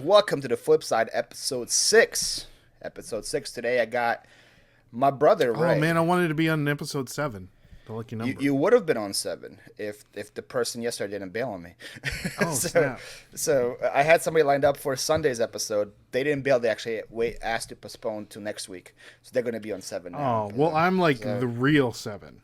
Welcome to the Flip Side, episode 6. Episode 6 today, I got my brother, Oh Ray. man, I wanted to be on episode 7. The lucky You, number. you would have been on 7 if the person yesterday didn't bail on me. Oh, so, snap. so I had somebody lined up for Sunday's episode. They didn't bail. They actually asked to postpone to next week. So they're going to be on 7 now. Oh, well, I'm like So- the real 7.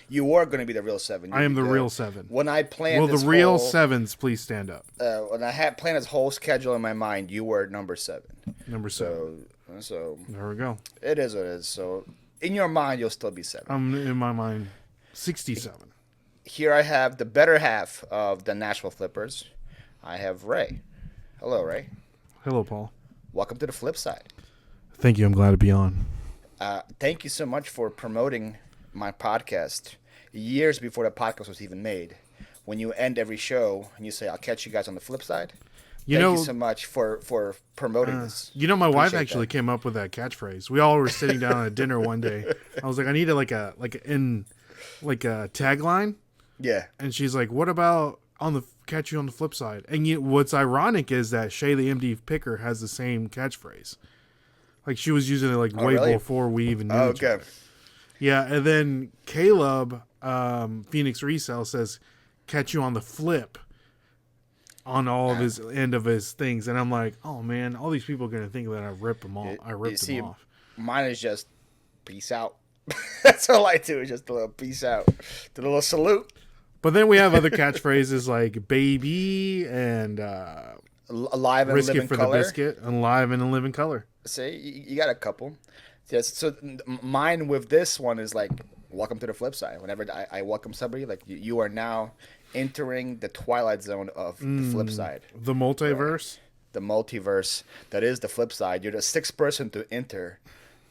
You are going to be the real 7. I am the real 7. When I planned Will the this real whole, 7s please stand up? when I had planned this whole schedule in my mind, you were number 7. Number 7. So There we go. it is what it is. So in your mind, you'll still be 7. I'm in my mind 67. Here I have the better half of the Nashville Flippers. I have Ray. Hello, Ray. Hello, Paul. Welcome to the Flip Side. Thank you. I'm glad to be on. Thank you so much for promoting my podcast years before the podcast was even made. When you end every show and you say, "I'll catch you guys on the flip side." Thank you so much for promoting this. My wife Appreciate actually that. came up with that catchphase. We all were sitting down at dinner one day. I was like, I need a tagline. Yeah. And she's like, "What about catch you on the flip side?" And what's ironic is that Shay the MD picker has the same catchphrase. Like she was using it way really? before we even knew each Okay. other. Yeah, and then Caleb, Phoenix Resell says, "Catch you on the flip." On all of his end of his things, and I'm like, "Oh man, all these people are gonna think that I ripped them off. I ripped them off." Mine is just peace out. That's all I do. Is just a little peace out, do a little salute. But then we have other catchphrases like "baby" and Alive and "risk live it in for color. the biscuit" and "live and live in color." See, you got a couple. Yes. So mine with this one is like, welcome to the flip side. Whenever I welcome somebody, like you are now entering the twilight zone of the flip side, The multiverse. the multiverse. That is the flip side. You're the 6th person to enter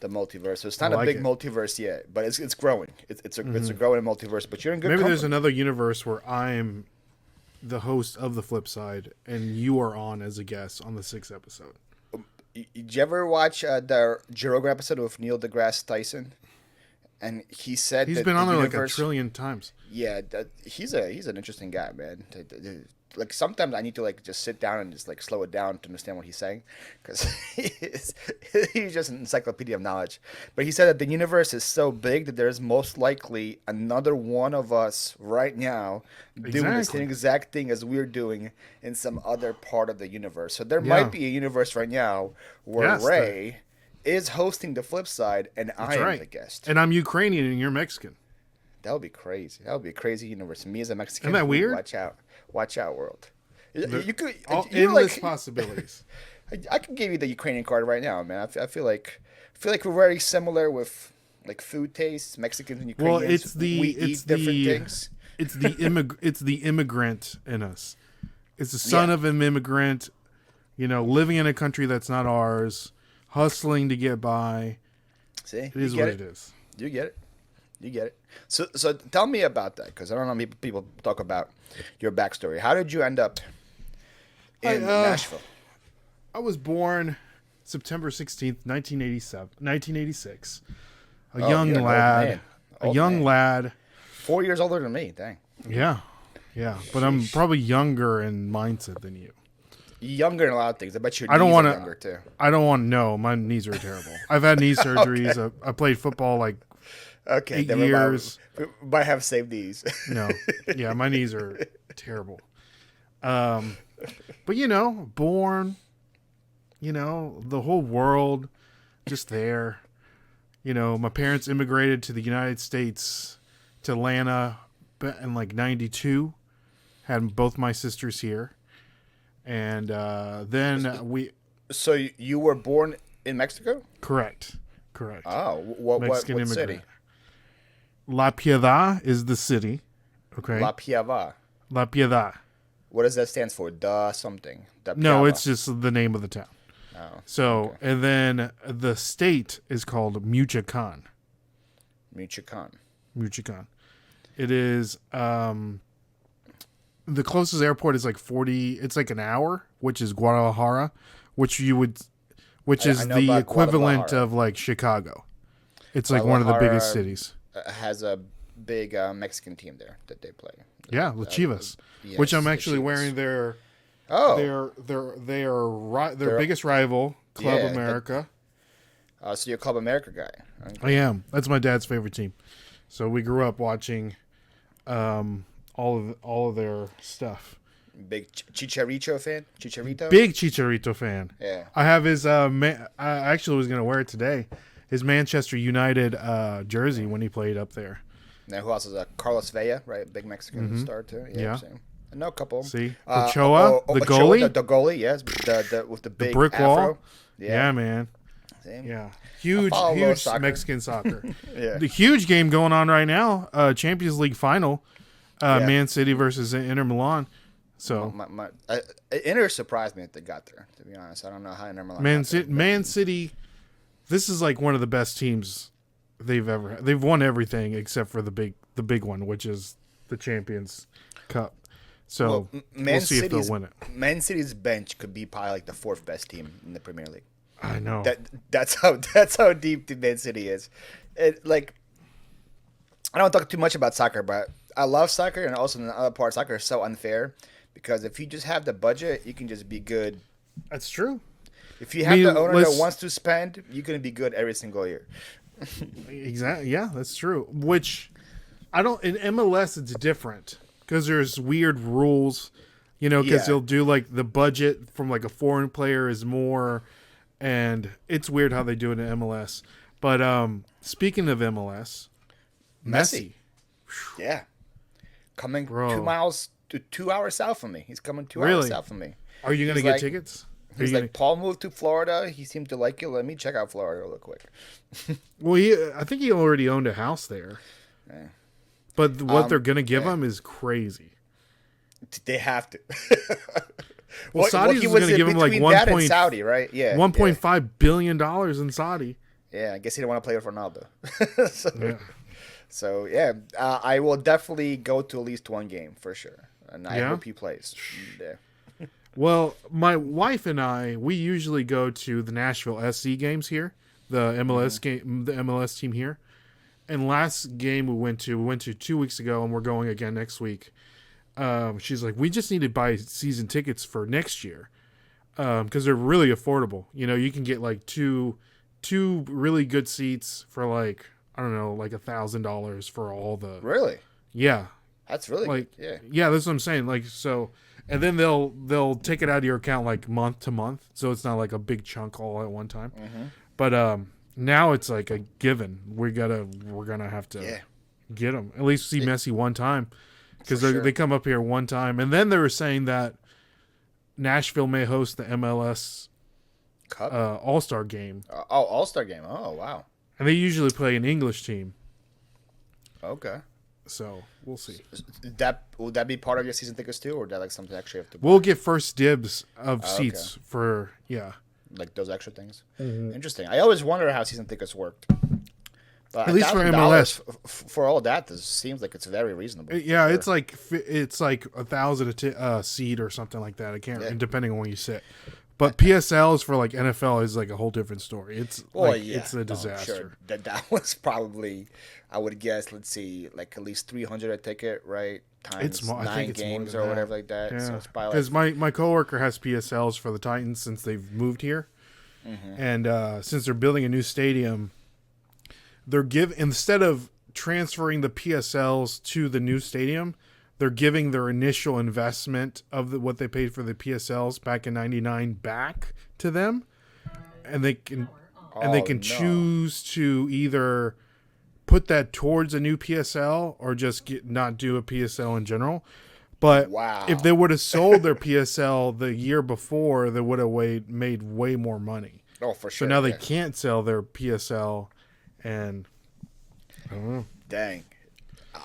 the multiverse. So it's not I a like big it. multiverse yet, but it's growing. It's a growing multiverse. But you're in good Maybe company. there's another universe where I'm the host of the flip side and you are on as a guest on the 6th episode. Did you ever watch the Joe Rogan episode with Neil deGrasse Tyson? And he said He's that been the on there like a universe- trillion times. Yeah, he's an interesting guy, man. Like sometimes I need to just sit down and just slow it down to understand what he's saying, because he's just an encyclopedia of knowledge. But he said that the universe is so big that there's most likely another one of us right now doing the Exactly. same exact thing as we're doing in some other part of the universe. So there Yeah. might be a universe right now where Yes, Ray is hosting the flip side and I am right. the guest. And I'm Ukrainian and you're Mexican. That would be crazy. That would be a crazy universe. Me as a Mexican. Isn't that weird? Watch out, world. You could. All You're endless like, possibilities. I can give you the Ukrainian card right now, man. I feel like we're very similar with food tastes. Mexicans and Ukrainians. Well, it's we eat different things. It's the immigrant in us. It's the son Yeah. of an immigrant, living in a country that's not ours, hustling to get by. See, It is what it is. You get it. You get it. So tell me about that, because I don't know many people talk about your backstory. How did you end up in Nashville? I was born September 16th, 1986. A Oh, young you're an old lad. man. A Old young man. lad. 4 years older than me. Dang. Yeah. But I'm probably younger in mindset than you. Younger in a lot of things. I bet your I don't knees want are to. younger too. I don't want to know. My knees are terrible. I've had knee surgeries. I played football Okay, 8 never mind. years. We might have saved these. No. Yeah, my knees are terrible. But born, the whole world just there. My parents immigrated to the United States, to Atlanta in 92. Had both my sisters here. And then we... So you were born in Mexico? Correct. Oh, what Mexican city? immigrant. La Piedad is the city. Okay. La Piava. La Piedad. What does that stand for? Something. No, Piava. it's just the name of the town. Oh, So, and then the state is called Michoacan. Michoacan. Michoacan. It is, the closest airport is 40, it's an hour, which is Guadalajara, which I is know the about equivalent Guadalajara. of Chicago. It's one of the biggest Guadalajara cities. Has a big Mexican team there that they play. Yeah, La Chivas, Yes, which I'm the actually Chivas. wearing their Oh, their they're biggest rival, Club yeah. America. So you're a Club America guy. Okay. I am. That's my dad's favorite team. So we grew up watching all of their stuff. Big Chicharito fan. Chicharito. Big Chicharito fan. Yeah. I have his. I actually was gonna wear it today. His Manchester United jersey when he played up there. Now who else is Carlos Vela, right? Big Mexican star too. Yeah. Same. I know a couple. See, Ochoa, the Ochoa, goalie, the goalie, yes, the with the big brick afro. wall. Yeah, man. Same. Yeah, huge soccer. Mexican soccer. Yeah. The huge game going on right now. Champions League final. Man City versus Inter Milan. So Inter surprised me that they got there. To be honest, I don't know how Inter Milan. Man City. This is like one of the best teams they've ever. They've won everything except for the big one, which is the Champions Cup. So we'll see if they'll win it. Man City's bench could be probably like the fourth best team in the Premier League. I know. That's how deep the Man City is. Like, I don't talk too much about soccer, but I love soccer, and also the other part, soccer is so unfair because if you just have the budget, you can just be good. That's true. If you have the owner that wants to spend, you're gonna be good every single year. Exactly. Yeah, that's true. Which I don't. In MLS, it's different because there's weird rules. Because they'll do like the budget from like a foreign player is more, and it's weird how they do it in MLS. But speaking of MLS, Messi. Yeah. Coming Bro. 2 hours south from me. He's coming 2 hours Really? south from me. Are you gonna get tickets? He's like, Paul moved to Florida. He seemed to like it. Let me check out Florida real quick. Well, I think he already owned a house there. Yeah. But what they're gonna give him is crazy. They have to. Well, Saudi's going to give him like Saudi, right? Yeah, $1.5 billion in Saudi. Yeah, I guess he didn't want to play with Ronaldo. So I will definitely go to at least one game for sure, and I hope he plays. Yeah. Well, my wife and I, we usually go to the Nashville SC games here, the MLS game, the MLS team here. And last game we went to 2 weeks ago, and we're going again next week. She's like, we just need to buy season tickets for next year because they're really affordable. You can get like two really good seats for like, I don't know, like $1,000 for all the. Really? Yeah. That's really like good. Yeah, that's what I'm saying. Like so, and then they'll take it out of your account like month to month, so it's not like a big chunk all at one time. Mm-hmm. But now it's like a given. We're gonna have to get them at least see Messi one time. Because they come up here one time. And then they were saying that Nashville may host the MLS Cup All-Star game. All-Star game. Oh, wow. And they usually play an English team. Okay. So, we'll see. Will that be part of your season tickets too? Or is that like something extra you have to buy? We'll get first dibs of seats for, like those extra things. Mm-hmm. Interesting. I always wonder how season tickets worked. But at least for MLS, for all that, this seems like it's very reasonable. Yeah, it's like $1,000 a seat or something like that. I can't, depending on where you sit. But PSLs for like NFL is like a whole different story. It's it's a disaster. Sure. That was probably, I would guess, let's see, like at least $300 a ticket, right? Times 9 games or whatever like that. Yeah. So it's probably because my coworker has PSLs for the Titans since they've moved here, and since they're building a new stadium. They're instead of transferring the PSLs to the new stadium, they're giving their initial investment of what they paid for the PSLs back in '99 back to them, and they can choose to either put that towards a new PSL or just not do a PSL in general. But if they would have sold their PSL the year before, they would have made way more money. Oh, for sure. So now they can't sell their PSL. And I don't know. Dang,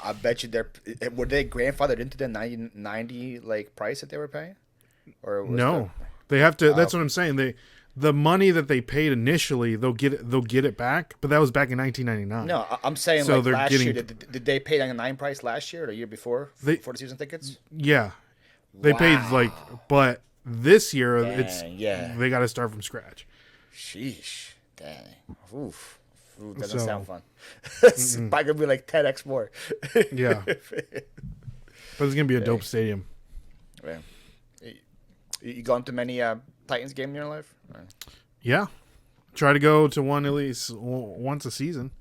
I bet you were they grandfathered into the 90 like price that they were paying, or no? They have to. That's what I'm saying. The money that they paid initially, they'll get it back. But that was back in 1999. No, I'm saying so like last year. Did they pay 99 price last year or the year before for the season tickets? Yeah, they paid but this year they got to start from scratch. Sheesh, dang, oof. Ooh, doesn't sound fun. It's probably gonna be like 10x more. Yeah, but it's gonna be a dope stadium. Yeah. You gone to many Titans game in your life? Or? Yeah. Try to go to one at least once a season.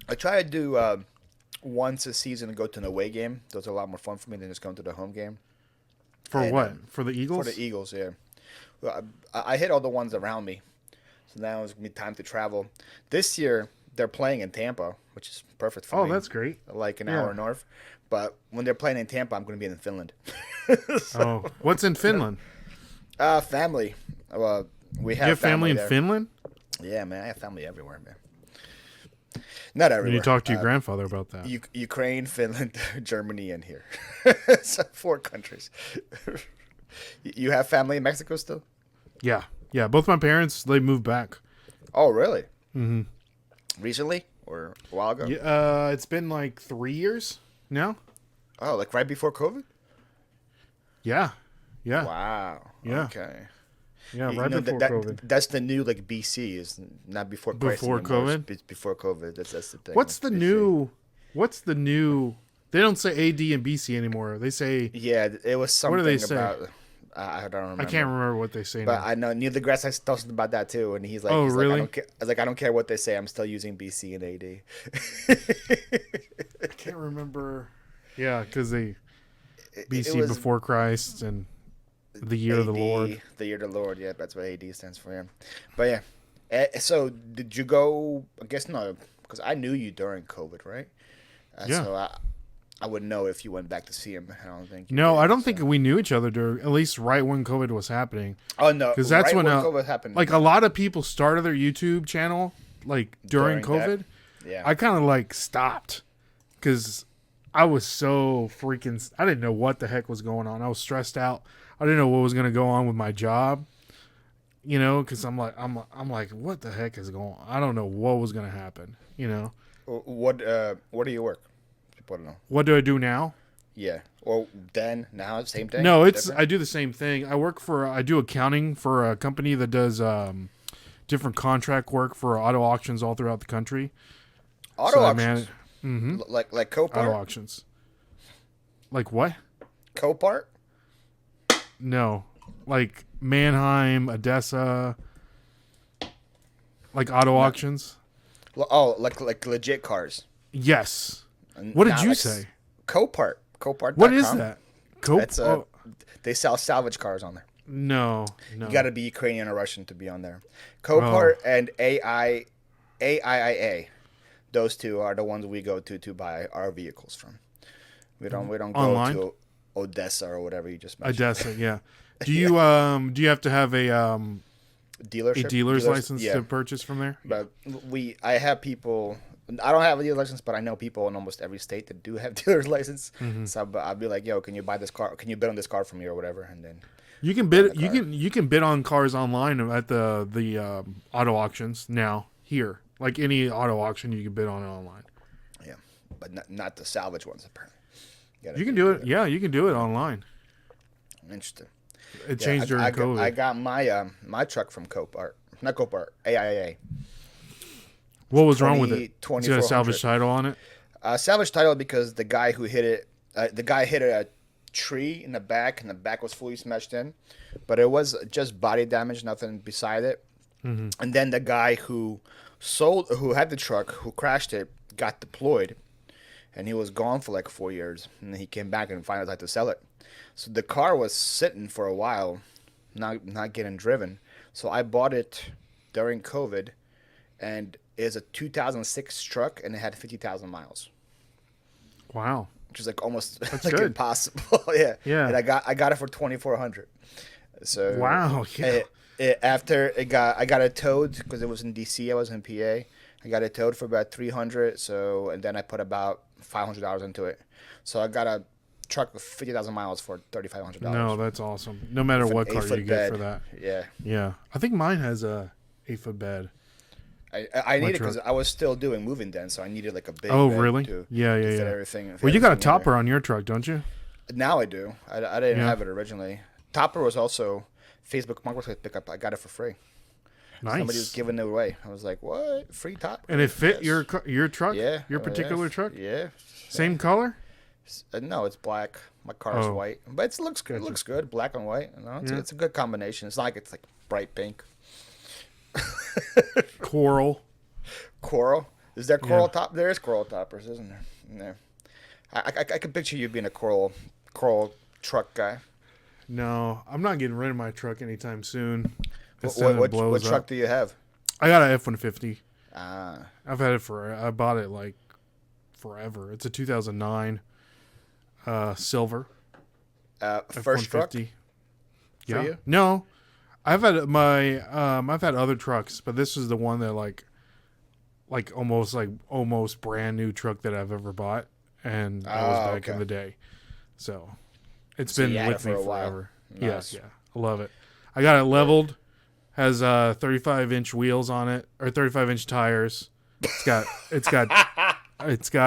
I try to do once a season and go to an away game. Those are a lot more fun for me than just going to the home game. For And, what? For the Eagles? For the Eagles, yeah. Well, I hit all the ones around me. So now it's going to be time to travel. This year, they're playing in Tampa, which is perfect for me. Oh, that's great. Like an hour north. But when they're playing in Tampa, I'm going to be in Finland. So, what's in Finland? Family. We have You have family in there. Finland? Yeah, man. I have family everywhere, man. Not everywhere. You talk to your grandfather about that. Ukraine, Finland, Germany, and here. So 4 countries. You have family in Mexico still? Yeah. Yeah. Both my parents, they moved back. Oh, really? Mm-hmm. Recently? Or a while ago? Yeah, it's been like 3 years now. Oh, like right before COVID? Yeah. Yeah. Wow. Yeah. Okay. Yeah, right before COVID. That's the new like BC is not before Christ Before anymore. COVID? It's before COVID. That's the thing. What's the BC. new they don't say AD and BC anymore. They say Yeah, it was something What do they say? about I don't remember. I can't remember what they say But now. I know Neil deGrasse Tyson talks about that too, and he's like, Oh, he's really? Like, I don't care. I was like, I don't care what they say. I'm still using BC and AD. I can't remember. Yeah, because they It BC was before Christ and the year of the AD, Lord. The year of the Lord. Yeah, that's what AD stands for. Yeah, but yeah. So did you go? I guess no, because I knew you during COVID, right? Yeah. So I would know if you went back to see him. I don't think. No, did, I don't so. think we knew each other during, at least right when COVID was happening. Oh no, Because that's right when COVID happened. like a lot of people started their YouTube channel like during During COVID. that? Yeah. I kind of like stopped because I was so freaking. I didn't know what the heck was going on. I was stressed out. I didn't know what was going to go on with my job. You know, because I'm like, what the heck is going on? I don't know what was going to happen. You know, What do you work? People don't know. what do I do now? Yeah. Or then, now, same thing? No, it's Different? I do the same thing. I do accounting for a company that does different contract work for auto auctions all throughout the country. Auto auctions? Mm-hmm. Like Auto Copart? auctions. Like what? Copart? No, like Mannheim, Odessa, like auto auctions. Oh, like legit cars. Yes. What did Not you like say? Copart. Copart.com. What is that? That's they sell salvage cars on there. No. You got to be Ukrainian or Russian to be on there. Copart and AIA. Those two are the ones we go to buy our vehicles from. We don't go Online? to Odessa or whatever you just mentioned. Odessa, yeah. Do you have to have a Dealership? dealer's license Yeah. to purchase from there? But I have people. I don't have a dealer's license, but I know people in almost every state that do have dealer's license. Mm-hmm. So I'll be like, "Yo, can you buy this car? Can you bid on this car from me or whatever?" And then You can bid. the car. You can bid on cars online at the auto auctions now here. Like any auto auction, you can bid on it online. yeah, but not the salvage ones apparently. You can do it. Yeah, you can do it online. Interesting. It changed during COVID. I got my truck from Copart, not Copart, AIA. What was wrong with it? 20 It's got a salvage title on it. Salvage title because the guy who hit it, hit a tree in the back, and the back was fully smashed in, but it was just body damage, nothing beside it. Mm-hmm. And then the guy who had the truck, who crashed it, got deployed, and he was gone for like 4 years, and then he came back and finally had to sell it. So the car was sitting for a while, not getting driven. So I bought it during COVID, and it's a 2006 truck, and it had 50,000 miles, Wow. which is like almost That's like good. impossible. Yeah. Yeah. And I got it for 2,400. So Wow. Yeah. After I got it towed because it was in DC. I was in PA. I got it towed for about 300. So and then I put about $500 into it. So I got a truck with 50,000 miles for $3,500. No, that's awesome. No matter what car you 8-foot get bed. for that. Yeah. Yeah, I think mine has a 8-foot bed. I needed it truck? because I was still doing moving then, so I needed like a big. Oh, bed really? To, Yeah, to yeah, fit yeah. everything. Well, you got a everything in there. topper on your truck, don't you? Now I do. I didn't Yeah. have it originally. Topper was also Facebook Marketplace pickup. I got it for free. Nice. Somebody was giving it away. I was like, "What? Free top?" And it fit Yes. your truck? Yeah. Your particular yeah. truck? Yeah. Same color? No, it's black. My car's Oh, white, but it gotcha. looks good, black and white. You know, Yeah. it's a good combination. It's not like it's like bright pink. Coral. Coral. Is there Yeah. coral top? There is coral toppers, isn't there? Yeah. I could picture you being a coral truck guy. No, I'm not getting rid of my truck anytime soon. As What soon as it what, blows truck up. do you have? I got an F-150. Ah, I've had it I bought it like forever. It's a 2009 silver first truck F-150. for Yeah. you? No, I've had other trucks, but this was the one that almost brand new truck that I've ever bought, and that was back in Okay. the day. So it's So been you had with it me for a while. forever. Nice. Yeah, I love it. I got it leveled. Has 35-inch wheels on it, or 35-inch tires. It's got I need to see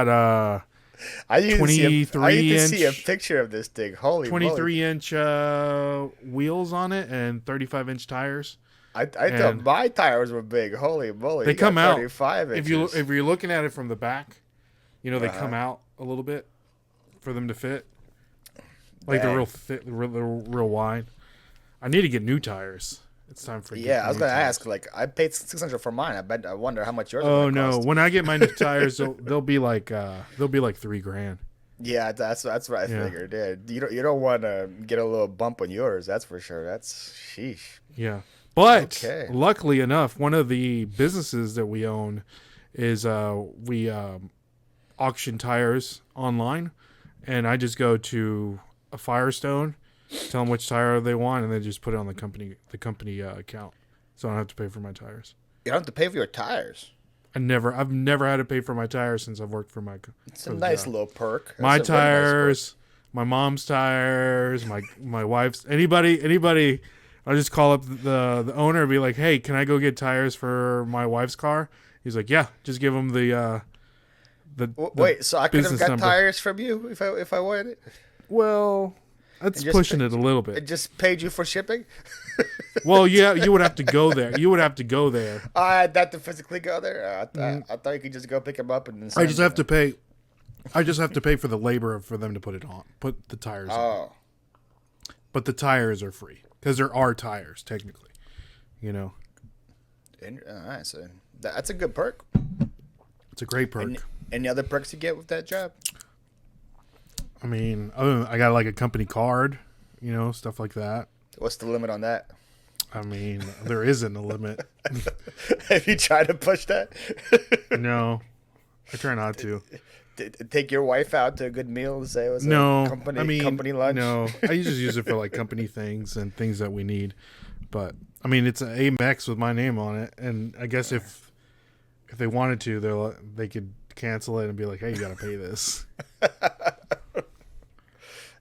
I need to see a 23-inch picture of this thing. Holy moly! 23-inch wheels on it and 35-inch tires. I thought and my tires were big. Holy moly! They You got come out 35 if inches. you're looking at it from the back, they Uh-huh. come out a little bit for them to fit. Like they're Dang. real thick, real wide. I need to get new tires. It's time for Yeah, I was new gonna tires. ask. Like, I paid 600 for mine. I wonder how much yours. Oh are gonna no! cost. When I get my new tires, they'll be like $3,000. Yeah, that's what I Yeah. figured. Yeah, you don't want to get a little bump on yours. That's for sure. That's sheesh. Yeah. But Okay. luckily enough, one of the businesses that we own is we auction tires online, and I just go to a Firestone, tell them which tire they want, and they just put it on the company account, so I don't have to pay for my tires. You don't have to pay for your tires. I've never had to pay for my tires since I've worked for my. It's for a the nice job. little perk. My That's a very nice perk. tires, my mom's tires, my wife's. Anybody. I'll just call up the owner and be like, "Hey, can I go get tires for my wife's car?" He's like, "Yeah, just give him the Wait, so I could have business got number." tires from you if I wanted it? Well, that's And just pushing it a little It bit. just paid you for shipping? Well, yeah, you would have to go there. You would have to go there. I had that to physically go there. I thought you could just go pick them up and then I send just them. have to pay. I just have to pay for the labor for them to put the tires on. Oh, But the tires are free because there are tires technically. All right. So that's a good perk. it's a great perk. Any other perks you get with that job? I mean, I got like a company card, stuff like that. What's the limit on that? I mean, there isn't a limit. Have you tried to push that? No, I try not to. Take your wife out to a good meal and say it was No, a company I mean, company lunch. No, I just use it for like company things and things that we need. But I mean, it's an Amex with my name on it, and I guess if they wanted to, they could cancel it and be like, "Hey, you got to pay this."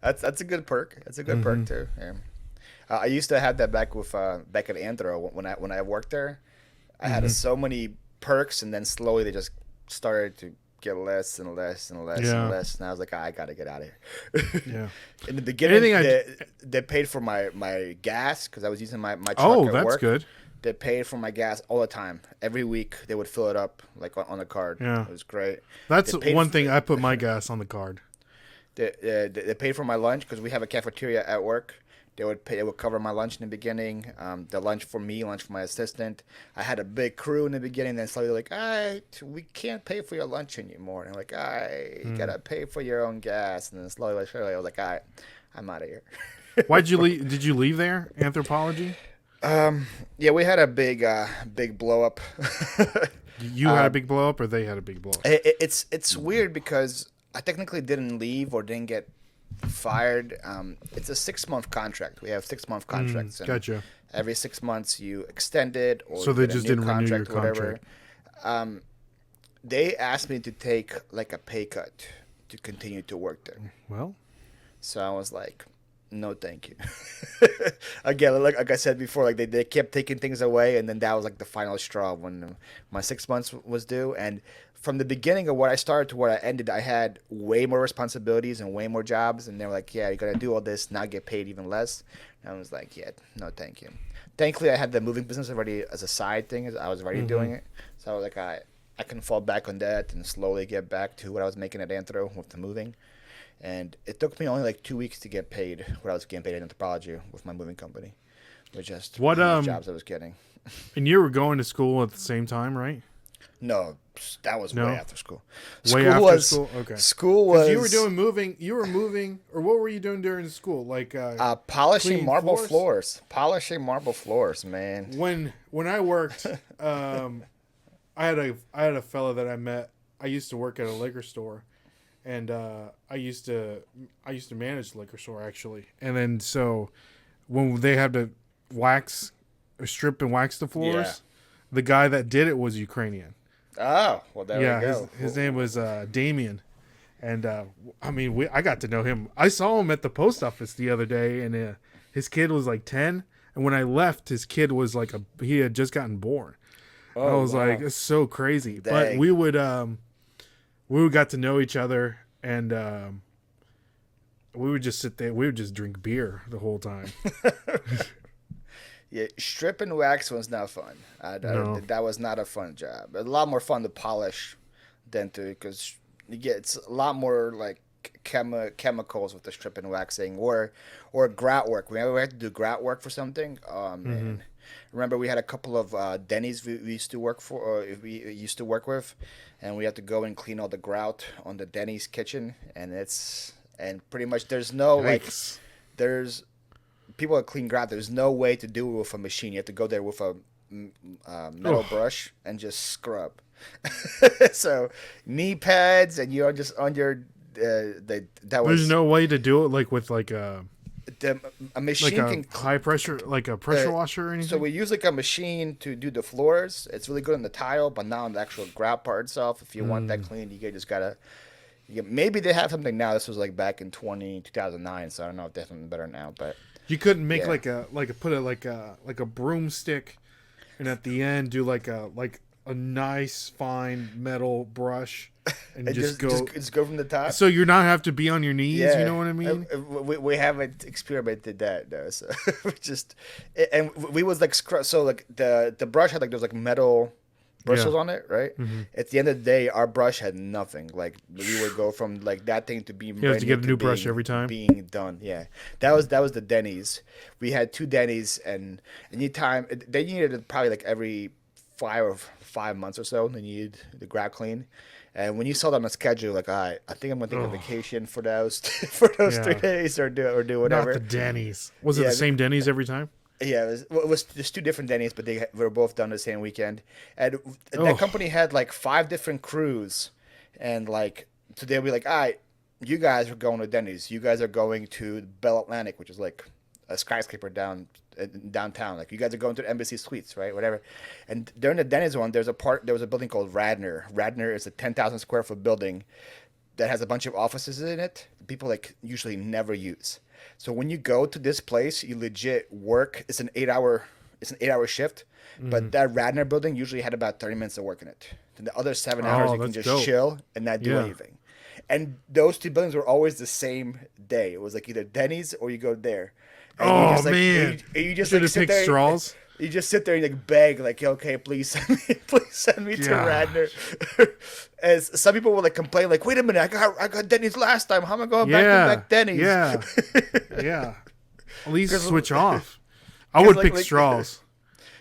That's a good perk. That's a good perk too. Yeah. I used to have that back at Anthra when I worked there. I had so many perks, and then slowly they just started to get less and less and less Yeah. and less. And I was like, I gotta get out of here. Yeah. In the beginning, Anything they paid for my gas because I was using my truck Oh, at that's work. good. They paid for my gas all the time. Every week they would fill it up like on a card. Yeah. It was great. That's They paid one for- thing. I put my gas on the card. They paid for my lunch because we have a cafeteria at work. They would cover my lunch in the beginning. The lunch for me, lunch for my assistant. I had a big crew in the beginning. Then slowly like, we can't pay for your lunch anymore. And I'm like, you gotta pay for your own gas. And then slowly, I was like, I'm out of here. Why'd you leave? Did you leave there? Anthropology? Yeah, we had a big blow up. You had a big blow up, or they had a big blow up? It's weird because I technically didn't leave or didn't get fired. It's a 6-month contract. We have 6-month contracts. And Gotcha. every 6 months you extend it, or So you they get a just new didn't renew your or whatever. They asked me to take like a pay cut to continue to work there. Well, So I was like, no, thank you. Again, like I said before, like they kept taking things away, and then that was like the final straw when my 6 months was due. And from the beginning of where I started to where I ended, I had way more responsibilities and way more jobs. And they were like, yeah, you're gonna do all this, now get paid even less. And I was like, yeah, no, thank you. Thankfully, I had the moving business already as a side thing. As I was already doing it, so I was like, I can fall back on that and slowly get back to what I was making at Anthro with the moving. And it took me only like 2 weeks to get paid what I was getting paid in anthropology with my moving company, with just What how much jobs I was getting. And you were going to school at the same time, right? No, that was No? way after school. Way after school? Okay. School was. You were doing moving. You were moving, or what were you doing during school? Like polishing cleaning marble floors? floors. Polishing marble floors, man. When I worked, I had a fella that I met. I used to work at a liquor store, and I used to manage the liquor store actually. And then so when they had to strip and wax the floors, Yeah. the guy that did it was Ukrainian. Oh, well, there we go. His name was Damien, and I got to know him. I saw him at the post office the other day, and his kid was like 10, and when I left, his kid was like he had just gotten born. Oh, I was wow. like, it's so crazy. Dang. But we would got to know each other, and we would just sit there. We would just drink beer the whole time. Yeah, strip and wax was not fun. No. That was not a fun job. A lot more fun to polish than to, because it's a lot more like chemicals with the strip and waxing or grout work. Whenever we had to do grout work for something, man. Remember we had a couple of Denny's we used to work for, or we used to work with, and we had to go and clean all the grout on the Denny's kitchen, and pretty much there's no Yikes. there's people that clean grout. There's no way to do it with a machine. You have to go there with a metal brush and just scrub. So knee pads, and you're just on your There's no way to do it like with like a machine like a high pressure, like a pressure washer or anything. So we use like a machine to do the floors. It's really good on the tile, but not on the actual grout part itself. If you want that clean, you just gotta. Maybe they have something now. This was like back in 2009, so I don't know if they have something better now. But you couldn't make like a broomstick, and at the end do like a nice fine metal brush and just go from the top. So you're not have to be on your knees. Yeah. You know what I mean? We haven't experimented that though. So we was like so like the brush had like those like metal bristles on it, right? At the end of the day, our brush had nothing. Like we would go from like that thing to being You have to get a new brush every time. Being done, yeah. That was the Denny's. We had 2 Denny's, and anytime they needed probably like every 5 months or so. They needed the grout clean. And when you saw that on the schedule, like, all right, I think I'm gonna take a vacation for those 3 days or do whatever. Not the Denny's. Was it the same Denny's every time? Yeah, it was just 2 different Denny's, but they were both done the same weekend. And that company had like 5 different crews, and like so they'll be like, all right, you guys are going to Denny's. You guys are going to Bell Atlantic, which is like a skyscraper downtown. Like you guys are going to the Embassy Suites, right? Whatever. And during the Denny's one, there was a building called Radnor. Radnor is a 10,000 square foot building that has a bunch of offices in it. People like usually never use. So when you go to this place, you legit work. It's an 8-hour shift, but that Radnor building usually had about 30 minutes of work in it. And the other 7 hours you can just chill and not do anything. And those 2 buildings were always the same day. It was like either Denny's or you go there. And man! You just should like, have picked straws. You just sit there and like beg, like, okay, please send me to Radnor. As some people will like complain, like, wait a minute, I got Denny's last time. How am I going back to back Denny's? Yeah, yeah. At least switch off. I would pick straws.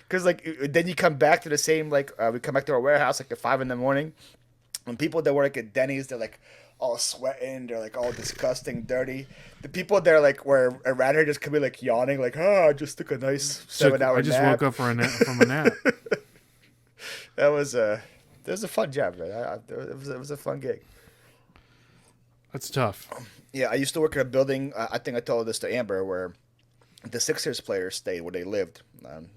Because like then you come back to the same we come back to our warehouse like at 5 a.m. and people that work at Denny's, they're like all sweating, they're like all disgusting, dirty. The people there like were rather just come in like yawning, like, I just took a nice 7-hour nap. I just woke up from a nap. That was a fun job, man. It was a fun gig. That's tough. Yeah, I used to work in a building. I think I told this to Amber, where the Sixers players stayed where they lived.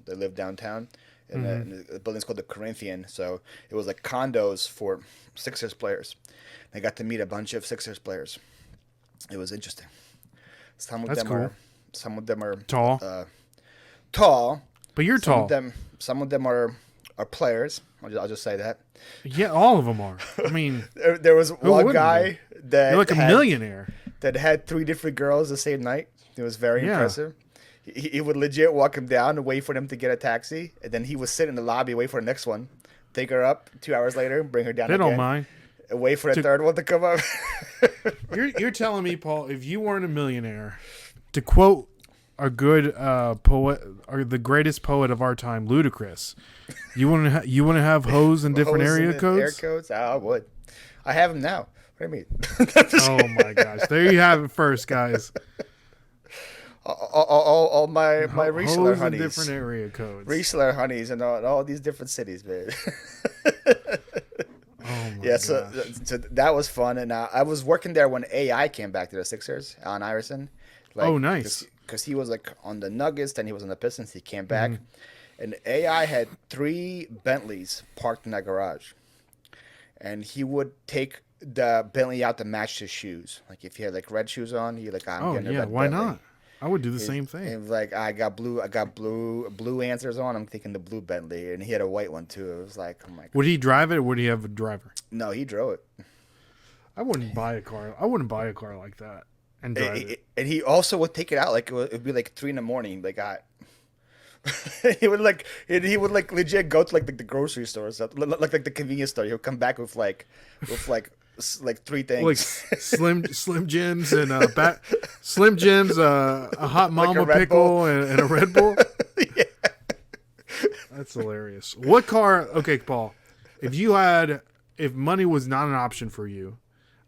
They lived downtown, and the building's called the Corinthian. So it was like condos for Sixers players. I got to meet a bunch of Sixers players. It was interesting. Some of them are tall. Tall. But you're tall. Some of them are players. I'll just say that. Yeah, all of them are. I mean, there was one guy that you're like a millionaire that had 3 different girls the same night. It was very impressive. He would legit walk him down and wait for them to get a taxi, and then he would sit in the lobby, wait for the next one, take her up 2 hours later, and bring her down. They don't mind. Wait for the third one to come up. You're telling me, Paul, if you weren't a millionaire, to quote a good poet, or the greatest poet of our time, Ludacris, you want to have hoes in different Hoes in area the codes? Air codes? I would. I have them now. What do you mean? Oh my gosh! There you have it, first, guys. All my reseller Hoes in honeys. different area codes. Reseller honeys in all these different cities, man. Oh my Yeah, gosh. so that was fun, and I was working there when AI came back to the Sixers on Iverson. Like, Oh, nice. Because he was like on the Nuggets, then he was on the Pistons. He came back, Mm-hmm. and AI had 3 Bentleys parked in that garage, and he would take the Bentley out to match his shoes. Like if he had like red shoes on, he like I'm Oh getting a yeah, red why Bentley. not? I would do the He- same And thing. it was like I got blue answers on. I'm thinking the blue Bentley, and he had a white one too. It was like, oh my god. Would he drive it, or would he have a driver? No, he drove it. I wouldn't buy a car. I wouldn't buy a car like that and drive it. And he also would take it out like it'd be like 3 a.m. Like he would like legit go to like the grocery store or something, like the convenience store. He'll come back with like 3 things. Like Slim Jims and Slim Jims, a hot mama Red pickle and a Red Bull. That's hilarious. What car? Okay, Paul. If money was not an option for you,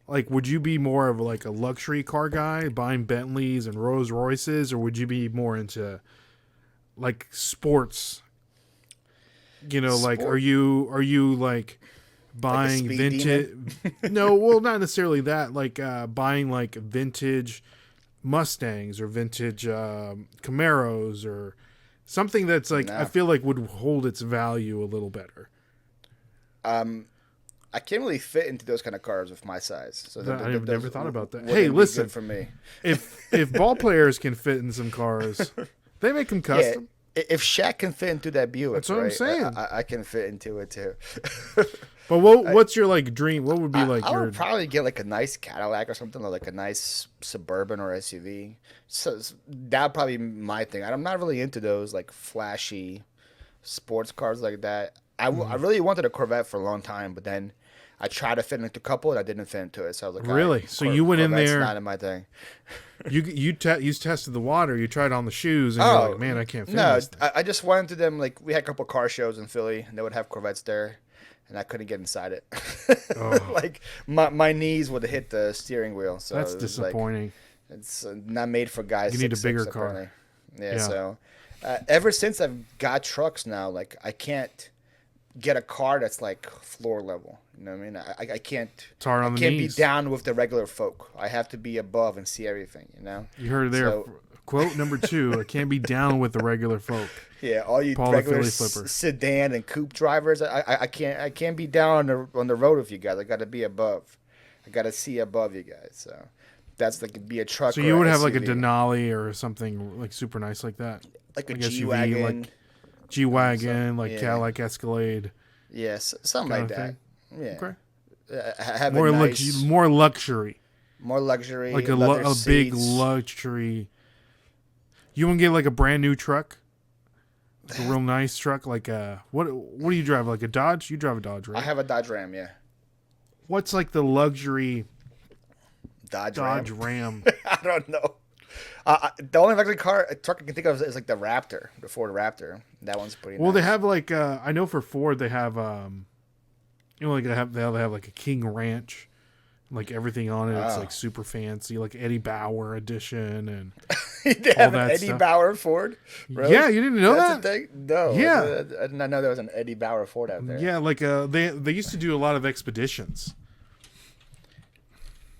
like, would you be more of like a luxury car guy, buying Bentleys and Rolls Royces, or would you be more into like sports? You know, like, Sport? are you like buying speed vintage? No, well, not necessarily that. Like buying like vintage Mustangs or vintage Camaros or something that's like I No. feel like would hold its value a little better. I can't really fit into those kind of cars with my size. So I've never thought about that. wouldn't Hey, be listen. good for me. If ball players can fit in some cars, they make them Yeah, custom. if Shaq can fit into that Buick, That's what I'm right, saying. I can fit into it too. But what's your like dream? What would be like I your would probably get like a nice Cadillac or something, or like a nice Suburban or SUV. So that'd probably be my thing. I'm not really into those like flashy sports cars like that. I really wanted a Corvette for a long time, but then I tried to fit into a couple and I didn't fit into it. So I was like, all Really? right, So you went in Corvette's there- not in my thing. you tested the water, you tried on the shoes, and you're like, man, I can't fit in No, this thing. I just went into them. Like we had a couple car shows in Philly, and they would have Corvettes there, and I couldn't get inside it. Oh. Like my knees would hit the steering wheel. So That's it was like, disappointing. it's not made for guys. You need a 6'6", bigger car. apparently. Yeah. Yeah. So ever since I've got trucks now, like I can't get a car that's like floor level. You know what I mean? I can't. It's hard on I the can't knees. be down with the regular folk. I have to be above and see everything. You know. You heard it there. So- Quote number 2: I can't be down with the regular folk. Yeah, all you Paul the regular Philly Flipper. sedan and coupe drivers, I can't be down on the road with you guys. I got to be above. I got to see above you guys. So that's like be a truck. So or you would a have like a SUV. Denali or something like super nice like that, like a like SUV, G-Wagon. like G-Wagon, like yeah. Cadillac Escalade. Yes, something kind like of that. thing. Yeah. Okay. Have More a nice, more luxury, more luxury, like leather a big seats. luxury. You want to get like a brand new truck, like a real nice truck, like what do you drive? Like a Dodge? You drive a Dodge, right? I have a Dodge Ram. Yeah, What's like the luxury Dodge Dodge Ram. Ram? I don't know. The only luxury truck I can think of is like the Raptor, the Ford Raptor. That one's pretty. Well, nice. they have like I know for Ford they have like they have like a King Ranch, like everything on it. It's Oh. like super fancy, like Eddie Bauer edition, and They have an that Eddie stuff. Bauer Ford. Really? yeah, you didn't know That's that. a thing? No. Yeah. I did not know there was an Eddie Bauer Ford out there. Yeah, like they used to do a lot of expeditions.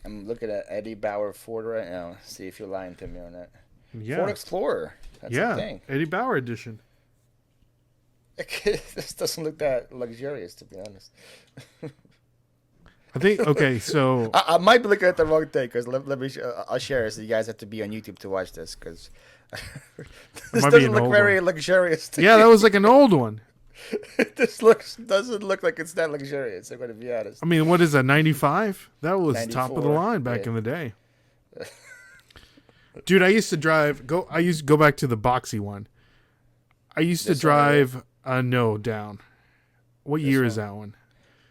I'm looking at Eddie Bauer Ford right now. See if you're lying to me on that. Yeah, Ford Explorer. That's a yeah, thing. Eddie Bauer edition. This doesn't look that luxurious, to be honest. I think okay, so I might be looking at the wrong thing because let me. I'll share it. So you guys have to be on YouTube to watch this because this might be doesn't an look old very one. luxurious. To yeah, me. that was like an old one. This doesn't look like it's that luxurious. I'm going to be honest. I mean, what is that? 95? That was top of the 94, line back yeah. in the day. Dude, I used to go back to the boxy one. I used to This one right drive no down. What year is that one?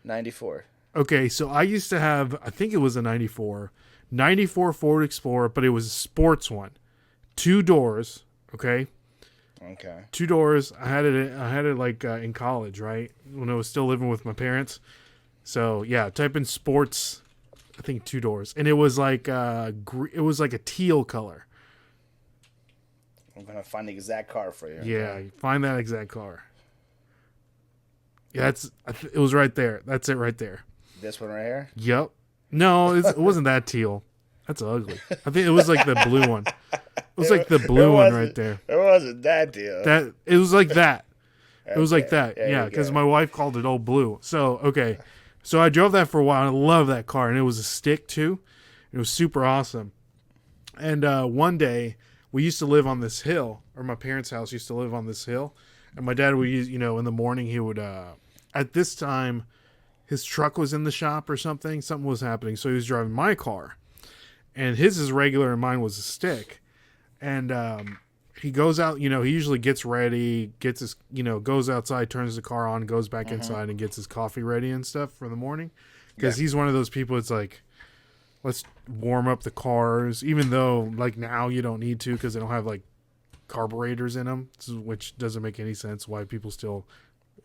94. Okay, so I used to have, I think it was a 94 Ford Explorer, but it was a sports one. 2 doors, okay? Okay. 2 doors. I had it like in college, right? When I was still living with my parents. So, yeah, type in sports, I think 2 doors. And it was like it was like a teal color. I'm gonna find the exact car for you. Yeah, find that exact car. Yeah, it was right there. That's it right there. This one right here. Yep. No, it wasn't that teal. That's ugly. I think it was like the blue one. It was like the blue one right there. It wasn't that deal. It was like that. It was like Okay. that. There Yeah, you because go. my wife called it old blue. So, okay. So I drove that for a while. And I love that car. And it was a stick, too. It was super awesome. And one day, we used to live on this hill. Or my parents' house used to live on this hill. And my dad would use, in the morning, he would, at this time, his truck was in the shop or something. Something was happening. So he was driving my car. And his is regular and mine was a stick. And he goes out, he usually gets ready, gets his, goes outside, turns the car on, goes back inside and gets his coffee ready and stuff for the morning. Because he's one of those people, it's like, let's warm up the cars, even though, like, now you don't need to because they don't have, like, carburetors in them, which doesn't make any sense why people still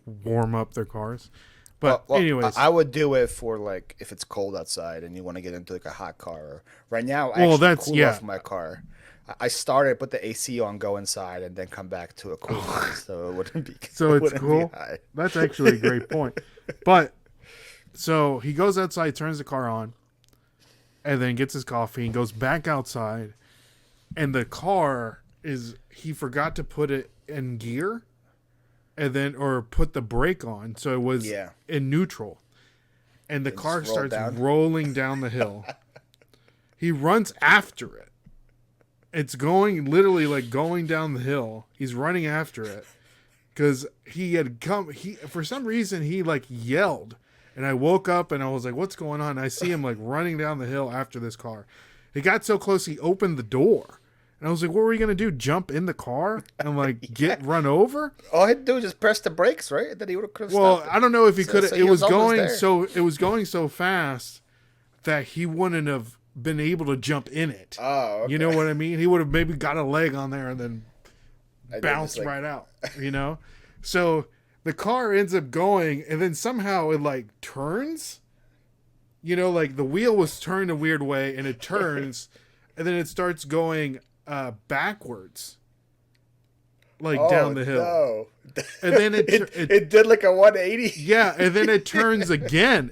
warm up their cars. But Well, anyways. I would do it for, like, if it's cold outside and you want to get into, like, a hot car. Right now, I actually cool off my car. I started, put the AC on, go inside, and then come back to a cool one, so it wouldn't be. So it's cool. That's actually a great point. But so he goes outside, turns the car on, and then gets his coffee and goes back outside. And the car he forgot to put it in gear, or put the brake on, so it was in neutral. And the car starts rolling down the hill. He runs after it. It's literally like going down the hill. He's running after it because he had come. For some reason, he like yelled, and I woke up and I was like, "What's going on?" And I see him like running down the hill after this car. He got so close, he opened the door, and I was like, "What were you gonna do? Jump in the car and like run over?" All he had to do was just press the brakes, right? And then he would have. Well, I don't know if he could. So It was going so fast that he wouldn't have been able to jump in it. Oh, okay. You know what I mean? He would have maybe got a leg on there and then bounced right out, So the car ends up going, and then somehow it like turns, like the wheel was turned a weird way and it turns and then it starts going backwards, like down the hill. No. And then it did like a 180. Yeah, and then it turns again.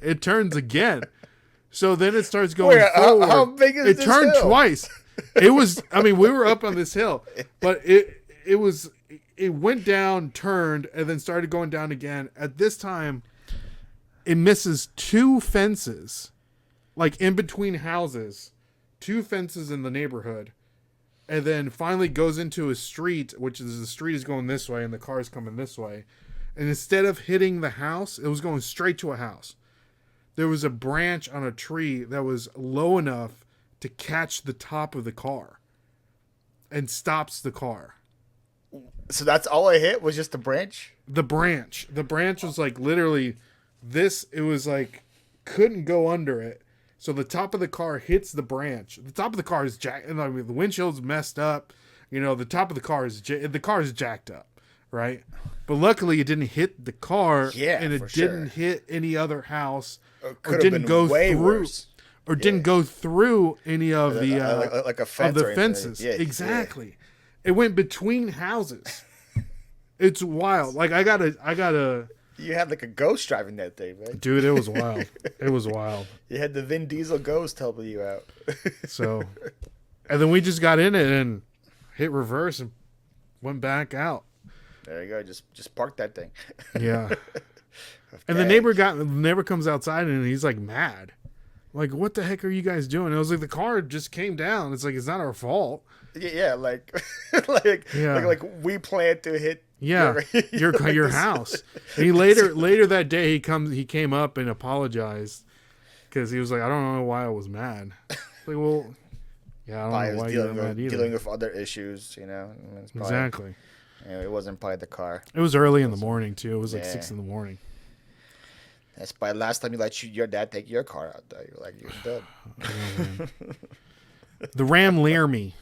So then it starts going forward. How big is this It turned hill? twice. It was, we were up on this hill, but it went down, turned, and then started going down again. At this time, it misses 2 fences, like in between houses, 2 fences in the neighborhood, and then finally goes into a street, the street is going this way and the car is coming this way. And instead of hitting the house, it was going straight to a house. There was a branch on a tree that was low enough to catch the top of the car and stops the car. So that's all I hit was just the branch? The branch was like literally this. It was like couldn't go under it. So the top of the car hits the branch. The top of the car is jacked. The windshield's messed up. The top of the car is jacked up, right? But luckily it didn't hit the car, and it didn't hit any other house. Or didn't go through, worse. Or didn't go through any of the like a fence of the fences. Yeah, exactly. It went between houses. It's wild. Like I gotta. You had like a ghost driving that thing, man. Dude, it was wild. It was wild. You had the Vin Diesel ghost helping you out. So, and then we just got in it and hit reverse and went back out. There you go. Just park that thing. Yeah. And the neighbor comes outside and he's like mad. Like, what the heck are you guys doing? And I was like, the car just came down. It's like, it's not our fault. Yeah, like we planned to hit your house. And he later that day he came up and apologized because he was like, I don't know why I was mad. Like, well, yeah, I don't know why you're mad either. Dealing with other issues, Exactly. It wasn't probably the car. It was early in the morning too. It was like 6 in the morning. That's by the last time you let your dad take your car out there. You're like, you're dead. The Ram Laramie.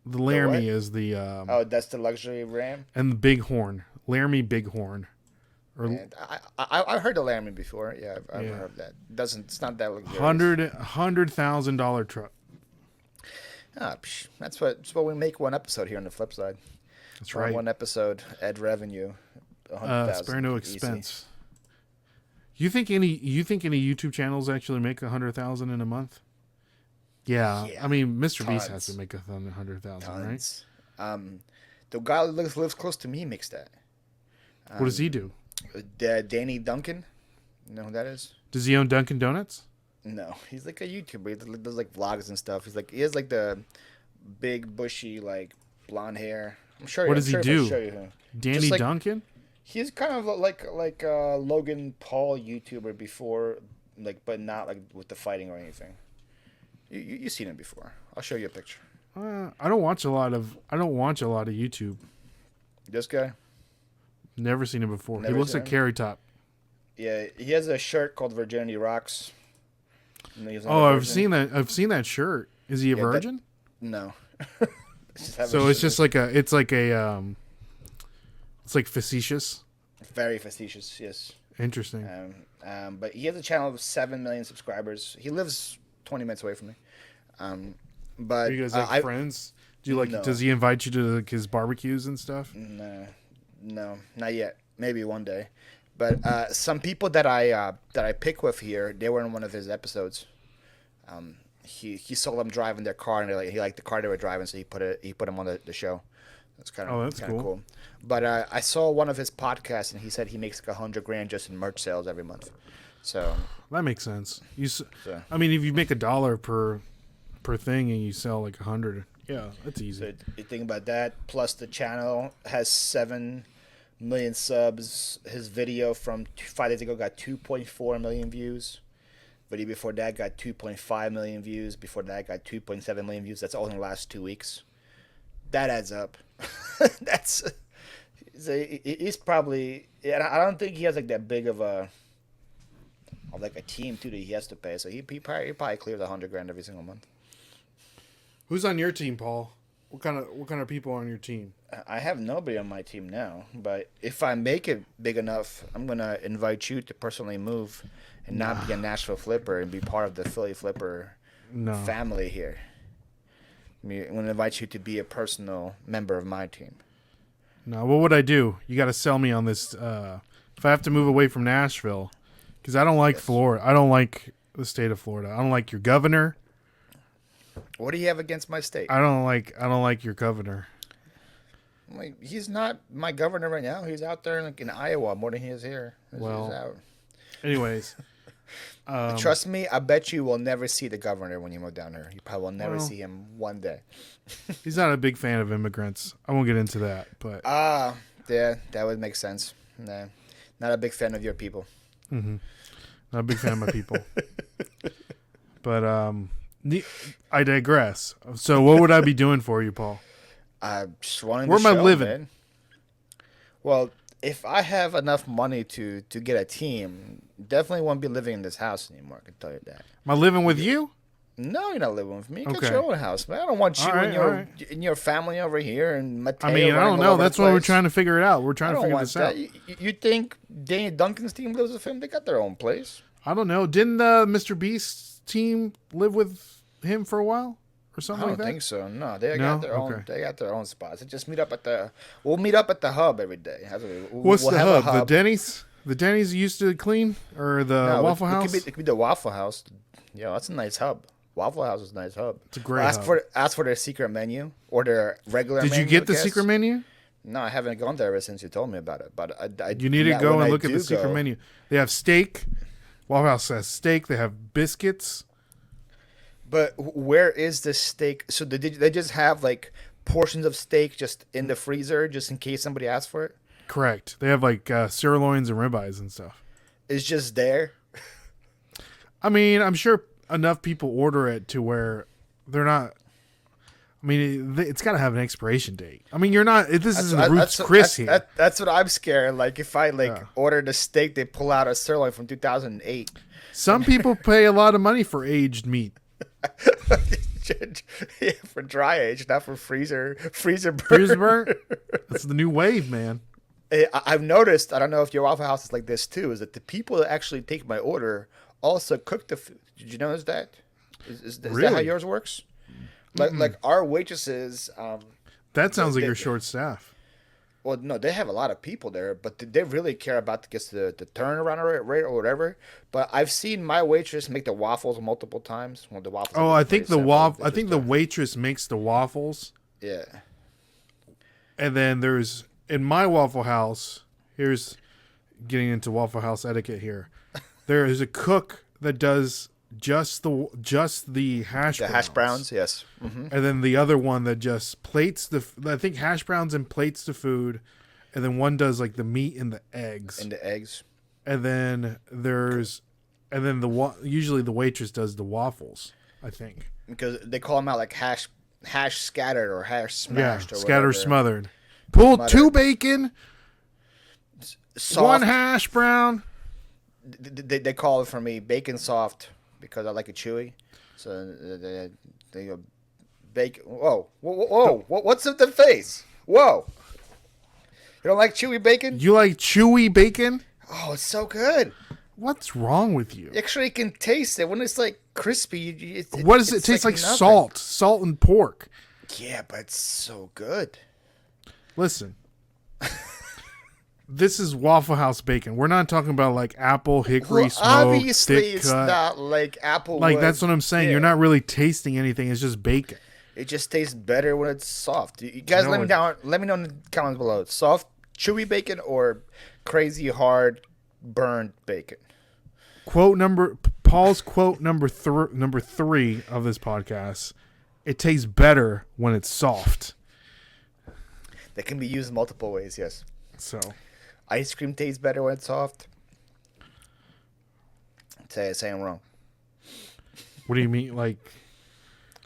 The Laramie what? is the Oh, that's the luxury Ram? and the Bighorn. Laramie Bighorn. Or And I heard the Laramie before. Yeah, I've Yeah. heard that. It's not that luxurious. $100,000 truck. Ah, that's what we make one episode here on the flip side. That's right. One episode, ad revenue, 100,000. Spare no easy. expense. You think any YouTube channels actually make 100,000 in a month? Yeah. Yeah, I mean, Mr. Beast has tons. to make 100,000, right? Tons. The guy who lives close to me makes that. What does he do? Danny Duncan. You know who that is? Does he own Dunkin' Donuts? No, he's like a YouTuber. He does like vlogs and stuff. He has like the big bushy like blonde hair. I'm sure. What does he do? I'll show you him. Danny Just like- Duncan? He's kind of like a Logan Paul YouTuber before, like, but not like with the fighting or anything. You've seen him before. I'll show you a picture. I don't watch a lot of YouTube. This guy. Never seen him before. Never He looks seen like him? Carrot Top. Yeah, he has a shirt called Virginity Rocks. And he's not Oh, a I've virgin. seen that. I've seen that shirt. Is he a Yeah, that- virgin? No. So it's just like it's like facetious. very facetious. Yes. Interesting. But he has a channel with 7 million subscribers. He lives 20 minutes away from me. But Are you guys like friends? Do you like? No. Does he invite you to like, his barbecues and stuff? No, not yet. Maybe one day. But some people that I pick with here, they were in one of his episodes. He saw them driving their car, and he liked the car they were driving, so he put them on the show. That's kind of that's cool. But I saw one of his podcasts, and he said he makes like $100,000 just in merch sales every month. So That makes sense. I mean, if you make $1 per thing and you sell like 100, yeah, that's easy. So you think about that. Plus, the channel has 7 million subs. His video from 5 days ago got 2.4 million views. Video before that got 2.5 million views. Before that got 2.7 million views. That's all in the last 2 weeks. That adds up. He's probably. I don't think he has like that big of a team too that he has to pay. So he probably clears $100,000 every single month. Who's on your team, Paul? What kind of people are on your team? I have nobody on my team now, but if I make it big enough, I'm gonna invite you to personally move and not be a Nashville Flipper and be part of the Philly Flipper family here. I'm gonna invite you to be a personal member of my team. No, what would I do? You got to sell me on this. If I have to move away from Nashville, because I don't like Florida. I don't like the state of Florida. I don't like your governor. What do you have against my state? I don't like your governor. Like, he's not my governor right now. He's out there in Iowa more than he is here. He's out. Anyways, Trust me, I bet you will never see the governor when you move down here. You probably will never see him one day. he's not a big fan of immigrants. I won't get into that, but Yeah, that would make sense. Nah, not a big fan of your people. not a big fan of my people. But I digress. So, what would I be doing for you, Paul? Just running Where the am I show, living? man. Well, if I have enough money to get a team, definitely won't be living in this house anymore. I can tell you that. Am I living with you? No, you're not living with me. Get Okay. your own house, man. I don't want you All right, and all your right. and your family over here and Mateo. I mean, I running don't all know. over the That's why we're place. trying to figure it out. We're I trying to don't figure want this that. out. You think Danny Duncan's team lives with him? They got their own place. I don't know. Didn't the Mr. Beast's team live with him for a while or I something don't like that? think so. No, they No? got their own. Okay. They got their own spots. They just meet up at the. We'll meet up at the hub every day. What's we'll the have a hub? The Denny's? The Denny's you used to clean, or the No, Waffle it House? could be the Waffle House. Yeah, that's a nice hub. Waffle House is a nice hub. It's a great ask hub. ask for their secret menu or their regular Did menu. you get I the guess. secret menu? No, I haven't gone there ever since you told me about it. But I You need to when go I and look at do the secret go- menu. They have steak. Waffle House has steak. They have biscuits. But where is the steak? So they just have like portions of steak just in the freezer, just in case somebody asks for it. Correct. They have like sirloins and ribeyes and stuff. It's just there. I mean, I'm sure enough people order it to where they're not. I mean, it's got to have an expiration date. I mean, you're not. This isn't Ruth's Chris here. That's what I'm scared. Like if I ordered a steak, they pull out a sirloin from 2008. Some people pay a lot of money for aged meat. Yeah, for dry age, not for freezer burn. Freezer burn. That's the new wave, man. I've noticed. I don't know if your Waffle House is like this too. Is that the people that actually take my order also cook the food? Did you notice that? Is Really? that how yours works? Like our waitresses. That sounds like you're short staff. Well, no, they have a lot of people there, but they really care about the turnaround rate or whatever. But I've seen my waitress make the waffles multiple times. When the waffles. Oh, I think the waitress makes the waffles. Yeah. And then there's in my Waffle House. Here's getting into Waffle House etiquette here. There is a cook that does just the hash browns. The hash browns, yes. Mm-hmm. And then the other one that just plates I think hash browns and plates the food, and then one does like the meat and the eggs. And then usually the waitress does the waffles, I think. Because they call them out like hash scattered or hash smashed or scattered whatever. smothered. Pull 2 bacon, soft. 1 hash brown. They call it for me bacon soft because I like it chewy. So they go bacon. Whoa! What's with the face? Whoa! You don't like chewy bacon? You like chewy bacon? Oh, it's so good. What's wrong with you? Actually, you can taste it when it's like crispy. What does it taste like? Salt and pork. Yeah, but it's so good. Listen. This is Waffle House bacon. We're not talking about like apple, hickory, smoked, obviously thick it's cut. not like apple. Like that's what I'm saying. Yeah. You're not really tasting anything. It's just bacon. It just tastes better when it's soft. You guys, let me know in the comments below. Soft, chewy bacon or crazy hard, burned bacon. Paul's quote number 3 of this podcast. It tastes better when it's soft. That can be used multiple ways. Yes. So. Ice cream tastes better when it's soft. Say I'm wrong. What do you mean, like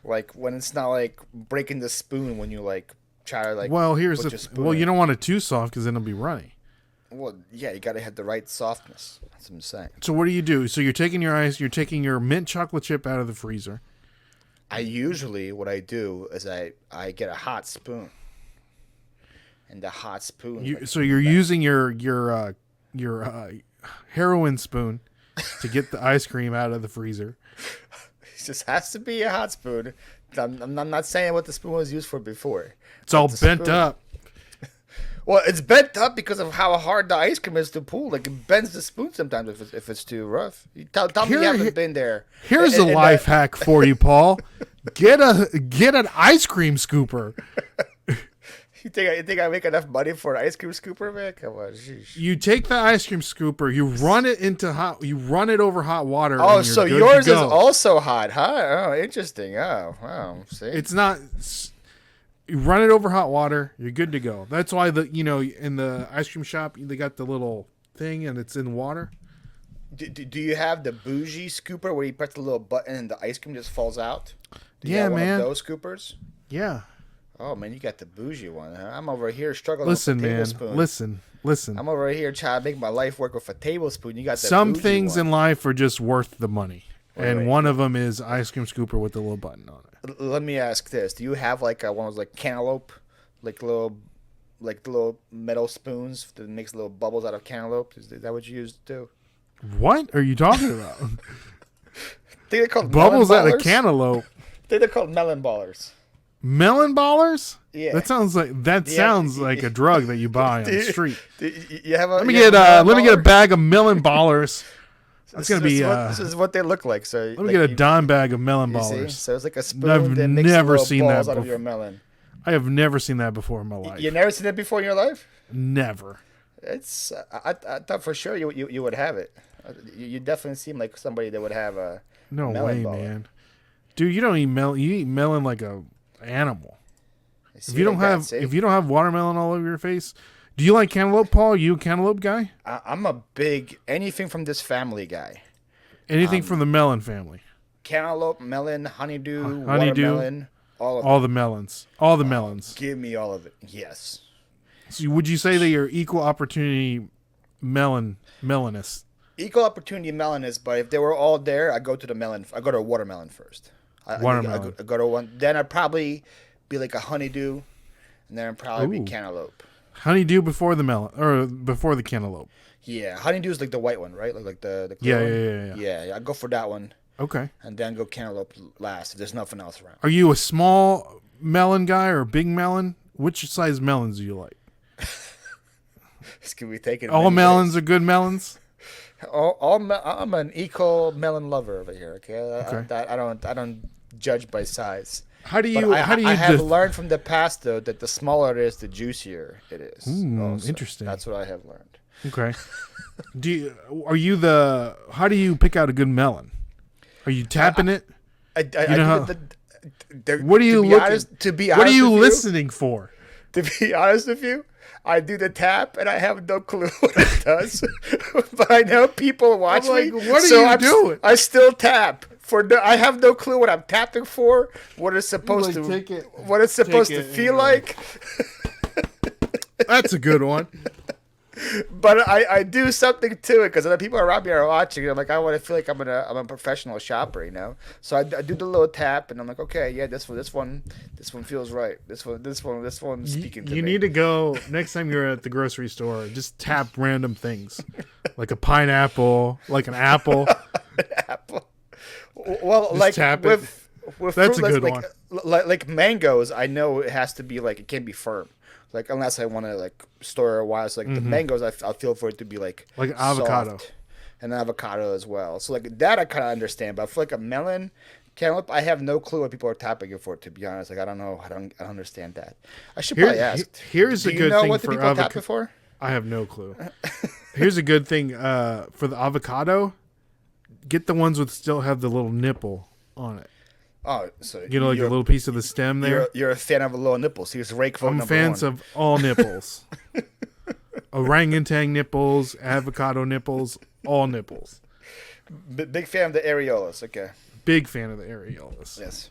when it's not like breaking the spoon when you like try to like. Well, here's you don't want it too soft because then it'll be runny. Well, yeah, you gotta have the right softness. That's what I'm saying. So what do you do? So you're taking your mint chocolate chip out of the freezer. What I do is I get a hot spoon. And the hot spoon. You're using your heroin spoon to get the ice cream out of the freezer. It just has to be a hot spoon. I'm not saying what the spoon was used for before. It's all bent up. Well, it's bent up because of how hard the ice cream is to pull. Like it bends the spoon sometimes if it's too rough. Tell me you haven't been there. Here's a life hack for you, Paul. Get an ice cream scooper. You think I make enough money for an ice cream scooper, man? Come on, sheesh. You take the ice cream scooper, you run it over hot water. Oh, so yours is also hot, huh? Oh, interesting. Oh, wow. See, it's not. You run it over hot water, you're good to go. That's why in the ice cream shop they got the little thing and it's in water. Do you have the bougie scooper where you press the little button and the ice cream just falls out? Do you have one man. Of those scoopers? Yeah. Oh man, you got the bougie one, huh? I'm over here struggling with a tablespoon. Listen. I'm over here trying to make my life work with a tablespoon. You got the some bougie things one. in life are just worth the money, and one of them is ice cream scooper with the little button on it. Let me ask this: do you have like one of those like cantaloupe, like little metal spoons that makes little bubbles out of cantaloupe? Is that what you use too? What are you talking about? I think they're called bubbles melon out of cantaloupe. I think they're called melon ballers. Melon ballers? Yeah. That sounds like a drug that you buy on the street. Let me get a bag of melon ballers. That's gonna be. This is what they look like. So let me get a dime bag of melon ballers. So it's like a spoon that makes little balls out of your melon. I have never seen that before in my life. You never seen that before in your life? Never. It's. I thought for sure you would have it. You definitely seem like somebody that would have a. No melon way, baller. man. Dude, you don't eat melon. You eat melon like a animal. If you don't have watermelon all over your face, do you like cantaloupe, Paul? You a cantaloupe guy? I'm a big anything from this family guy. Anything from the melon family? Cantaloupe, melon, honeydew, watermelon. All of All it. the melons. All the melons. Give me all of it. Yes. So would you say that you're equal opportunity melonist? Equal opportunity melon is, but if they were all there, I go to the melon. I go to a watermelon first. Watermelon. I go to one. Then I'd probably be like a honeydew, and then I'd probably Ooh. be cantaloupe. Honeydew before the melon or before the cantaloupe. Yeah, honeydew is like the white one, right? Like the clear one. Yeah. I go for that one, Okay. and then go cantaloupe last if there's nothing else around. Are you a small melon guy or a big melon? Which size melons do you like? This can be taken. All melons are good melons. I'm an eco melon lover over here. Okay, Okay. I don't judge by size. How do But you? I have learned from the past though that the smaller it is, the juicier it is. Also. Interesting. That's what I have learned. Okay. How do you pick out a good melon? Are you tapping it? What are you looking? What are you listening for? To be honest with you, I do the tap and I have no clue what it does. But I know people watch me. What are you doing? I still tap. I have no clue what I'm tapping for, what it's supposed to feel like. That's a good one. But I do something to it because the people around me are watching. And I'm like, I want to feel like I'm a professional shopper, you know. So I do the little tap, and I'm like, okay, yeah, this one feels right. This one speaking to me. You need to go next time you're at the grocery store. Just tap random things, like a pineapple, like an apple. An apple. Well, Just like tap it. with That's fruit, a good like, one. Like mangoes, I know it has to be like it can't be firm. Like unless I want to like store it a while. So like the mangoes, I feel for it to be like avocado, soft. And avocado as well. So like that I kind of understand. But for like a melon, cantaloupe, I have no clue what people are tapping it for. To be honest, like I don't know. I don't understand that. I should probably ask. Here's Do a you good know thing what the for people tap it for? I have no clue. Here's a good thing for the avocado. Get the ones with still have the little nipple on it. Oh, so You know, like a little piece of the stem there. You're a fan of a little nipples. Here's rake phone I'm number fans one. of all nipples. Orangutan nipples, avocado nipples, all nipples. Big fan of the areolas. Okay. Big fan of the areolas. Yes.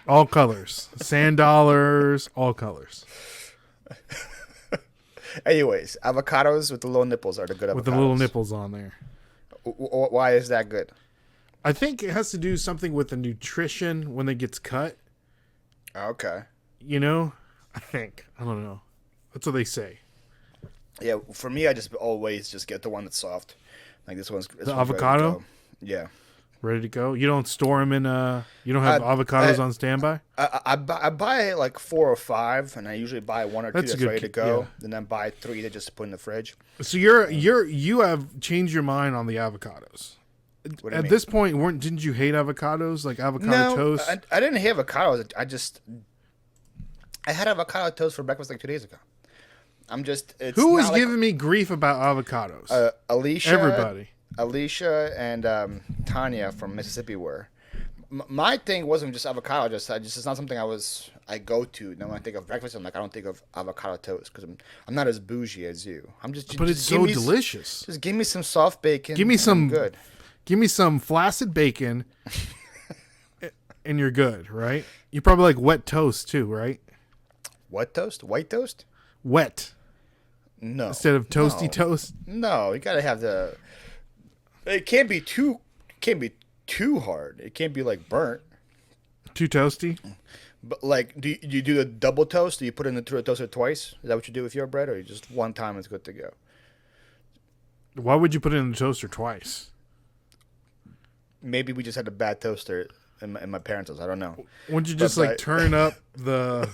All colors. Sand dollars, all colors. Anyways, avocados with the little nipples are the good avocados. With the little nipples on there. Why is that good? I think it has to do something with the nutrition when it gets cut. Okay. You know? I think. I don't know. That's what they say. Yeah, for me, I just always just get the one that's soft. Like this one's The avocado? Yeah. Ready to go? You don't store them in you don't have avocados on standby? I buy like 4 or 5, and I usually buy 1 or 2 that's ready to go, yeah. and then buy 3 that just put in the fridge. So you have changed your mind on the avocados. At this point, didn't you hate avocados, like avocado toast? I didn't hate avocados. I had avocado toast for breakfast like 2 days ago. Who was giving me grief about avocados? Alicia. Everybody. Alicia and Tanya from Mississippi were. My thing wasn't just avocado. It's not something I go to. When I think of breakfast, I'm like, I don't think of avocado toast because I'm not as bougie as you. But it's so delicious. Just give me some soft bacon. Give me some good. Give me some flaccid bacon, and you're good, right? You probably like wet toast too, right? What toast? White toast? Wet. No. Instead of toasty toast. No, you gotta have the. It can't be too hard. It can't be like burnt. Too toasty. But like, do you do a double toast? Do you put it through a toaster twice? Is that what you do with your bread, or you just one time it's good to go? Why would you put it in the toaster twice? Maybe we just had a bad toaster in my parents' house. I don't know. Wouldn't you just turn up the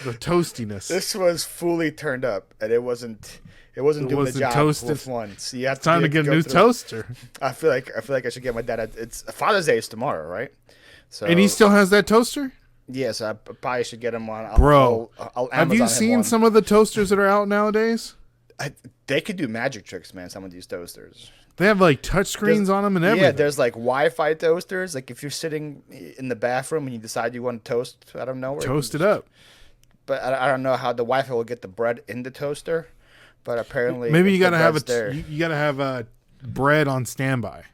toastiness? This was fully turned up, and it wasn't doing the job toasted. with one. So you have time to get a new toaster. I feel like I should get my dad. It's Father's Day is tomorrow, right? So and he still has that toaster. Yes, I probably should get him on. Bro, I'll have you seen some of the toasters that are out nowadays? They could do magic tricks, man. Some of these toasters. They have like touch screens on them and everything. Yeah, there's like Wi-Fi toasters. Like if you're sitting in the bathroom and you decide you want to toast out of nowhere, toast it up. But I don't know how the Wi-Fi will get the bread in the toaster. But apparently, maybe you gotta have you gotta have bread on standby.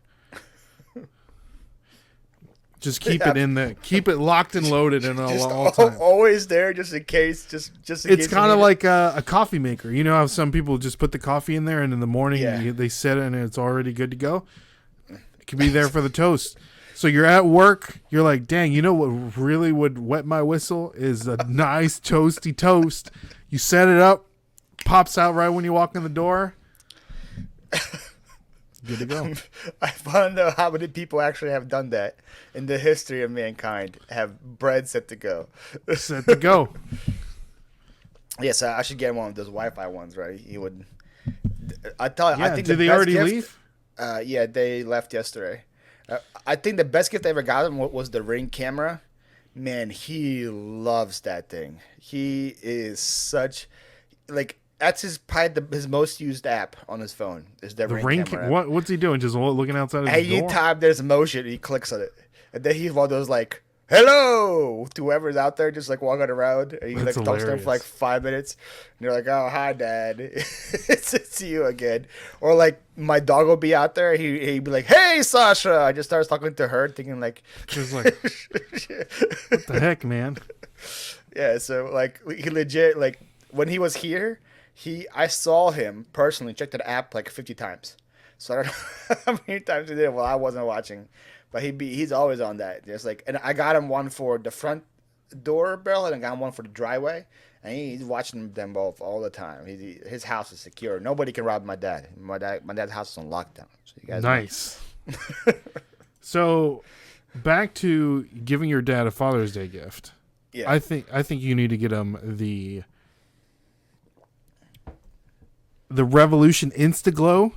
Just keep it in there. Keep it locked and loaded in all time. Always there, just in case. Just in it's case kind of like a coffee maker. You know how some people just put the coffee in there, and in the morning they set it and it's already good to go. It can be there for the toast. So you're at work. You're like, dang, you know what really would wet my whistle is a nice toasty toast. You set it up, pops out right when you walk in the door. Good to go. I want to know how many people actually have done that in the history of mankind. Have bread set to go. Set to go. Yes, I should get one of those Wi-Fi ones, right? He would. I think. Did they already leave? Yeah, they left yesterday. I think the best gift I ever got him was the Ring camera. Man, he loves that thing. He is such like. That's probably his most used app on his phone. Is the Ring camera. What's he doing? Just looking outside of his door? Anytime there's motion, he clicks on it. And then he's one of those like, hello, to whoever's out there just like walking around. And he like talks to them for like 5 minutes. And they're like, oh, hi, Dad. it's you again. Or like my dog will be out there. He'd be like, hey, Sasha. I just starts talking to her thinking like. Just like, what the heck, man? Yeah, so like he legit, like when he was here, I saw him personally check the app like 50 times. So I don't know how many times he did it while I wasn't watching. But he's always on that. Just like, and I got him one for the front doorbell and I got him one for the driveway. And he's watching them both all the time. His house is secure. Nobody can rob my dad. My dad's house is on lockdown. So you guys nice. So back to giving your dad a Father's Day gift. Yeah. I think you need to get him the Revolution Instaglow,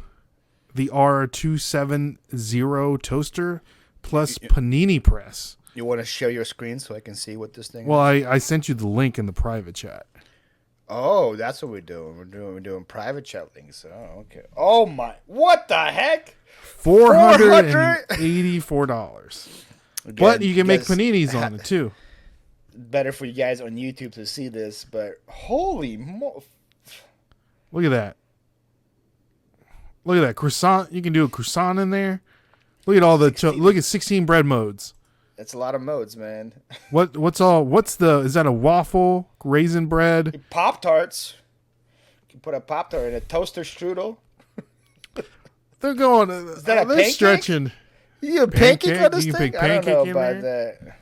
the R270 toaster, plus panini press. You want to share your screen so I can see what this thing is? Is? I sent you the link in the private chat. Oh, that's what we're doing. We're doing private chat links. Oh, okay. Oh my! What the heck? $484. But you can make paninis on it too. Better for you guys on YouTube to see this, but holy look at that. Look at that croissant. You can do a croissant in there. Look at all the look at 16 bread modes. That's a lot of modes, man. Is that a waffle, raisin bread? Pop-Tarts. You can put a Pop-Tart in a toaster strudel. They're going. Is that a they're pancake? Stretching. You a pancake on this you can thing? pick pancake I don't know in about there. that.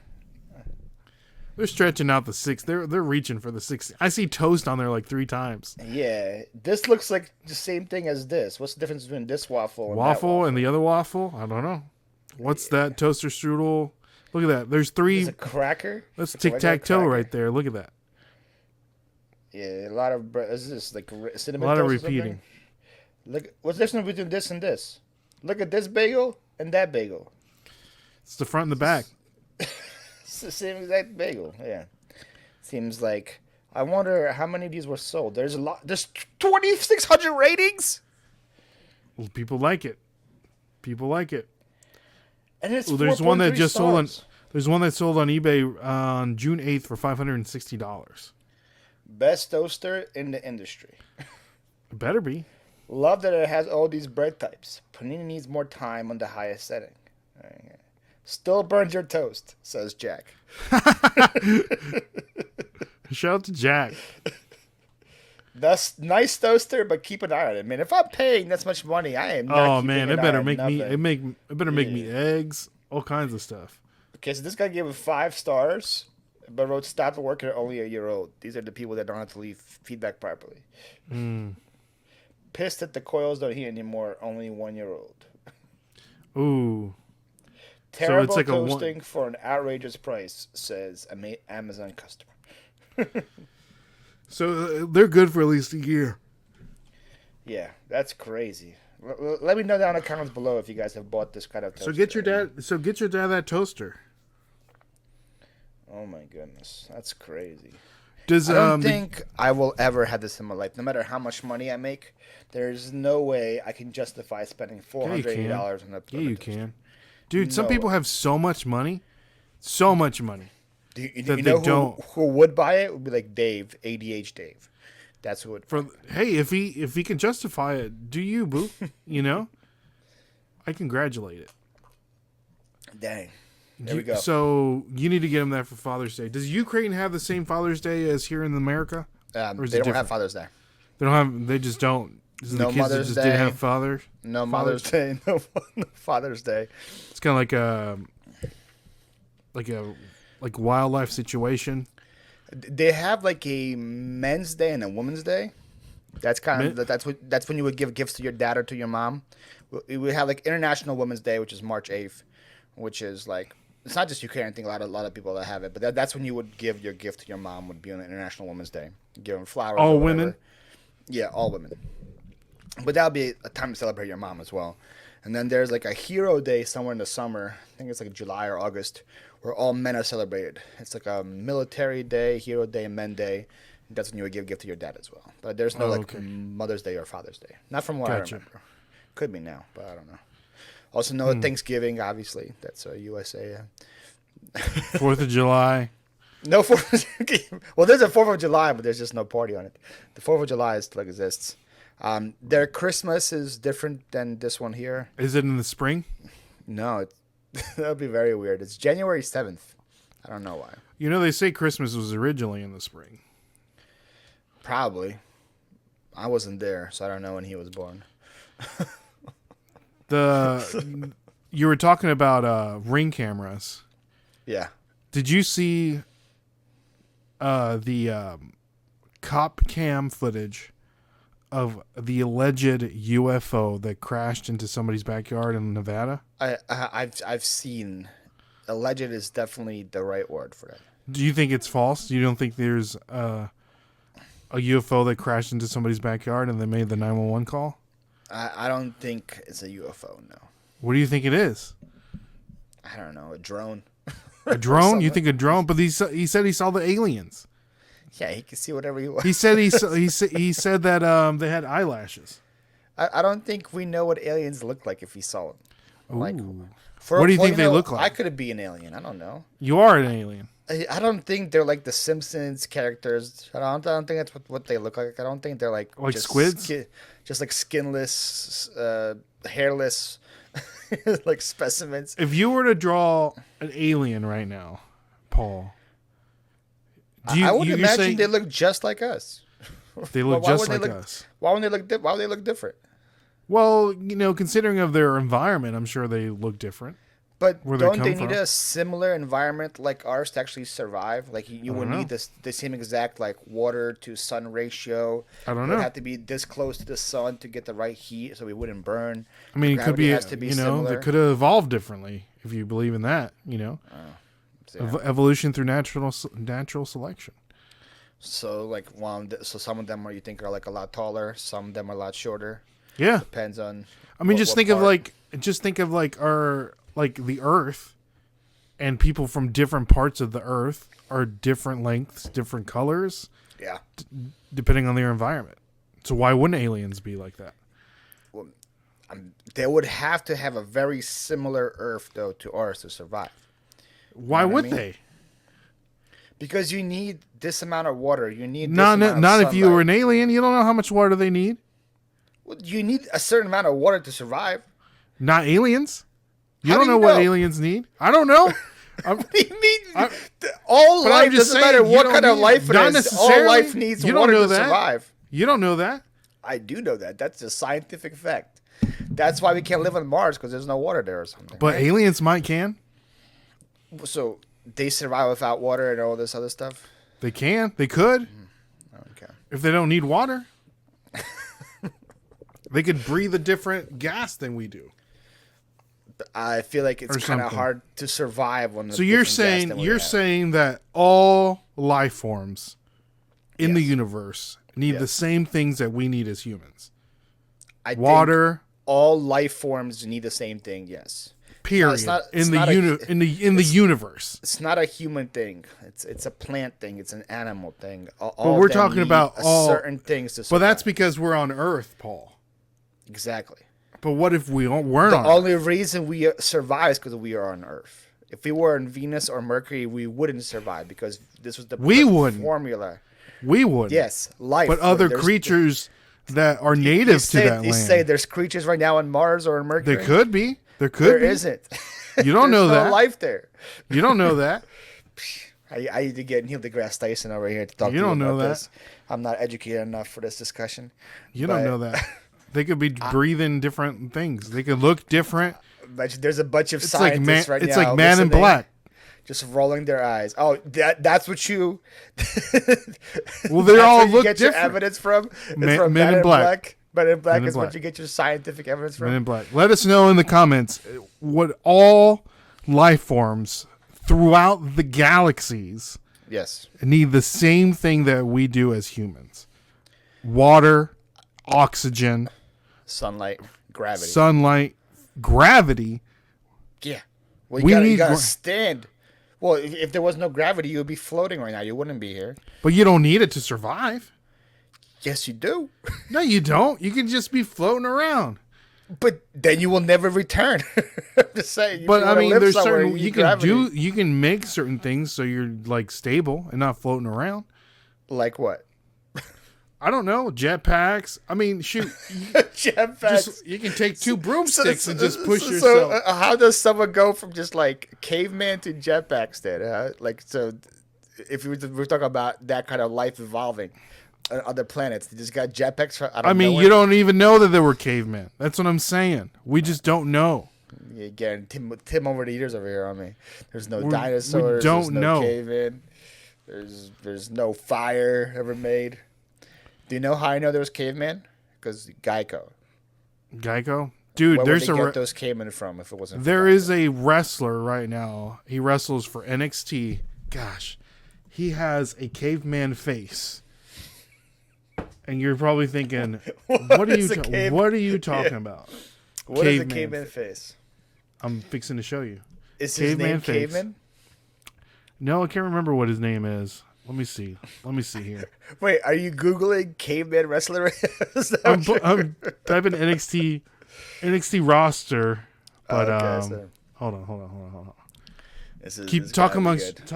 They're stretching out the 6. They're reaching for the 6. I see toast on there like 3 times. Yeah, this looks like the same thing as this. What's the difference between this waffle and that waffle and the other waffle? I don't know. What's that toaster strudel? Look at that. There's 3. It's a cracker. That's tic-tac-toe right there. Look at that. Yeah, a lot of. Is this like cinnamon? A lot of toast repeating. Look, what's the difference between this and this? Look at this bagel and that bagel. It's the front and the back. It's the same exact bagel. Yeah. Seems like. I wonder how many of these were sold. There's a lot. There's 2,600 ratings. Well, people like it. People like it. And it's there's one that just stars. sold on. There's one that sold on eBay on June 8th for $560. Best toaster in the industry. It better be. Love that it has all these bread types. Panini needs more time on the highest setting. Right. Still burns your toast, says Jack. Shout out to Jack. That's nice toaster, but keep an eye on it, man. If I'm paying this much money, I am. Not it better make me. It better make me eggs, all kinds of stuff. Okay, so this guy gave it 5 stars, but wrote stopped working at only a year old. These are the people that don't have to leave feedback properly. Pissed that the coils don't heat anymore. Only 1-year-old. Ooh. Terrible toasting for an outrageous price, says an Amazon customer. So they're good for at least a year. Yeah, that's crazy. Let me know down in the comments below if you guys have bought this kind of toaster. So get your dad that toaster. Oh my goodness, that's crazy. I don't think I will ever have this in my life. No matter how much money I make, there's no way I can justify spending $480 on a. Yeah, you can. Dude, some people have so much money. So much money. You know who would buy it? It would be like Dave, ADH Dave. That's who would. Hey, if he can justify it, do you, boo? You know? I congratulate it. Dang. There we go. So you need to get him that for Father's Day. Does Ukraine have the same Father's Day as here in America? They don't have Father's Day. They don't have. They just don't. No the kids Mother's just Day. Didn't have fathers. No Mother's Day. No Father's Day. It's kind of like a wildlife situation. They have like a Men's Day and a Women's Day. That's that's when you would give gifts to your dad or to your mom. We would have like International Women's Day, which is March 8th, which is like, it's not just Ukraine. I think a lot of people that have it, but that's when you would give your gift to your mom, would be on International Women's Day. Give them flowers. All women? Yeah, all women. But that would be a time to celebrate your mom as well. And then there's like a Hero Day somewhere in the summer. I think it's like July or August, where all men are celebrated. It's like a military day, Hero Day, and Men Day. That's when you would give a gift to your dad as well. But there's no Mother's Day or Father's Day. Not from what I remember. Could be now, but I don't know. Also, no Thanksgiving, obviously. That's USA. 4th of July. No 4th. Well, there's a 4th of July, but there's just no party on it. The 4th of July still exists. Their Christmas is different than this one here. Is it in the spring? No, that would be very weird. It's January 7th. I don't know why. You know, they say Christmas was originally in the spring. Probably. I wasn't there, so I don't know when he was born. You were talking about Ring cameras. Yeah. Did you see the cop cam footage of the alleged UFO that crashed into somebody's backyard in Nevada? I've seen. Alleged is definitely the right word for that. Do you think it's false? You don't think there's a UFO that crashed into somebody's backyard and they made the 911 call? I don't think it's a UFO, no. What do you think it is? I don't know, a drone. A drone? You think a drone? But he said he saw the aliens. Yeah, he can see whatever he wants. He said he said that they had eyelashes. I don't think we know what aliens look like if he saw them. Like, what do you think they look like? I could be an alien. I don't know. You are an alien. I don't think they're like the Simpsons characters. I don't think that's what they look like. I don't think they're like just squids, just like skinless, hairless, like specimens. If you were to draw an alien right now, Paul, I would imagine they look just like us. They look just like us. Why would they look? Why would they look different? Well, considering of their environment, I'm sure they look different. But don't they need a similar environment like ours to actually survive? Like you would need the same exact like water to sun ratio. I don't know. It would have to be this close to the sun to get the right heat, so we wouldn't burn. I mean, it could be they could have evolved differently if you believe in that. Evolution through natural selection. So like some of them you think are like a lot taller, some of them are a lot shorter. Yeah, depends on. I mean, just think of our. Like the Earth, and people from different parts of the Earth are different lengths, different colors. Yeah. Depending on their environment. So why wouldn't aliens be like that? Well, they would have to have a very similar Earth though to ours to survive. Why would they? Because you need this amount of water. You need not if you were an alien. You don't know how much water they need. Well, you need a certain amount of water to survive. Not aliens. You don't know what aliens need? I don't know. What do you mean? All life doesn't matter what kind of life it is. All life needs water to survive. You don't know that. I do know that. That's a scientific fact. That's why we can't live on Mars, because there's no water there or something. But aliens can. So they survive without water and all this other stuff? They can. They could. Okay. If they don't need water. They could breathe a different gas than we do. I feel like it's kind of hard to survive on the. So you're saying that all life forms in the universe need the same things that we need as humans. Water. All life forms need the same thing. Yes. Period. In the universe. It's not a human thing. It's a plant thing. It's an animal thing. But we're talking about certain things to survive. Well, that's because we're on Earth, Paul. Exactly. But what if we weren't on Earth? The only reason we survive is because we are on Earth. If we were on Venus or Mercury, we wouldn't survive because this was the formula. We would. Yes, life. But other creatures that are native to that land. You say there's creatures right now on Mars or on Mercury? There could be. There isn't. You don't know no that. life there. You don't know that. I need to get Neil deGrasse Tyson over here to talk to you don't know about that. this. I'm not educated enough for this discussion. You don't know that. They could be breathing different things. They could look different. But there's a bunch of It's scientists right now. It's like Man in Black. Just rolling their eyes. Oh, that's what you. Well, they all look get different. Your evidence from Men in Black. Men in Black Men in is what Black. you get your scientific evidence from. Men in Black. Let us know in the comments what all life forms throughout the galaxies Yes. need the same thing that we do as humans: water, oxygen, Sunlight, gravity. sunlight, gravity. Yeah. Well, We you need gotta gra- stand. Well, if there was no gravity, you would be floating right now. You wouldn't be here. But you don't need it to survive. Yes, you do. No, you don't. You can just be floating around. But then you will never return. I'm just saying. But I mean, there's certain you you can make certain things so you're like stable and not floating around. like what? I don't know, jetpacks. I mean, shoot, Jetpacks. you can take two broomsticks and just push yourself. So, how does someone go from just like caveman to jetpacks then? Like, so if we're talking about that kind of life evolving on other planets, they just got jetpacks. I mean, you don't even know that there were cavemen. That's what I'm saying. We just don't know. You're getting Tim over the years over here on me. There's no dinosaurs. We don't there's no know. Caveman. There's no fire ever made. Do you know how I know there was caveman? Because Geico. Geico, dude. Where There's would they get those cavemen from if it wasn't? there for is a wrestler right now. He wrestles for NXT. Gosh, he has a caveman face. And you're probably thinking, what are you talking about? What is a caveman face? I'm fixing to show you. Is his name face. Caveman? No, I can't remember what his name is. Let me see here. Wait, are you Googling caveman wrestler? I'm typing NXT roster, but so hold on. This Talk gotta be amongst good.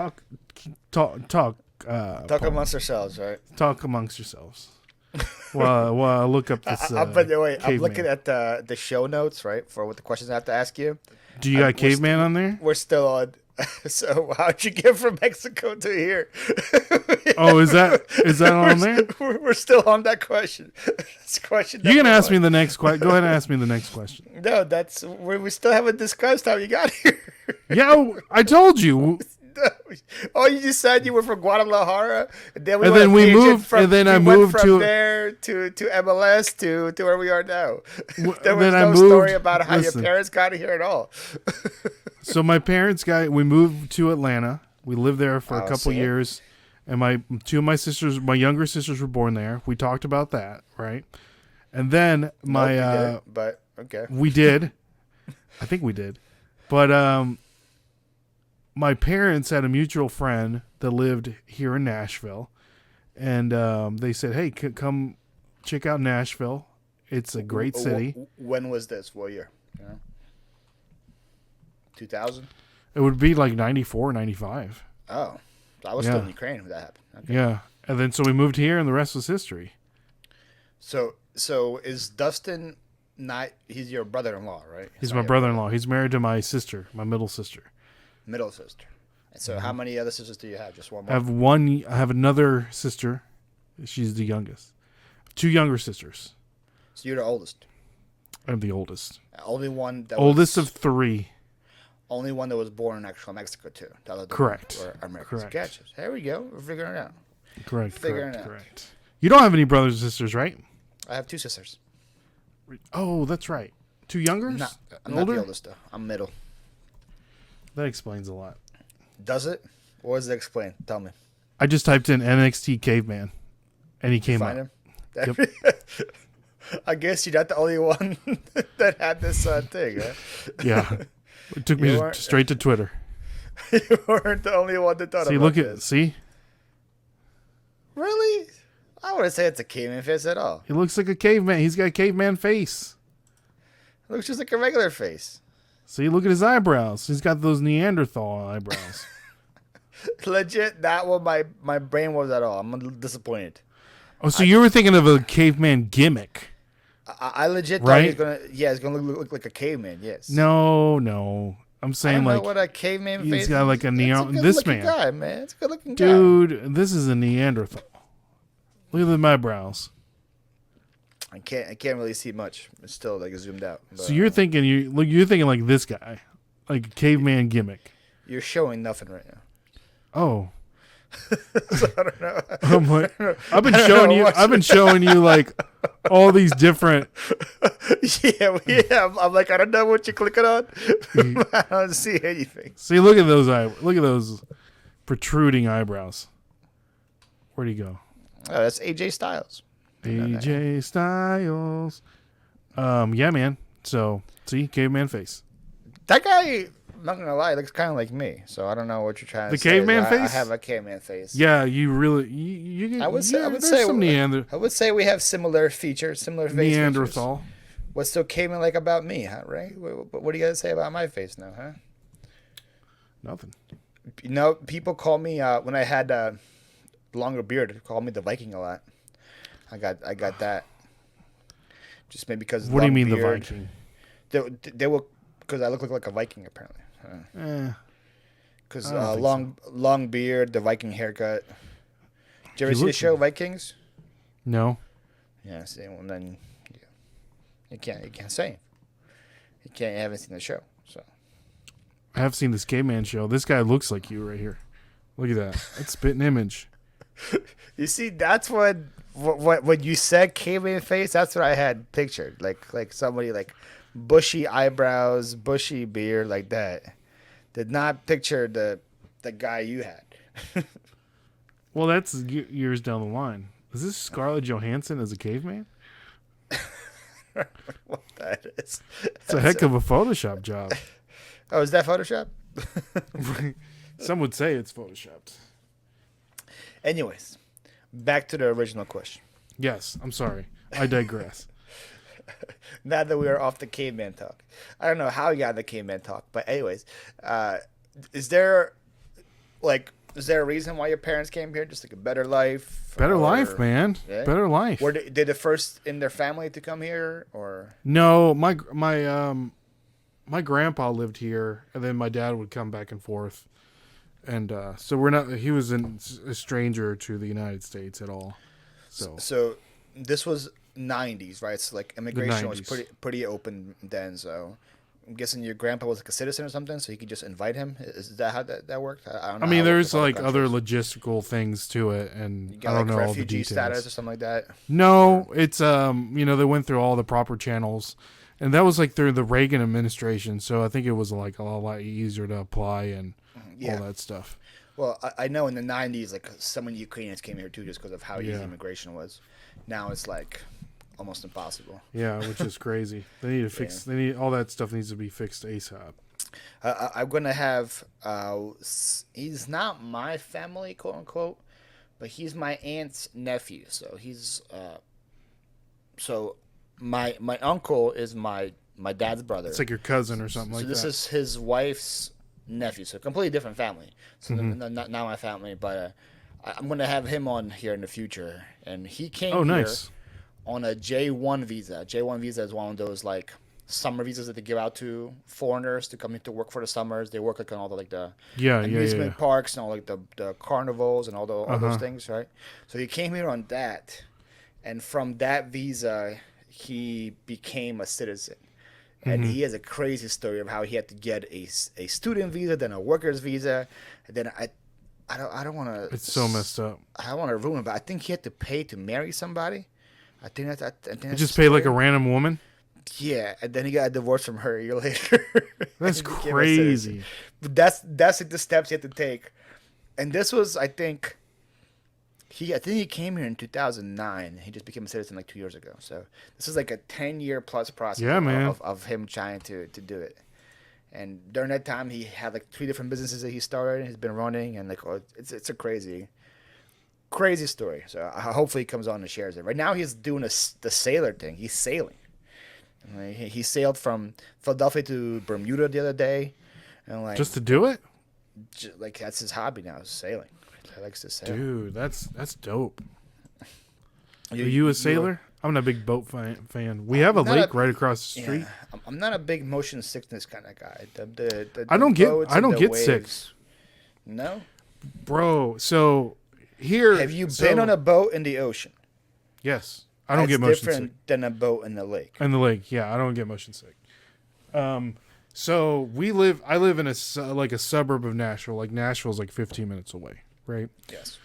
talk amongst ourselves, right? talk amongst yourselves. Well, I look up this. I'm caveman. looking at the show notes, right, for what the questions I have to ask you. Do you got caveman on there? We're still on. So how'd you get from Mexico to here? Oh, is that on there? We're still on that question. That's question. You can ask me the next question. Go ahead and ask me the next question. No, that's we still haven't discussed how you got here. Yeah, I told you. Oh, you just said you were from Guadalajara, and then we moved. And then I moved from to there to MLS to where we are now. There was then I no moved- story about how listen. your parents got here at all. So my parents we moved to Atlanta. We lived there for a couple see it. years, and two of my sisters, my younger sisters, were born there. We talked about that, right? And then Nope, you didn't, but okay. we did. I think we did, but my parents had a mutual friend that lived here in Nashville, and they said, "Hey, come check out Nashville. It's a great city." When was this? What year? 2000? It would be like 94, 95. Oh, I was still in Ukraine when that happened. Okay. Yeah. And then so we moved here and the rest was history. So is Dustin not? He's your brother-in-law, right? He's my brother-in-law. He's married to my sister, my middle sister. Middle sister. And so how many other sisters do you have? Just one I more? I have another sister. She's the youngest. Two younger sisters. So you're the oldest. I'm the oldest. Only one. Oldest of three. Only one that was born in actual Mexico too. The other Correct. Were Americans. Correct. Gotcha. There we go. We're figuring it out. Correct. Figuring Correct. it out. Correct. You don't have any brothers and sisters, right? I have two sisters. Oh, that's right. Two younger? I'm not the oldest though. I'm middle. That explains a lot. Does it? What does it explain? Tell me. I just typed in NXT caveman, and he came Find up. him. Yep. I guess you're not the only one that had this thing. Huh? Yeah. It took me straight to Twitter. You weren't the only one that thought See, about look this. at see. Really? I wouldn't say it's a caveman face at all. He looks like a caveman. He's got a caveman face. It looks just like a regular face. See, look at his eyebrows. He's got those Neanderthal eyebrows. Legit, not what my brain was at all. I'm a little disappointed. Oh, so you were thinking of a caveman gimmick? I legit thought Right? he was gonna. Yeah, he's gonna look like a caveman. Yes. No. I'm I saying don't know like what a caveman face. he's got like a It's this good-looking man, guy, man. It's a good-looking guy. dude. This is a Neanderthal. Look at my brows. I can't really see much. It's still like zoomed out. But, So you're thinking you're thinking like this guy, like a caveman gimmick. you're showing nothing right now. Oh, So I don't know. I'm like, I've been showing you like all these different. Yeah. I'm like, I don't know what you're clicking on. I don't see anything. See, look at those protruding eyebrows. Where'd he go? Oh, that's AJ Styles. AJ Styles. Yeah, man. So, see, caveman face. That guy, I'm not gonna lie, looks kind of like me. So I don't know what you're trying to say. The caveman face? I have a caveman face. Yeah, you really. You I would say. some I would say we have similar features, similar face Neanderthal. features. What's so caveman like about me, huh? Right? What do you guys say about my face now, huh? Nothing. You know, people call me when I had longer beard. They call me the Viking a lot. I got that. Just maybe because. What do you mean beard. the Viking? They will because I look like a Viking apparently. Because long beard, the Viking haircut. Did you ever see the show Vikings? No. Yeah. See, well then, you can't say. You haven't seen the show, so. I have seen this caveman show. This guy looks like you right here. Look at that. That's spitting image. You see, that's what when you said caveman face, that's what I had pictured. Like somebody like bushy eyebrows, bushy beard, like that. Did not picture the guy you had. Well, that's years down the line. Is this Scarlett Johansson as a caveman? What that is? It's a heck of a Photoshop job. Oh, is that Photoshop? Some would say it's Photoshopped. Anyways, back to the original question. Yes, I'm sorry. I digress. Now that we are off the caveman talk, I don't know how you got the caveman talk, but anyways, is there a reason why your parents came here? Just like a better life? Better life, man. Yeah? Better life. Did the first in their family to come here, or? No, my grandpa lived here, and then my dad would come back and forth, and so we're not. He was a stranger to the United States at all. So this was 90s, right? So like immigration was 90s. pretty open then. So I'm guessing your grandpa was like a citizen or something, so you could just invite him. Is that how that worked? I don't know. I mean, how it there's works like in other countries. logistical things to it, and You got I don't like know all the refugee details. status or something like that. No, it's they went through all the proper channels, and that was like through the Reagan administration. So I think it was like a lot easier to apply and all that stuff. Well, I know in the 90s, like some Ukrainians came here too, just because of how easy Yeah. immigration was. Now it's like almost impossible. Yeah, which is crazy. They need to fix. They need all that stuff needs to be fixed ASAP. I'm gonna have. He's not my family, quote unquote, but he's my aunt's nephew. So he's. So my uncle is my dad's brother. It's like your cousin or something like that. So this is his wife's nephew. So completely different family. So not my family, but I'm gonna have him on here in the future. And he came here nice. on a J1 visa. J1 visa is one of those like summer visas that they give out to foreigners to come in to work for the summers. They work like on all the amusement parks and all like the carnivals and all those things, right? So he came here on that, and from that visa he became a citizen. And he has a crazy story of how he had to get a student visa, then a worker's visa, and then I don't want to. It's so messed up. I don't want to ruin it, but I think he had to pay to marry somebody. I think that's Just paid like a random woman. Yeah, and then he got a divorce from her a year later. That's crazy. But that's like the steps he had to take. And this was, I think he came here in 2009. He just became a citizen like 2 years ago. So this is like a 10-year plus process. Yeah, man. Of him trying to do it. And during that time, he had like 3 different businesses that he started and he's been running. And like, it's a crazy story. So hopefully he comes on and shares it. Right now he's doing the sailor thing. He's sailing. He sailed from Philadelphia to Bermuda the other day. And like, just to do it? Like that's his hobby now, is sailing. He likes to sail. Dude, that's dope. Are you a sailor? I'm not a big boat fan. We have a lake right across the street. Yeah, I'm not a big motion sickness kind of guy. I don't get waves. sick. No, bro. So here, have you been on a boat in the ocean? Yes, I don't get motion different sick. than a boat in the lake. In the lake, yeah, I don't get motion sick. So I live in a suburb of Nashville. Like Nashville's like 15 minutes away, right? Yes.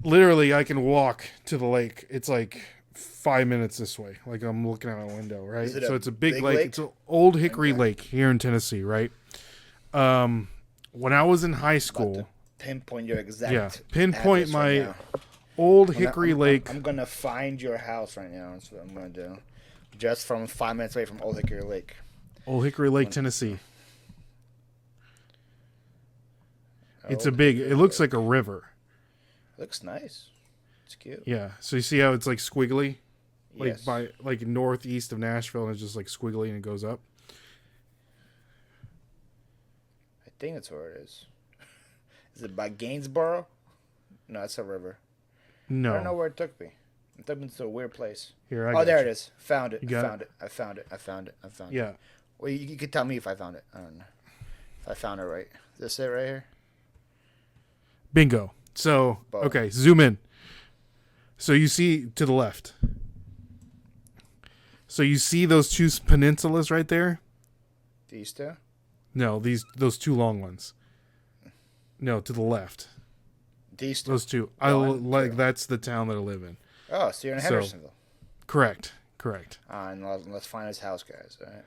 Literally, I can walk to the lake. It's like 5 minutes this way. Like I'm looking out my window, right? So it's a big lake. It's an old Hickory Lake here in Tennessee, right? When I was in high school, pinpoint your exact. Pinpoint my old Hickory Lake. I'm gonna find your house right now. That's what I'm gonna do. Just from 5 minutes away from Old Hickory Lake. Old Hickory Lake, Tennessee. It's it looks like a river. Looks nice. It's cute. Yeah. So you see how it's like squiggly? Like Yes. by like northeast of Nashville, and it's just like squiggly and it goes up. I think that's where it is. Is it by Gainsboro? No, that's a river. No. I don't know where it took me. It took me to a weird place. Here, I oh, got there you. it is. Found it. You got I found it. Yeah. Well, you could tell me if I found it. I don't know. If I found it right. Is this it right here? Bingo. So, Boom. okay, zoom in. So you see to the left. So you see those two peninsulas right there? These two? No, those two long ones. No, to the left. These two? Those two. That's the town that I live in. Oh, so you're in Hendersonville. Correct. And let's find his house, guys. All right.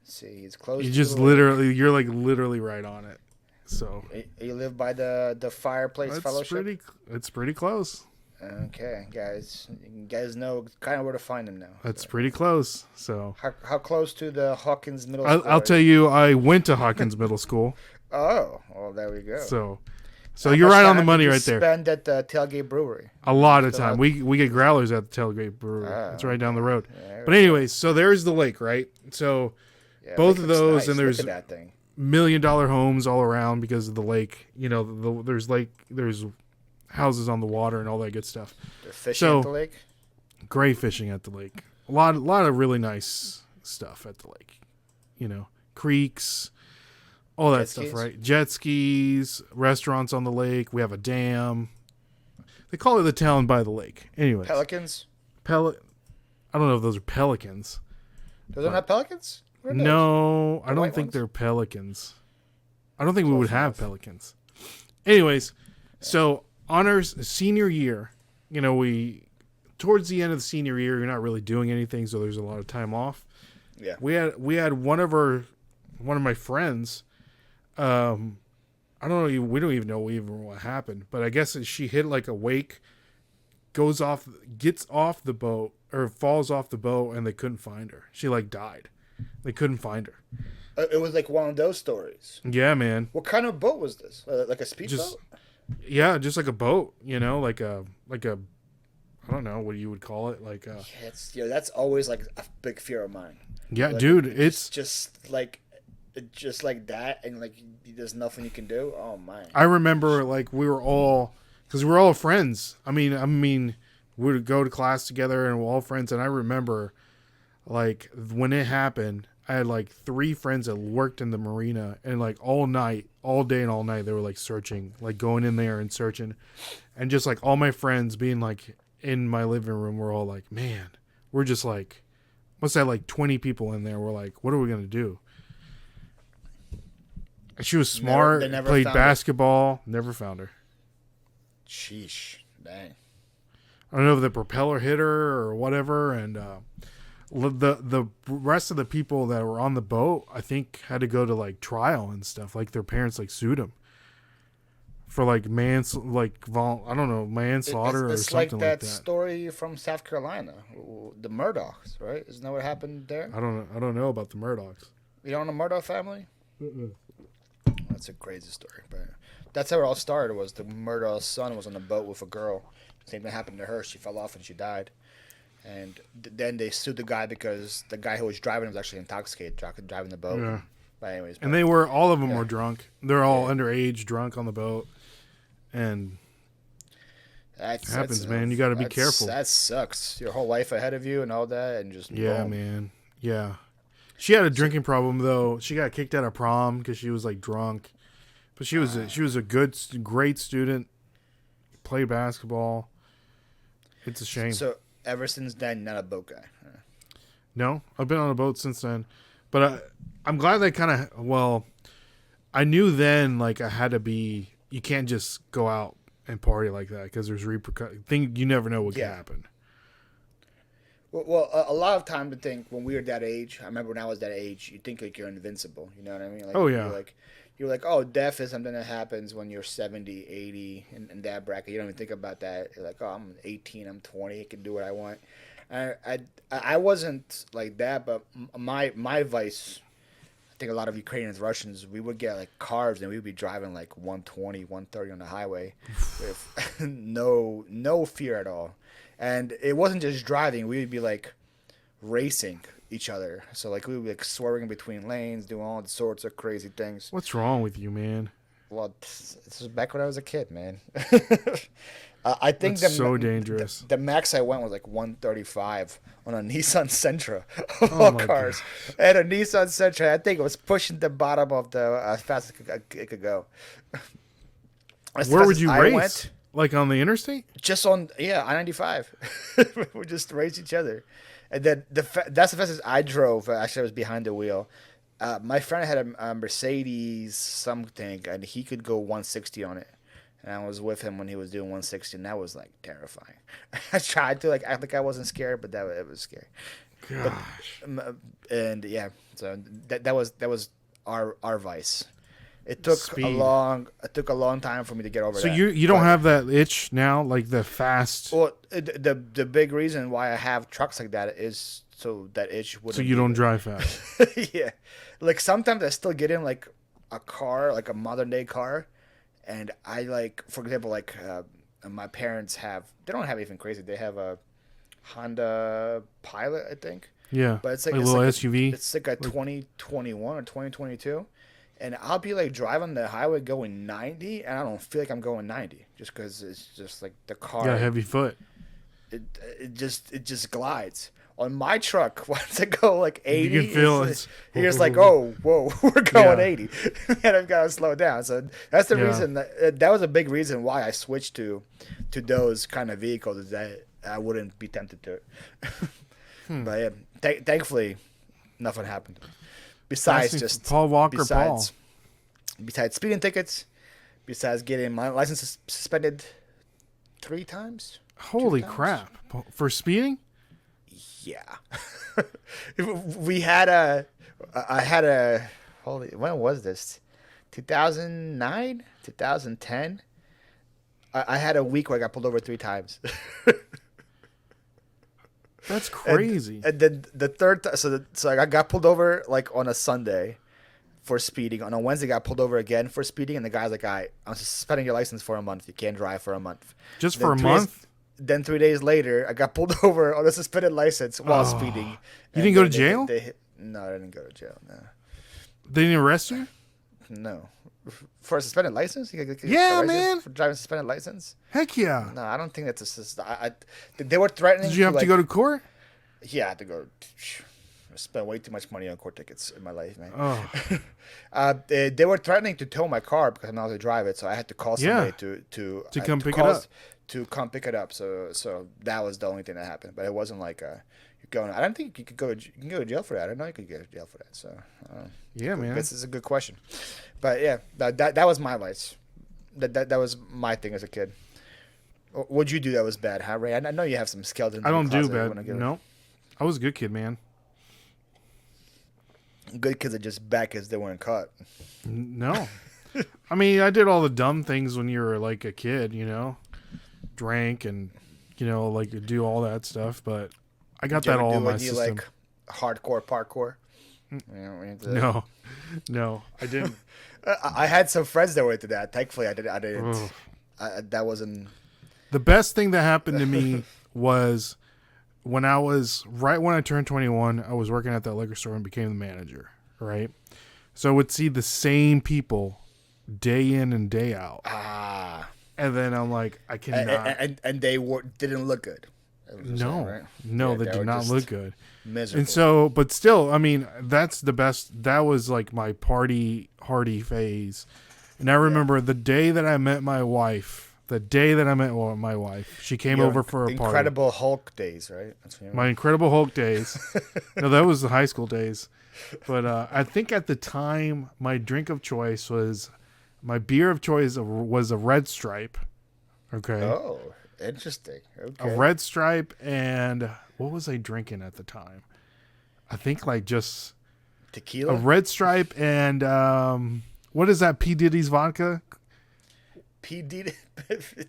Let's see, he's close. You just you're like literally right on it. So you live by the Fireplace Fellowship? It's pretty close. Okay, guys. You guys know kind of where to find him now. That's pretty close. So how close to the Hawkins Middle School? I'll tell you, I went to Hawkins Middle School. Oh, well, there we go. So you're right on the money right there. Spend at the Tailgate Brewery. A lot of time. We get growlers at the Tailgate Brewery. It's right down the road. But anyways, so there's the lake, right? So both of those, nice. And there's Look at that thing. $1 million homes all around because of the lake. You know, there's houses on the water and all that good stuff. They're fishing at the lake? Great fishing at the lake. A lot of really nice stuff at the lake. You know, creeks, all that stuff, right? Jet skis, restaurants on the lake. We have a dam. They call it the town by the lake. Anyway. Pelicans? I don't know if those are pelicans. Those are not pelicans? No, I don't think they're pelicans. I don't think we would have pelicans. Anyways, so on our senior year, you know, towards the end of the senior year, you're not really doing anything, so there's a lot of time off. Yeah. We had one of my friends. I don't know. We don't even know what happened, but I guess she hit like a wake, gets off the boat or falls off the boat, and they couldn't find her. She like died. They couldn't find her. It was like one of those stories. Yeah, man. What kind of boat was this? Like a speedboat? Yeah, just like a boat. You know, like a I don't know what you would call it. Like that's always like a big fear of mine. Yeah, like, dude, it's just like that, and like there's nothing you can do. Oh my! I remember like we were all friends. I mean, we would go to class together and we're all friends. And I remember like when it happened, I had like 3 friends that worked in the marina, and like all day and all night they were like searching, like going in there and searching, and just like all my friends being like in my living room, we're all like, man, we're just like, must have like 20 people in there. We're like, what are we gonna do? And she was smart, never played basketball, never found her. Sheesh, dang. I don't know if the propeller hit her or whatever, and the rest of the people that were on the boat, I think, had to go to like trial and stuff. Like their parents like sued them for like manslaughter or it's something like that. Story from South Carolina, the Murdochs, right? Isn't that what happened there? I don't know about the Murdochs. You don't know the Murdoch family? Mm-mm. That's a crazy story, but that's how it all started. Was the Murdoch's son was on a boat with a girl. Same thing happened to her. She fell off and she died. And then they sued the guy because the guy who was driving was actually intoxicated, driving the boat. Yeah. But anyways, and all of them were drunk. They're all underage, drunk on the boat, and Happens, man. You got to be careful. That sucks. Your whole life ahead of you and all that, and just Yeah, boom. man. Yeah. She had a drinking problem though. She got kicked out of prom because she was like drunk. But she was a great student. Played basketball. It's a shame. So ever since then, not a boat guy. No, I've been on a boat since then. But I'm glad they kind of. Well, I knew then like I had to be. You can't just go out and party like that because there's repercussions. You never know what can happen. Well, a lot of time to think when we were that age. I remember when I was that age, you think like you're invincible. You know what I mean? Like, oh yeah. You're like, oh, death is something that happens when you're 70, 80, in that bracket. You don't even think about that. You're like, oh, I'm 18, I'm 20, I can do what I want. I wasn't like that, but my vice. I think a lot of Ukrainians, Russians, we would get like cars and we would be driving like 120, 130 on the highway with no fear at all. And it wasn't just driving; we would be like racing each other. So like we would be like swerving between lanes, doing all sorts of crazy things. What's wrong with you, man? Well, this was back when I was a kid, man. I think that's so dangerous. The max I went was like 135 on a Nissan Sentra of all cars. And a Nissan Sentra, I think it was pushing the bottom of the as fast as it could go. Where would you race? Like on the interstate? Just on I-95. We just raced each other, and then that's the fastest I drove. Actually, I was behind the wheel. My friend had a Mercedes something, and he could go 160 on it. And I was with him when he was doing 160, and that was like terrifying. I tried to like act like I wasn't scared, but it was scary. Gosh. And yeah, so that was our vice. It took Speed. a long time for me to get over that. So you don't have that itch now, like the fast. Well, the big reason why I have trucks like that is so that itch wouldn't. So you don't drive fast. Yeah, like sometimes I still get in like a car, like a modern day car, and I like, for example, like my parents they don't have anything crazy. They have a Honda Pilot, I think. Yeah, but it's like a little SUV. It's like a 2021 or 2022. And I'll be like driving the highway going 90, and I don't feel like I'm going 90 just because it's just like the car. You got a heavy foot. It just glides. On my truck, once I go like 80, you can feel it. You're just like, oh, whoa, we're going 80, and I've got to slow down. So that's the reason that was a big reason why I switched to those kind of vehicles, is that I wouldn't be tempted to it. But yeah, thankfully, nothing happened. Besides just Paul Walker, besides speeding tickets, besides getting my license suspended 3 times. Holy crap! For speeding? Yeah. I had a when was this? 2009, 2010. I had a week where I got pulled over 3 times. That's crazy. And then the third time, so I got pulled over like on a Sunday for speeding. On a Wednesday, got pulled over again for speeding, and the guy's like, "I'm suspending your license for a month. You can't drive for a month." Just for a month? Then 3 days later, I got pulled over on a suspended license while speeding. You didn't go to jail? No, I didn't go to jail. No. They didn't arrest you? No. For a suspended license? Yeah, man. For driving a suspended license? Heck yeah. No, I don't think that's they were threatening. Did you have to go to court? Yeah, I had to go. I spent way too much money on court tickets in my life, man. Oh. They were threatening to tow my car because I'm not able to drive it, so I had to call somebody to come pick it up. To come pick it up. So that was the only thing that happened. But it wasn't like you're going. I don't think you could go to jail for that. I didn't know you could go to jail for that. So yeah, man. This is a good question. But yeah, that was my vice. That was my thing as a kid. What'd you do that was bad, huh, Ray? I know you have some skeletons. I don't do bad. No, I was a good kid, man. Good kids are just bad kids that weren't caught. No. I mean, I did all the dumb things when you were like a kid, you know. Drank and, you know, like do all that stuff, but I got that all in my system. Like hardcore parkour? No, I didn't. I had some friends that were into that. Thankfully, I didn't. That wasn't. The best thing that happened to me was when I turned 21, I was working at that liquor store and became the manager, right? So I would see the same people day in and day out. And then I'm like, I cannot. And they didn't look good. No, right? no, Yeah, they did not look good. Miserable. And so, but still, I mean, that's the best. That was like my party hardy phase. And I remember the day that I met my wife. The day that I met my wife, she came over for a party. Incredible Hulk days, right? That's what my Incredible Hulk days. No, that was the high school days. But I think at the time, my drink of choice my beer of choice was a Red Stripe. Okay. Oh, interesting. Okay. A Red Stripe, and what was I drinking at the time? I think like just tequila. A Red Stripe and what is that? P Diddy's vodka. P Diddy.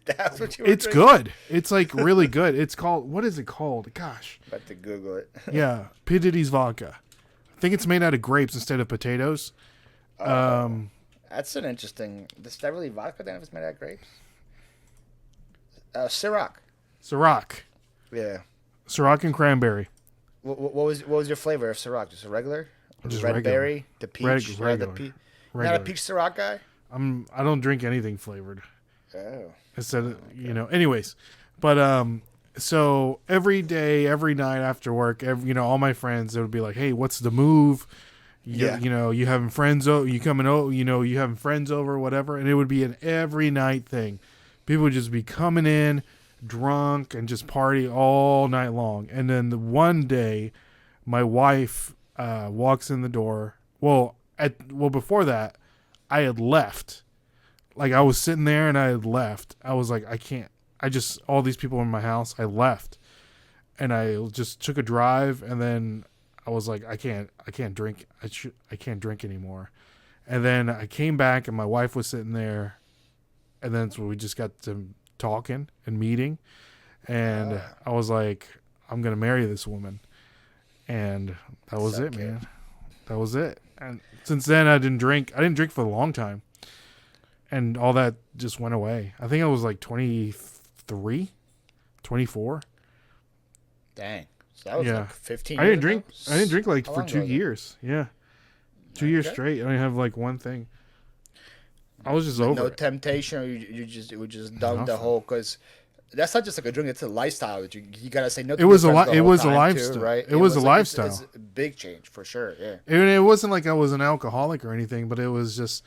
That's what you. It's drinking? good. It's like really good. It's called. What is it called? Gosh. About to Google it. Yeah, P Diddy's vodka. I think it's made out of grapes instead of potatoes. That's an interesting. Is that really vodka then if it's made out of grapes? Ciroc. Ciroc. Yeah. Ciroc and cranberry. What was your flavor of Ciroc? Just a regular? Just red regular. berry? The peach? Regular. Not a peach Ciroc guy? I don't drink anything flavored. Oh. Instead of, anyways. But so every day, every night after work, all my friends, they would be like, "Hey, what's the move? You having friends over, you coming over, you having friends over, whatever." And it would be an every night thing. People would just be coming in drunk and just party all night long. And then one day my wife walks in the door. Well, before that, I had left. Like I was sitting there and I had left. I was like, I can't. All these people in my house, I left. And I just took a drive, and then I was like, I can't drink. I can't drink anymore. And then I came back and my wife was sitting there, and then so we just got to talking and meeting, and I was like, I'm going to marry this woman. And that was it, man. That was it. And since then I didn't drink. I didn't drink for a long time. And all that just went away. I think I was like 23, 24. Dang. So that was like 15 I years didn't drink. ago? I didn't drink like How for long 2 ago? years. Yeah. 2 years straight. I didn't have like one thing. I was just over No it. temptation, or you were just done the whole, because that's not just like a drink, it's a lifestyle that you gotta say no to. It was your a friends the it whole was a time, lifestyle. too, right? It was a like, lifestyle. It's a big change for sure. Yeah. And it wasn't like I was an alcoholic or anything, but it was just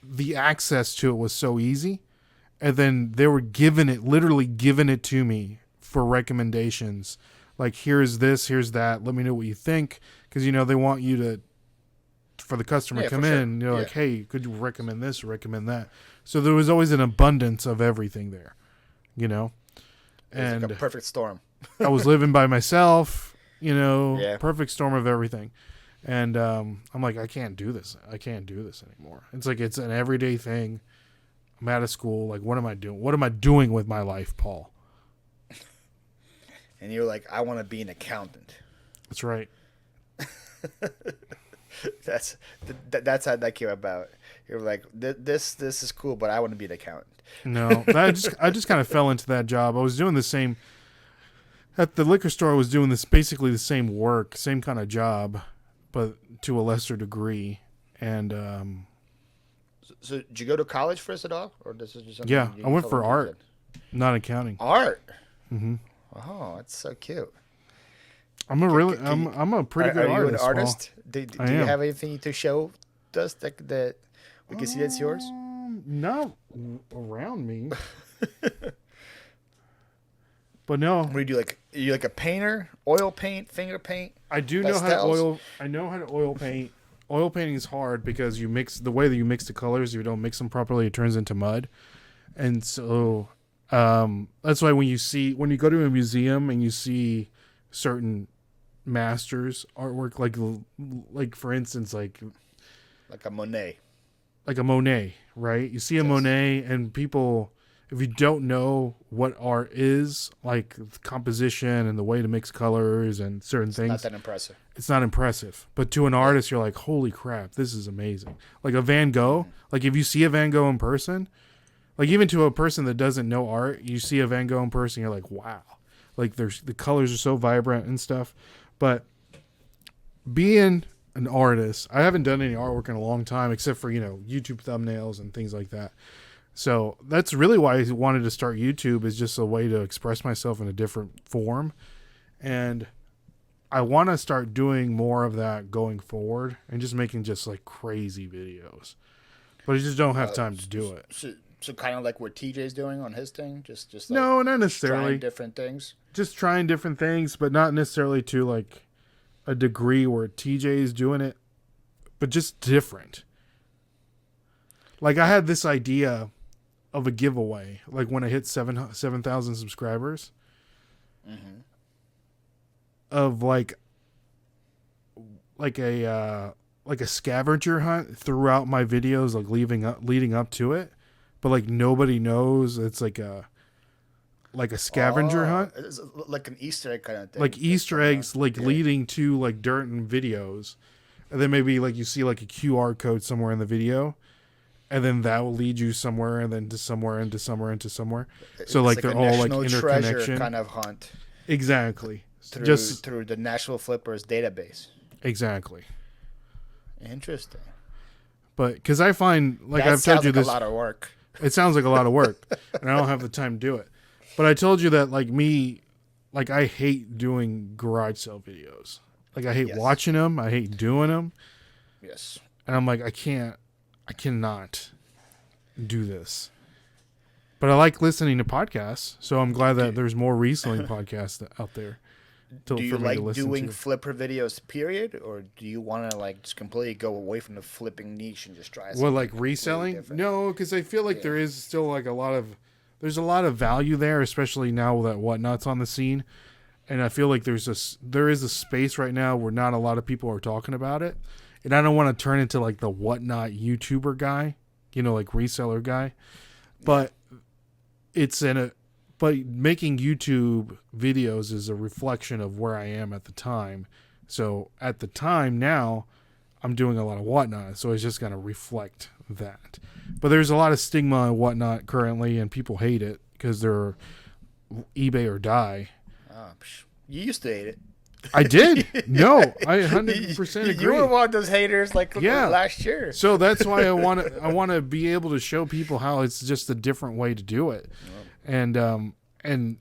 the access to it was so easy. And then they were literally giving it to me for recommendations. Like, here's this, here's that. Let me know what you think. Because, they want you for the customer to come in. Sure. Like, hey, could you recommend this or recommend that? So there was always an abundance of everything there, It was and like a perfect storm. I was living by myself, Yeah. perfect storm of everything. And I'm like, I can't do this. I can't do this anymore. It's like, it's an everyday thing. I'm out of school. Like, what am I doing? What am I doing with my life, Paul? And you're like, I want to be an accountant. That's right. That's how that came about. You're like, this is cool, but I want to be an accountant. No, I just kind of fell into that job. I was doing the same at the liquor store. I was doing basically the same work, same kind of job, but to a lesser degree. And So did you go to college first at all, or this is just something? yeah, I went for art, not accounting. Art. Mm-hmm. Oh, that's so cute. I'm a pretty good Are you artist. an artist? Paul. Do I you am. have anything to show us that we can see that's yours? Not around me. But no. What do you do? Like, are you like a painter? Oil paint, finger paint? I do know how to oil. I know how to oil paint. Oil painting is hard because the way that you mix the colors, if you don't mix them properly, it turns into mud. And so that's why when you go to a museum and you see certain masters artwork, like for instance, like a Monet. Like a Monet, right? You see a Monet, and people, if you don't know what art is, like composition and the way to mix colors and certain things, Not that impressive. it's not impressive. But to an artist, you're like, holy crap, this is amazing. Like a Van Gogh, like if you see a Van Gogh in person, like even to a person that doesn't know art, you see a Van Gogh in person, you're like, wow. Like the colors are so vibrant and stuff. But being an artist, I haven't done any artwork in a long time, except for, YouTube thumbnails and things like that. So that's really why I wanted to start YouTube, is just a way to express myself in a different form. And I want to start doing more of that going forward and just making just like crazy videos. But I just don't have time to do it. So kind of like what TJ's doing on his thing, just like No, not necessarily. trying different things. Just trying different things, but not necessarily to like a degree where TJ is doing it, but just different. Like I had this idea of a giveaway, like when I hit 7,000 subscribers, of like a scavenger hunt throughout my videos, like leading up to it, but like nobody knows it's like a scavenger hunt, it's like an Easter egg kind of thing, like Easter eggs, like leading to like certain videos, and then maybe like you see like a QR code somewhere in the video, and then that will lead you somewhere, and then to somewhere, into somewhere, into somewhere. So like they're all like interconnection kind of hunt. Exactly. Through the Nashville Flippers database. Exactly. Interesting. But because I find, like that I've told you, like this a lot of work. It sounds like a lot of work, and I don't have the time to do it. But I told you that like me, like I hate doing garage sale videos. Like I hate watching them. I hate doing them. Yes. And I'm like, I cannot do this. But I like listening to podcasts, so I'm glad that there's more reselling podcasts out there. Do you like doing flipper videos, period, or do you want to like just completely go away from the flipping niche and just try something? Well, like reselling? No, because I feel like there is still like there's a lot of value there, especially now that Whatnot's on the scene, and I feel like there is a space right now where not a lot of people are talking about it, and I don't want to turn into like the Whatnot YouTuber guy, like reseller guy, but but making YouTube videos is a reflection of where I am at the time. So at the time now, I'm doing a lot of Whatnot, so it's just going to reflect that. But there's a lot of stigma on Whatnot currently, and people hate it because they're eBay or die. You used to hate it. I did. No, I 100% agree. You were one of those haters like last year. So that's why I want to be able to show people how it's just a different way to do it. And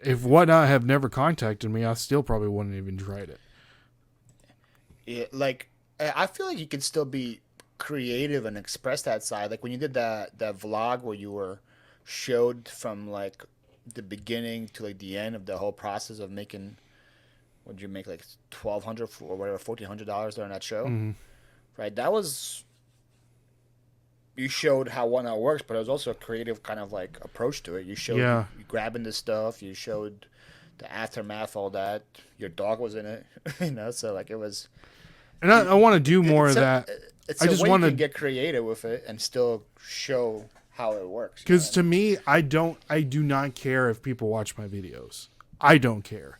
if Whatnot have never contacted me, I still probably wouldn't even tried it. Yeah, like I feel like you can still be creative and express that side. Like when you did that vlog where you showed from like the beginning to like the end of the whole process of making. What did you make, like $1,200 or whatever, $1,400 during that show? Mm-hmm. Right, that was. You showed how Whatnot works, but it was also a creative kind of like approach to it. You showed you grabbing the stuff. You showed the aftermath, all that. Your dog was in it, So like it was. And I want to do more of that. I just want to get creative with it and still show how it works. Because to me, I do not care if people watch my videos. I don't care.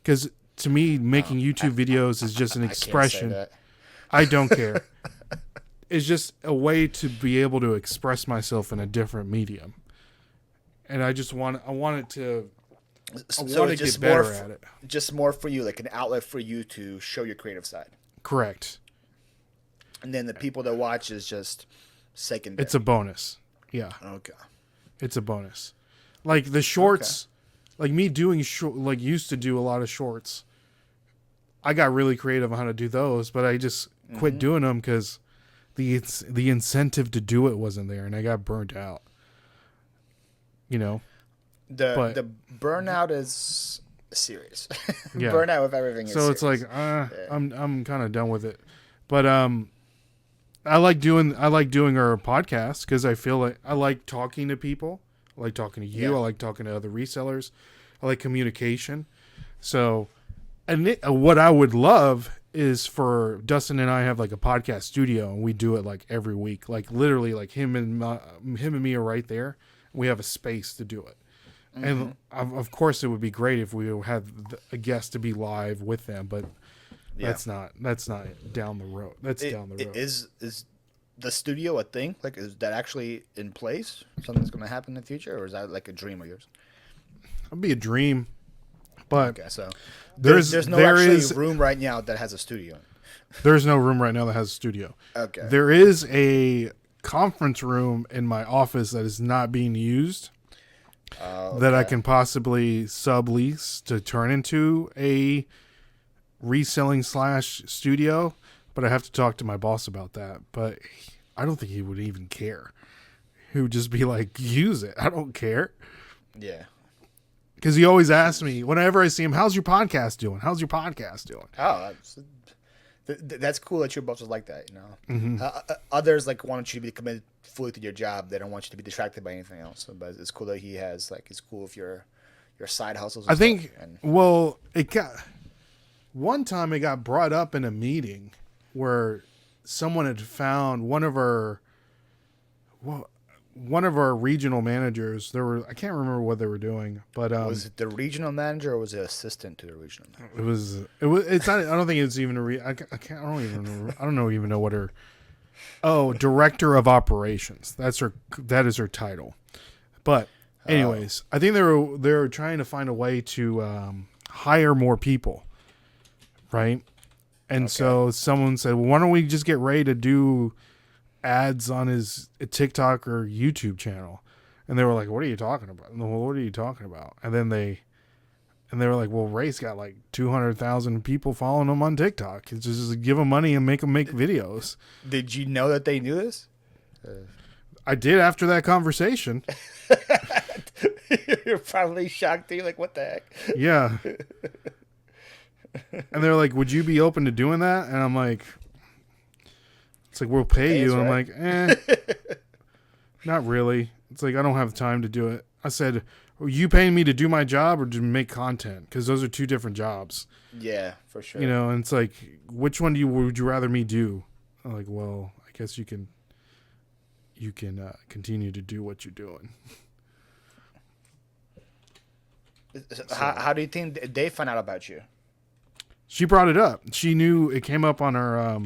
Because to me, making YouTube videos is just an expression. I don't care. It's just a way to be able to express myself in a different medium, and I want it to. I want to get better at it. Just more for you, like an outlet for you to show your creative side. Correct. And then the people that watch is just secondary. It's a bonus. Yeah. Okay. It's a bonus. Like the shorts, like me doing used to do a lot of shorts. I got really creative on how to do those, but I just quit doing them because the incentive to do it wasn't there, and I got burnt out. The burnout is serious. Yeah. Burnout with everything. So it's like I'm kind of done with it, but I like doing our podcast because I feel like I like talking to people. I like talking to you. I like talking to other resellers. I like communication. So. And what I would love is for Dustin and I have like a podcast studio, and we do it like every week. Like literally, like him and me are right there. We have a space to do it, and of course it would be great if we had a guest to be live with them. But that's not down the road. That's down the road. Is the studio a thing? Like, is that actually in place? Something's going to happen in the future, or is that like a dream of yours? It'd be a dream. But okay, so there's no room right now that has a studio. There's no room right now that has a studio. Okay. There is a conference room in my office that is not being used Okay. that I can possibly sublease to turn into a reselling / studio. But I have to talk to my boss about that. But I don't think he would even care. He would just be like, use it. I don't care. Yeah. Because he always asks me, whenever I see him, how's your podcast doing? How's your podcast doing? Oh, that's cool that your boss is like that, you know. Others like want you to be committed fully to your job. They don't want you to be distracted by anything else. So, but it's cool that he has like it's cool if your side hustles. And I think. stuff, and Well, it got one time. It got brought up in a meeting where someone had found one of our regional managers. I can't remember what they were doing, but was it the regional manager or was it assistant to the regional manager? it's not. I don't think it's even I don't even know what her. Oh, director of operations. That is her title. But anyways, I think they were trying to find a way to hire more people, right? And so someone said, well, why don't we just get Ray to do ads on his TikTok or YouTube channel? And they were like, what are you talking about? And, well, what are you talking about? And then they were like, well, Ray's got like 200,000 people following him on TikTok. It's just give him money and make him make videos. Did you know that they knew this? I did after that conversation. You're probably shocked. You're like, what the heck? Yeah. And they're like, would you be open to doing that? And I'm like, it's like, we'll pay you. And I'm like, not really. It's like, I don't have time to do it. I said, are you paying me to do my job or to make content? Because those are two different jobs. Yeah, for sure. You know, and it's like, which one would you rather me do? I'm like, well, I guess you can continue to do what you're doing. So, how do you think they found out about you? She brought it up. She knew it came up on her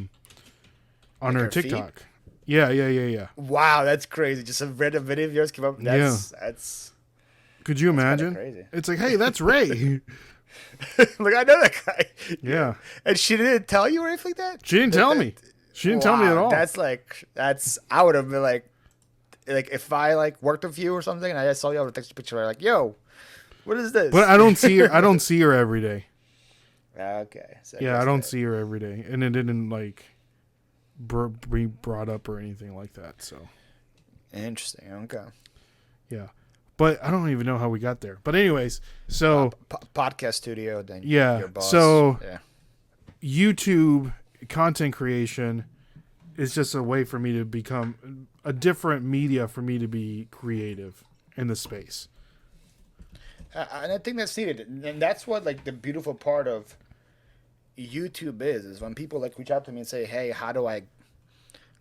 Like her TikTok. feed? Yeah. Wow, that's crazy. Just a random video of yours came up. That's Could you imagine? crazy. It's like, hey, that's Ray. Like, I know that guy. Yeah. And she didn't tell you or anything like that? She didn't tell me. She didn't tell me at all. I would have been like if I like worked with you or something and I just saw you, I would have texted you a picture like, yo, what is this? But I don't see her. I don't see her every day. Okay. So Yeah, I don't see her every day, and it didn't like be brought up or anything like that. So interesting. Okay. Yeah, but I don't even know how we got there. But anyways, so podcast studio. Then yeah. Your boss. So yeah. YouTube content creation is just a way for me to become a different media for me to be creative in the space. And I think that's needed, and that's what like the beautiful part of YouTube is when people like reach out to me and say, "Hey, how do I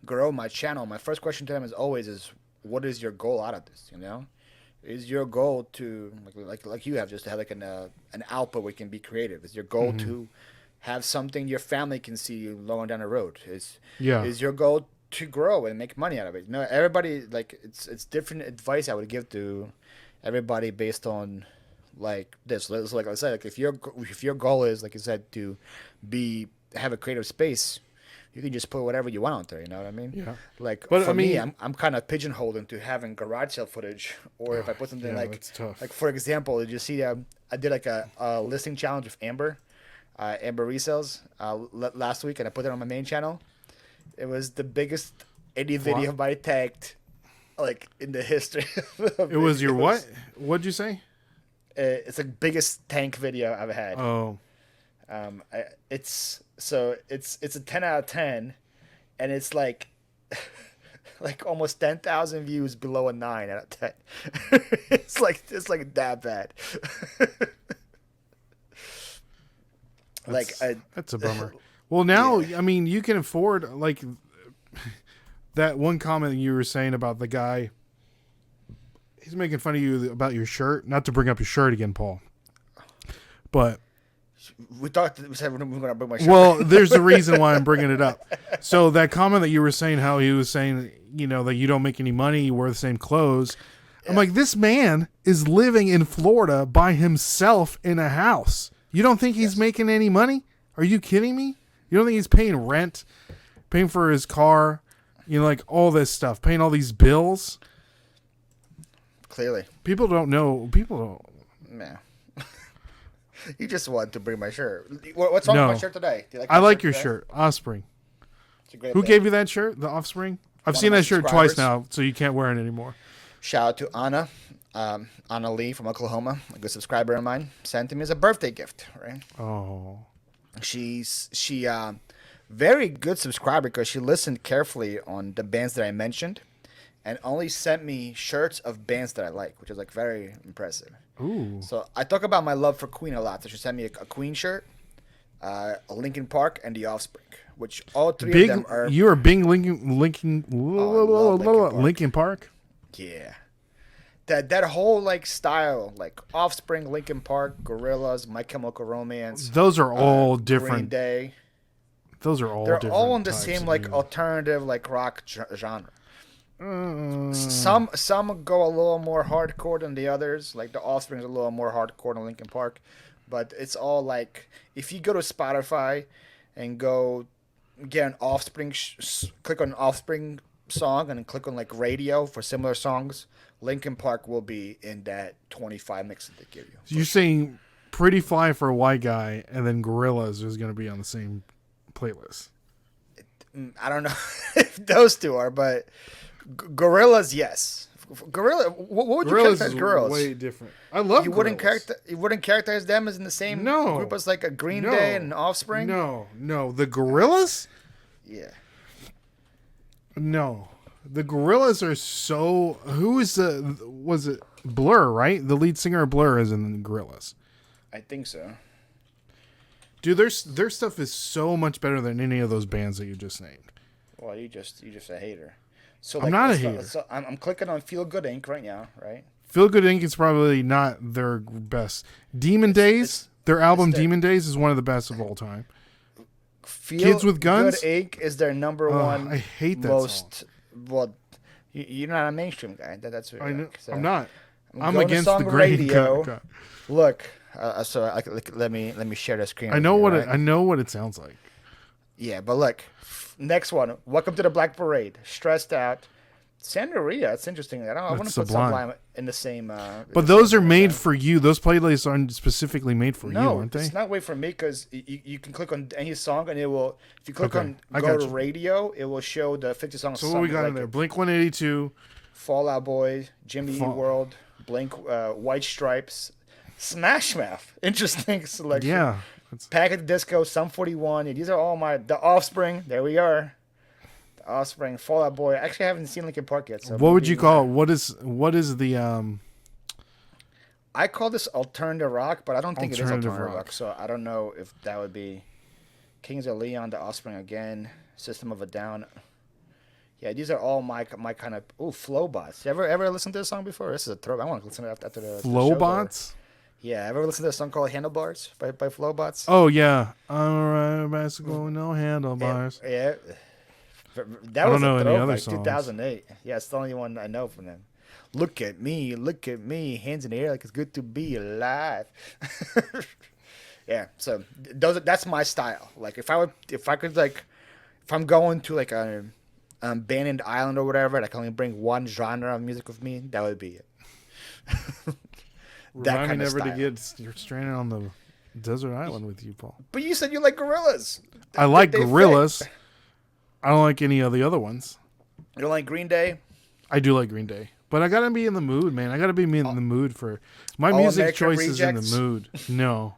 grow my channel?" My first question to them is always, "What is your goal out of this?" You know, is your goal to like you have just to have like an output where you can be creative? Is your goal to have something your family can see you long down the road? Is your goal to grow and make money out of it? You know, everybody like it's different advice I would give to everybody based on like this. So like I said, like if your goal is, like you said, to have a creative space, you can just put whatever you want out there. You know what I mean? Yeah. Like, but for me, I'm kind of pigeonholed into having garage sale footage, or if I put something like, it's tough. like for example, did you see? I did like a listing challenge with Amber resales last week, and I put it on my main channel. It was the biggest any video of my tagged like in the history. It was your what? What'd you say? It's the biggest tank video I've had. Oh. It's a 10 out of 10, and it's like like almost 10,000 views below a 9 out of 10. it's like that bad. That's a bummer. Well, now I mean you can afford like that one comment you were saying about the guy. He's making fun of you about your shirt. Not to bring up your shirt again, Paul. But we said we're going to bring my shirt. Well, there's a reason why I'm bringing it up. So that comment that you were saying, how he was saying, you know, that you don't make any money, you wear the same clothes. Yeah. I'm like, this man is living in Florida by himself in a house. You don't think he's making any money? Are you kidding me? You don't think he's paying rent, paying for his car, You know, like all this stuff, paying all these bills. Clearly. People don't know. People don't. Yeah. You just wanted to bring my shirt. What's wrong with my shirt today? Do you I like your today? shirt. Offspring. It's a great Who band. gave you that shirt? The Offspring? I've seen that shirt twice now, so you can't wear it anymore. Shout out to Anna. Anna Lee from Oklahoma, a good subscriber of mine, sent to me as a birthday gift, right? Oh. She very good subscriber because she listened carefully on the bands that I mentioned and only sent me shirts of bands that I like, which is like very impressive. Ooh. So I talk about my love for Queen a lot. So she sent me a Queen shirt, a Linkin Park, and The Offspring, which all three of them are. You're a big Linkin Park? Yeah. That whole like style, like Offspring, Linkin Park, Gorillaz, My Chemical Romance. Those are all different. Green Day. Those are all They're different. all in the types same of like music. alternative like rock genre. Some go a little more hardcore than the others. Like the Offspring's a little more hardcore than Linkin Park, but it's all like if you go to Spotify and go get an Offspring, click on Offspring song and then click on like radio for similar songs. Linkin Park will be in that 25 mix that they give you. So you're saying Pretty Fly for a White Guy and then Gorillaz is going to be on the same playlist? I don't know if those two are, but Gorillaz, yes. What would you characterize Gorillaz? Way different. I love. You wouldn't characterize them as in the same group as like a Green Day and Offspring. No, the Gorillaz. Yeah. No, the Gorillaz are so. Who is the? Was it Blur? Right, the lead singer of Blur is in the Gorillaz. I think so. Dude, their stuff is so much better than any of those bands that you just named. Well, you just a hater. So I'm not a hater. So I'm clicking on Feel Good Inc. right now, right? Feel Good Inc. is probably not their best. Demon Days, their album Demon Days is one of the best of all time. Kids with Guns? Good Inc. is their number one. I hate that most. song. Well, you're not a mainstream guy. That's what I know. like, so. I'm not. I'm going to against the song grain. radio. Look, let me share the screen. I know what it sounds like. Yeah, but look, next one. Welcome to the Black Parade. Stressed Out. Santeria. It's interesting. I want to put Sublime in the same. But those are made for you. Those playlists aren't specifically made for you, aren't they? It's not made for me because you can click on any song and it will. If you click on go to radio, it will show the 50 songs. So what we got in there? Blink 182, Fall Out Boy, Jimmy Eat World, Blink, White Stripes, Smash Mouth. Interesting selection. Yeah. Pack at the Disco, Sum 41. These are all the Offspring. There we are. The Offspring, Fall Out Boy. Actually, I haven't seen Linkin Park yet. So what would you call? What is the? I call this alternative rock, but I don't think it is alternative rock. So I don't know if that would be Kings of Leon, The Offspring again, System of a Down. Yeah, these are all my kind of Flowbots. You ever listened to this song before? This is a throw. I want to listen to it after the Flowbots. Yeah, ever listened to a song called Handlebars by Flowbots? Oh yeah, I'm a bicycle with no handlebars. Yeah. That I was don't know a any other like songs. 2008. Yeah, it's the only one I know from them. Look at me, hands in the air like it's good to be alive. Yeah, so that's my style. Like if I'm going to like a abandoned island or whatever, and I can only bring one genre of music with me, that would be it. Remind me never to get you're stranded on the desert island with you, Paul. But you said you like Gorillaz. I like Gorillaz. I don't like any of the other ones. You don't like Green Day? I do like Green Day. But I gotta be in the mood, man. I gotta be in the mood for my music choices in the mood. No.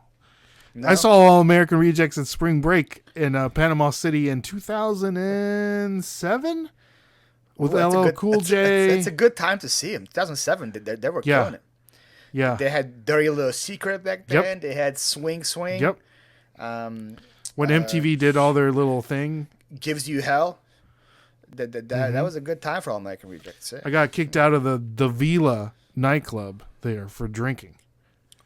I saw All American Rejects at Spring Break in Panama City in 2007 with LL Cool J. It's a good time to see him. 2007, they were killing it. Yeah. They had Dirty Little Secret back then. Yep. They had Swing. Yep. When MTV did all their little thing. Gives You Hell. That was a good time for All American Rejects. I got kicked out of the Vila nightclub there for drinking.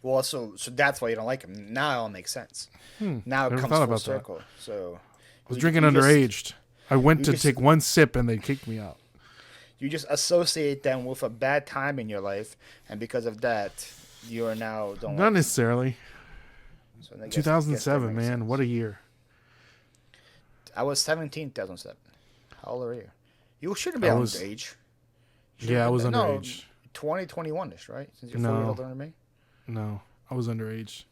Well, so that's why you don't like him. Now it all makes sense. Now it comes full circle. That. So I was drinking underage. I went to take one sip and they kicked me out. You just associate them with a bad time in your life, and because of that, you are now not necessarily. So 2007, man, sense. What a year! I was 17, 2007. How old are you? You shouldn't be I was underage. yeah, I was No, underage. 20, 21-ish, right? Since you're 4 years No, older than me. no, I was underage.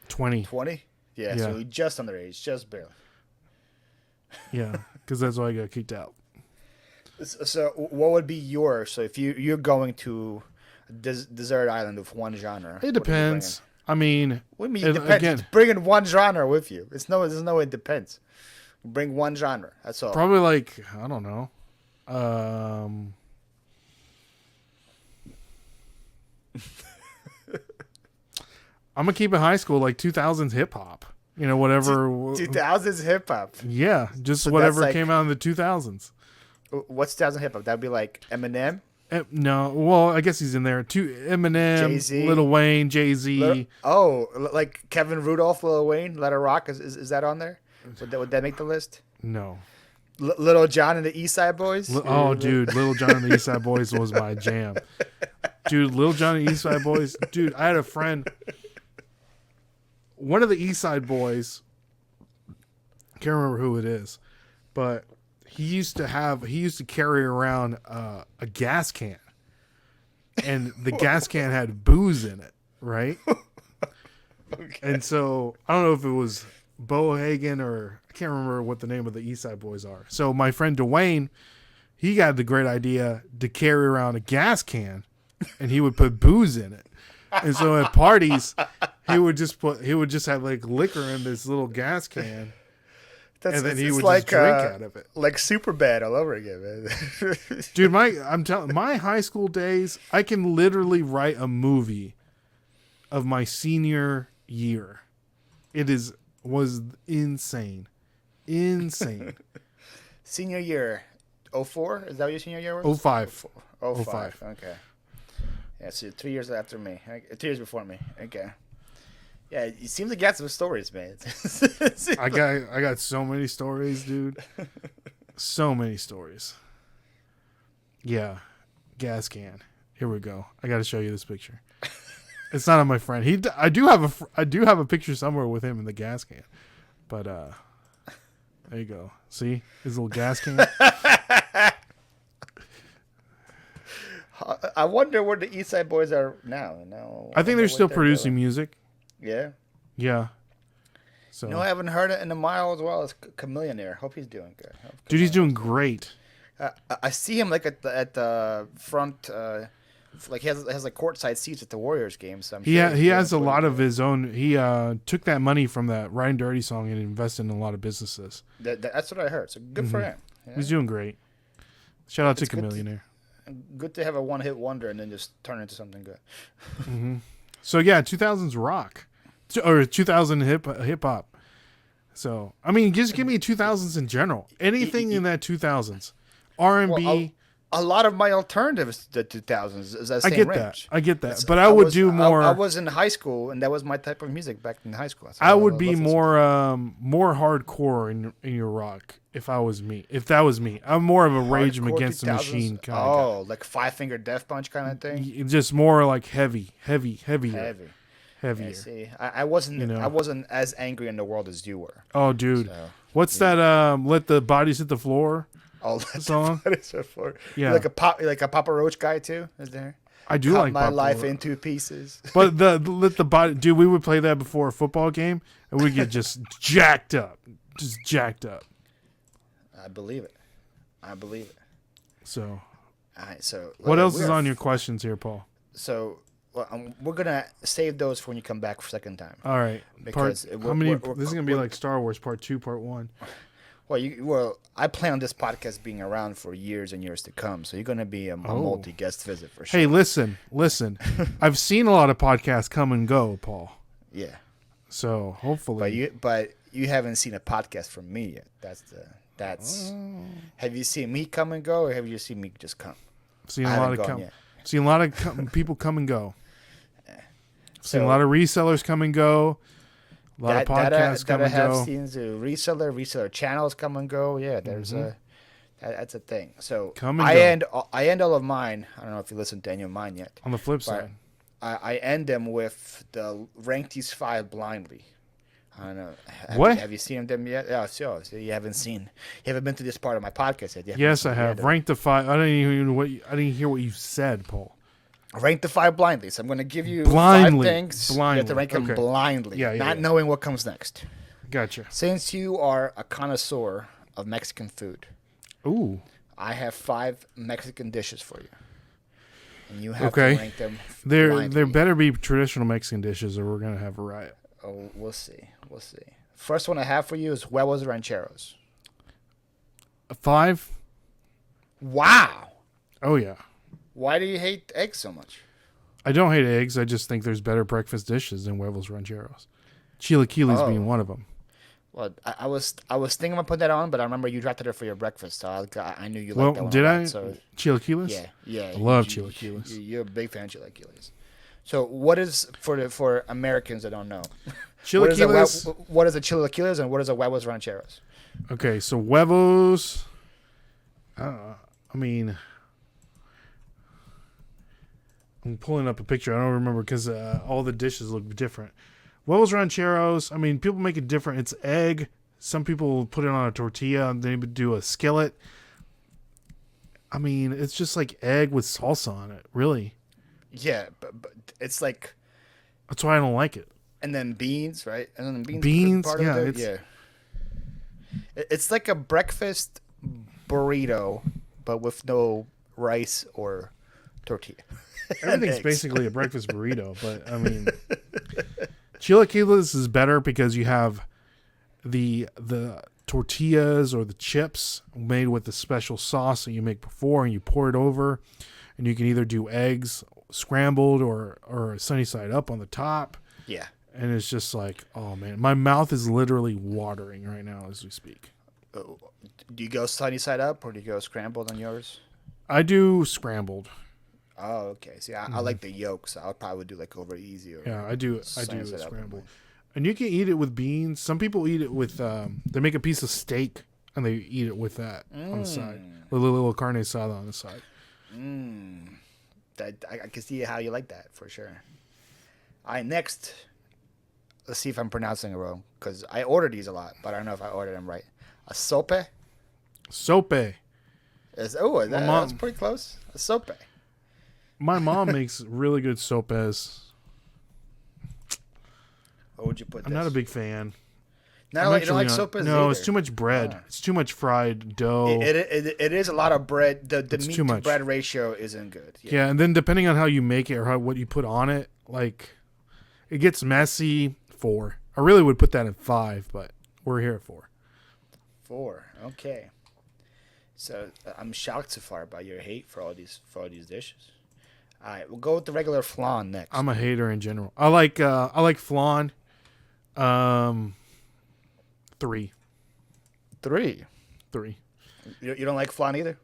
20. 20? Yeah, Yeah, so you're just underage, just barely. yeah, because that's why I got kicked out. So what would be yours? So if you're going to a desert island with one genre, It what are you bringing? depends. I mean, What do you mean it depends? again, It's bringing one genre with you. There's no it depends. Bring one genre. That's all. probably like I don't know. Um, I'm gonna keep it high school, like 2000s hip hop. You know, whatever. 2000s hip hop. Yeah, just So whatever that's like- came out in the 2000s. What's 2000 hip hop? That'd be like Eminem. No, well, I guess he's in there. Eminem, Jay-Z. Lil Wayne, Jay-Z. Like Kevin Rudolph, Lil Wayne, Let It Rock. Is that on there? Would that make the list? No. Little John and the East Side Boys. Oh, dude, Lil Jon and the East Side Boys was my jam. Dude, Lil Jon and the East Side Boys. Dude, I had a friend. One of the East Side Boys. Can't remember who it is, but he used to carry around a gas can, and the gas can had booze in it, right? Okay. And so I don't know if it was Bo Hagen or I can't remember what the name of the East Side Boys are. So my friend Dwayne, he got the great idea to carry around a gas can, and he would put booze in it. And so at parties, he would just have like liquor in this little gas can. And then he would just drink out of it. Like Superbad all over again, man. Dude, my high school days, I can literally write a movie of my senior year. Was insane. Insane. Senior year, 04? Is that what your senior year was? 05. 05. Okay. Yeah, so 3 years after me. 2 years before me. Okay. Yeah, it seems like you got some stories, man. I got so many stories, dude. So many stories. Yeah. Gas can. Here we go. I got to show you this picture. It's not on my friend. I do have a picture somewhere with him in the gas can. But there you go. See? His little gas can. I wonder where the East Side Boys are now. I think they're still producing music. Yeah. Yeah. So I haven't heard it in a mile as well as Chameleonaire. Hope he's doing good. dude, he's doing great. I see him like at the front, like he has like courtside seats at the Warriors game. So He has a lot of his own. He took that money from that Riding Dirty song and invested in a lot of businesses. That's what I heard. So good for him. Yeah. He's doing great. Shout out to Chameleonaire. Good to have a one-hit wonder and then just turn into something good. So yeah, 2000s rock, or 2000 hip hop. So I mean, just give me 2000s in general. Anything in that 2000s, R&B. Well, a lot of my alternatives to the 2000s is that same range. I get that. But I would do more. I was in high school, and that was my type of music back in high school. I would be more hardcore in your rock if I was me. If that was me, I'm more of a Rage Against the Machine kind of guy. Oh, like Five Finger Death Punch kind of thing. Just more like heavier. Yeah, see, I wasn't. I wasn't as angry in the world as you were. Oh, dude, what's that? Let the bodies hit the floor. Oh, song. Yeah, like a Papa Roach guy too. Is there? I do Cut like my Papa life Roach. into pieces. But let the body, dude. We would play that before a football game, and we get just jacked up. I believe it. So, all right. So, what else is on your questions here, Paul? So, we're gonna save those for when you come back for second time. All right. Because this is gonna be like Star Wars Part 2, Part 1. Well, I plan on this podcast being around for years and years to come. So you're gonna be a multi-guest visit for sure. Hey, listen. I've seen a lot of podcasts come and go, Paul. Yeah. So hopefully, but you haven't seen a podcast from me yet. That's. Have you seen me come and go, or have you seen me just come? Seen a lot of people come and go. Seen a lot of resellers come and go. A lot of podcasts come and go. I have seen the reseller channels come and go. Yeah, there's that's a thing. So I end all of mine. I don't know if you listened to any of mine yet. On the flip side, I end them with the rank these 5 blindly. I don't know. What? Have you seen them yet? Oh, so you haven't been to this part of my podcast yet. Yes, I have. Rank the 5. I didn't hear what you said, Paul. Rank the 5 blindly. So I'm going to give you Blindly. 5 things. You have to rank them blindly, not knowing what comes next. Gotcha. Since you are a connoisseur of Mexican food, ooh, I have 5 Mexican dishes for you, and you have to rank them. There better be traditional Mexican dishes, or we're gonna have a riot. Oh, we'll see. First one I have for you is huevos rancheros. 5. Wow. Oh yeah. Why do you hate eggs so much? I don't hate eggs. I just think there's better breakfast dishes than huevos rancheros. Chilaquiles being one of them. Well, I was thinking about putting that on, but I remember you drafted it for your breakfast, so I knew you liked that one. Did I? So, chilaquiles? Yeah. I love chilaquiles. You're a big fan of chilaquiles. So what is for Americans that don't know? Chilaquiles. What is a chilaquiles and what is a huevos rancheros? Okay, so huevos. I mean, I'm pulling up a picture. I don't remember because all the dishes look different. Huevos rancheros, I mean, people make it different. It's egg. Some people put it on a tortilla and they would do a skillet. I mean, it's just like egg with salsa on it, really. Yeah, but it's like... That's why I don't like it. And then beans, right? And then beans, part yeah. Of it? It's like a breakfast burrito, but with no rice or tortilla. Everything's basically a breakfast burrito, but I mean... Chilaquiles is better because you have the tortillas or the chips made with the special sauce that you make before, and you pour it over, and you can either do eggs scrambled or sunny side up on the top. Yeah. And it's just like, oh man, my mouth is literally watering right now as we speak. Do you go sunny side up or do you go scrambled on yours? I do scrambled. Oh, okay. See, I like the yolk, so I probably do like over easy. Or yeah, I do scrambled. And you can eat it with beans. Some people eat it with, they make a piece of steak and they eat it with that on the side. A little carne asada on the side. I can see how you like that for sure. All right, next. Let's see if I'm pronouncing it wrong because I order these a lot, but I don't know if I ordered them right. A sope? Sope. That's pretty close. A sope. My mom makes really good sopes. What would you put? I'm not a big fan. No, you don't like sopes? No, either. It's too much bread. It's too much fried dough. It is a lot of bread. The meat to bread ratio isn't good. Yeah, and then depending on how you make it or what you put on it, like it gets messy. 4. I really would put that at 5, but we're here at 4. 4. Okay. So I'm shocked so far by your hate for all these dishes. All right, we'll go with the regular flan next. I'm a hater in general. I like flan. 3. 3. 3. You don't like flan either?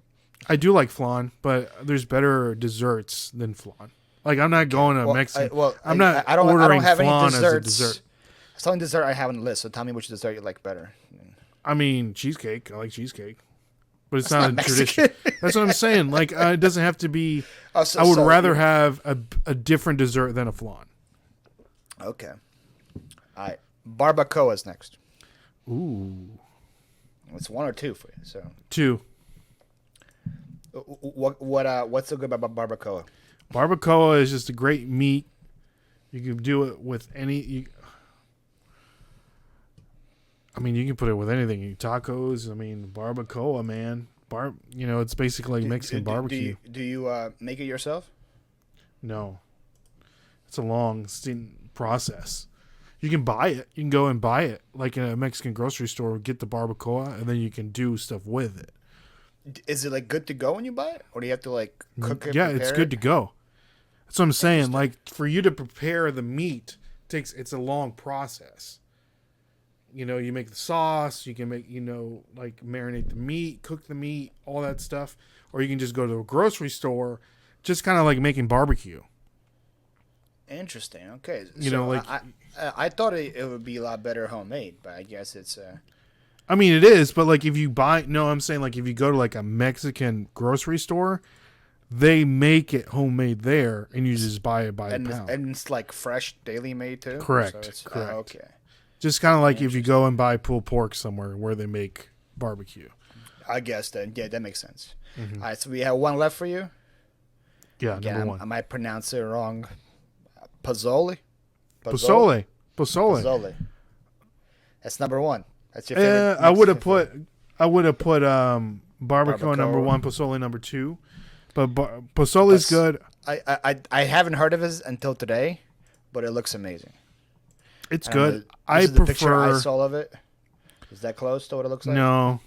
I do like flan, but there's better desserts than flan. Like I'm not going to Mexican. I don't have flan any desserts. As a dessert. It's the only dessert I have on the list. So tell me which dessert you like better. I mean, cheesecake. I like cheesecake, but it's not a tradition. That's what I'm saying. Like it doesn't have to be. I would rather have a different dessert than a flan. Okay. All right. Barbacoa is next. Ooh. It's 1 or 2 for you. So 2. What's so good about barbacoa? Barbacoa is just a great meat. You can do it with any. You can put it with anything. Tacos. Barbacoa, man. It's basically Mexican barbecue. Do you make it yourself? No. It's a long process. You can buy it. You can go and buy it, like in a Mexican grocery store. Get the barbacoa, and then you can do stuff with it. Is it like good to go when you buy it, or do you have to like cook it? Yeah, it's good to go. That's what I'm saying. Like for you to prepare the meat, it's a long process. You make the sauce. You can make like marinate the meat, cook the meat, all that stuff, or you can just go to a grocery store, just kind of like making barbecue. Interesting. Okay. I thought it would be a lot better homemade, but I guess it's. It is, but like if you buy, I'm saying like if you go to like a Mexican grocery store, they make it homemade there, and you just buy it by the pound. And it's like fresh, daily made too. Correct. So correct. Okay. Just kind of like if you go and buy pulled pork somewhere where they make barbecue. I guess then. Yeah, that makes sense. Mm-hmm. All right, so we have one left for you. Yeah, Again, number one. I might pronounce it wrong. Pozzoli. Pozole. That's number one. That's your favorite. I would have put barbacoa number one, pozole number two, but pozole is good. I haven't heard of it until today, but it looks amazing. It's good. I prefer. The picture I saw of it. Is that close to what it looks like? No.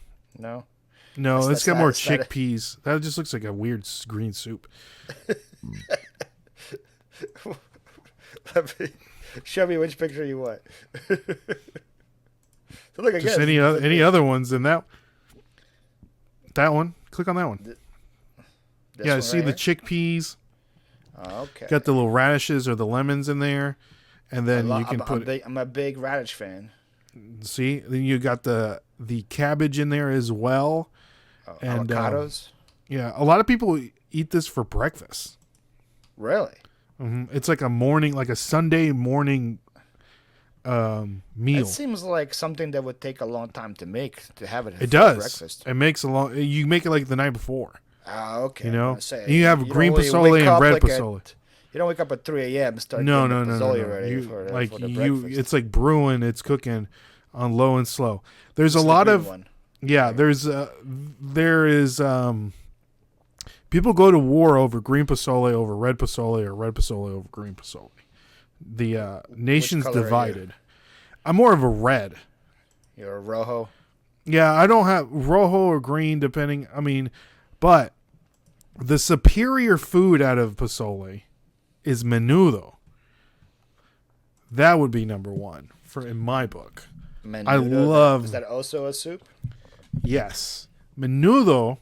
That's It's got more chickpeas. That just looks like a weird green soup. Show me which picture you want. So look, just any other ones than that. That one. Click on that one. Yeah, see the chickpeas. Okay. Got the little radishes or the lemons in there, and then you can put. I'm a big radish fan. See, then you got the cabbage in there as well, and avocados. Yeah, a lot of people eat this for breakfast. Really? Mm-hmm. It's like a Sunday morning meal. It seems like something that would take a long time to make to have it. It does. Breakfast. It makes you make it like the night before. Okay. You have green pozole and red pozole. You don't wake up at 3 a.m. and start no. ready for the breakfast. It's like brewing. It's cooking on low and slow. There's a lot of there is people go to war over green pozole over red pozole or red pozole over green pozole. The nation's divided. I'm more of a red. You're a rojo. Yeah, I don't have rojo or green depending. I mean, but the superior food out of pozole is menudo. That would be number one in my book. Menudo, I love. Is that also a soup? Yes, menudo.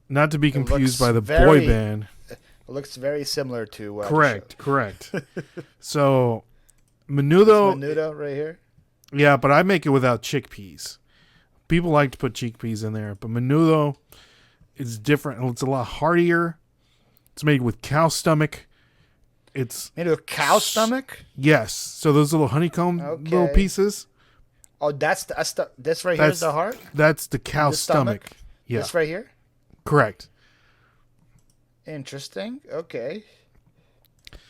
Not to be confused by the boy band. It looks very similar to. Correct. So, menudo. It's menudo right here. Yeah, but I make it without chickpeas. People like to put chickpeas in there, but menudo is different. It's a lot heartier. It's made with cow stomach. It's made with cow stomach? Yes. So those little honeycomb little pieces. Oh, this right here is the heart? That's the cow stomach. Yeah. This right here? Correct. Interesting. Okay.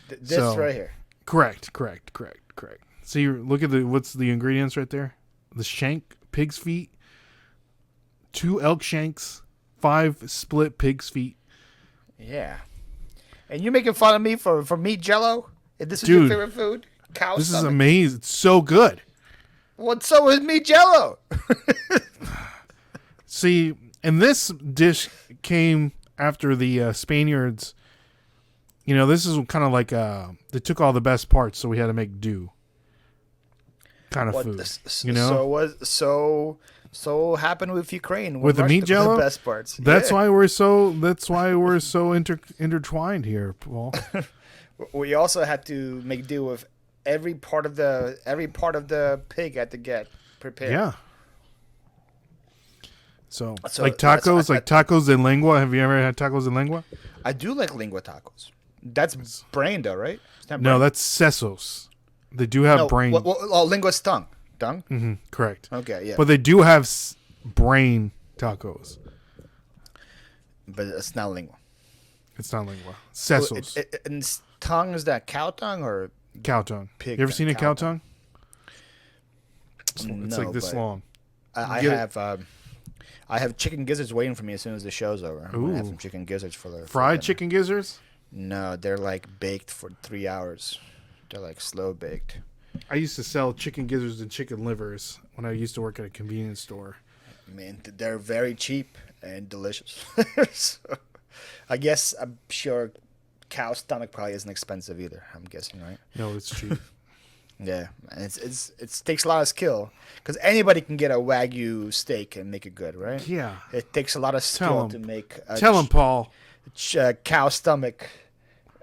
This right here. Correct. So you look at what's the ingredients right there? The shank, pig's feet, 2 elk shanks, 5 split pig's feet. Yeah. And you're making fun of me for meat jello? And this is your favorite food? Cow This stomach. is amazing. It's so good. Well, so is meat jello. See, and this dish came after the Spaniards. This is kind of like they took all the best parts, so we had to make do. Kind of food. So happened with Ukraine with the meat jello. The best parts. That's why we're so intertwined here, Paul. We also had to make do with every part of the pig had to get prepared. Yeah. So like tacos, tacos de lengua. Have you ever had tacos de lengua? I do like lengua tacos. That's brain though, right? No, that's sesos. They do have brain. Lingua's tongue. Tongue? Mm-hmm, correct. Okay, yeah. But they do have brain tacos. But it's not lingua. It's not lingua. Sesos. And tongue, is that cow tongue or? Cow tongue. Pig you ever seen a cow tongue? It's no, like this long. I have chicken gizzards waiting for me as soon as the show's over. I'm gonna have some chicken gizzards for the fried chicken gizzards? No, they're like baked for 3 hours. They're like slow baked. I used to sell chicken gizzards and chicken livers when I used to work at a convenience store. Man, they're very cheap and delicious. So, I guess I'm sure cow stomach probably isn't expensive either. I'm guessing, right? No, it's cheap. Yeah, and it takes a lot of skill because anybody can get a Wagyu steak and make it good, right? Yeah, it takes a lot of skill to make. Tell him, Paul. Cow stomach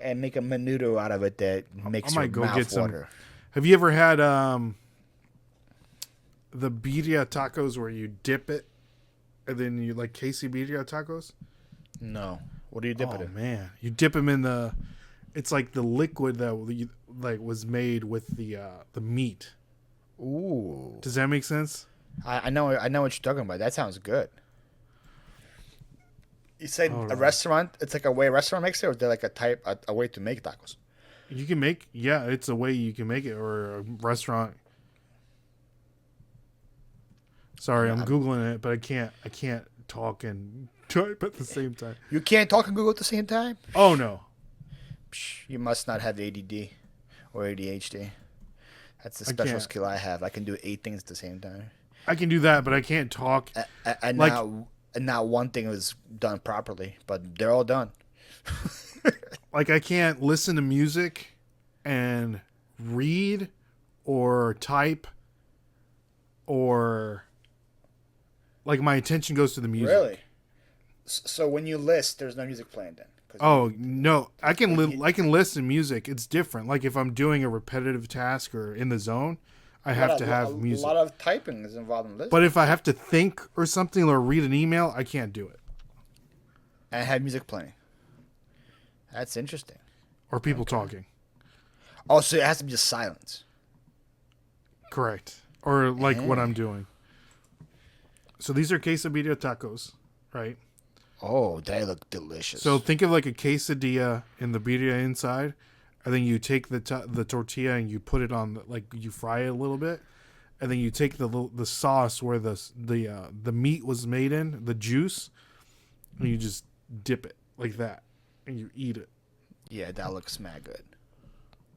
and make a menudo out of it that makes your mouth water. Have you ever had the birria tacos where you dip it and then you like queso birria tacos? No. What do you dip it in? Oh man, you dip them in the It's like the liquid that like was made with the meat. Ooh. Does that make sense? I know what you're talking about. That sounds good. You said All a right. restaurant. It's like a way a restaurant makes it, or is there like a way to make tacos? You can make, yeah, it's a way you can make it, or a restaurant. Sorry, I'm Googling it, but I can't talk and type at the same time. You can't talk and Google at the same time. Oh no. Psh, you must not have ADD or ADHD. That's a I special can't. skill I have. I can do 8 things at the same time. I can do that, but I can't talk. And Like- not one thing is done properly, but they're all done. Like I can't listen to music and read or type or like my attention goes to the music. Really? So when you list, there's no music playing then? 'Cause Oh no, I can listen to music. It's different. Like if I'm doing a repetitive task or in the zone, I have to have music. A lot of typing is involved in listening. But if I have to think or something or read an email, I can't do it. And have music playing. That's interesting. Or people talking. Oh, so it has to be just silence. Correct. Or like what I'm doing. So these are quesadilla tacos, right? Oh, they look delicious. So think of like a quesadilla in the birria inside, and then you take the tortilla and you put it on like you fry it a little bit, and then you take the sauce where the meat was made in, the juice, and you just dip it like that, and you eat it. yeah, that looks mad good.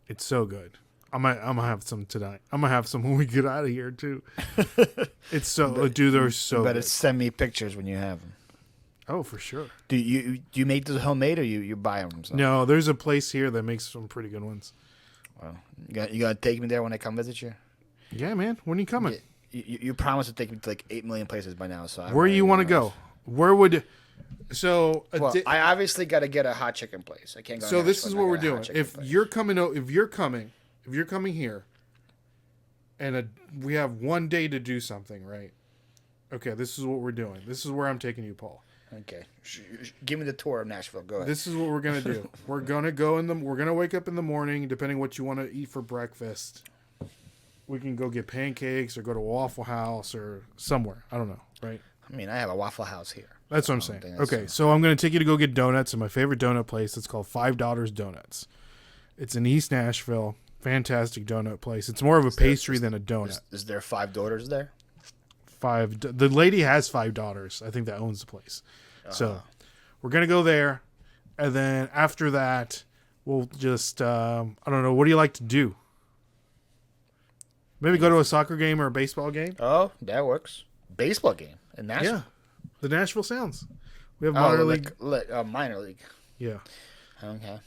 It's so good. I'm gonna have some tonight. I'm gonna have some when we get out of here too. It's so dude, they're so Better good. send me pictures when you have them. Oh, for sure. Do you make those homemade or you buy them? So? No, there's a place here that makes some pretty good ones. Well, you gotta take me there when I come visit you. Yeah, man. When are you coming? You promised to take me to like 8 million places by now. So Where do you want to go? Where would so a Well, di- I obviously got to get a hot chicken place. I can't go. so to this Nashville is and what not we're get a hot doing. chicken If place. you're coming here, and we have one day to do something, right? Okay, this is what we're doing. This is where I'm taking you, Paul. Okay, give me the tour of Nashville. Go ahead. This is what we're gonna do. We're gonna wake up in the morning, depending what you want to eat for breakfast. We can go get pancakes or go to Waffle House or somewhere. I don't know, right? I mean, I have a Waffle House here. That's what I'm I don't saying. think that's- Okay, so I'm going to take you to go get donuts at my favorite donut place. It's called $5 Donuts. It's in East Nashville. Fantastic donut place. It's more of a pastry than a donut. Is there 5 daughters there? The lady has 5 daughters. I think that owns the place. So we're going to go there. And then after that, we'll just, I don't know. What do you like to do? Maybe go to a soccer game or a baseball game? Oh, that works. Baseball game in Nashville. Yeah. The Nashville Sounds. We have Oh, minor league. minor league. Yeah. Okay.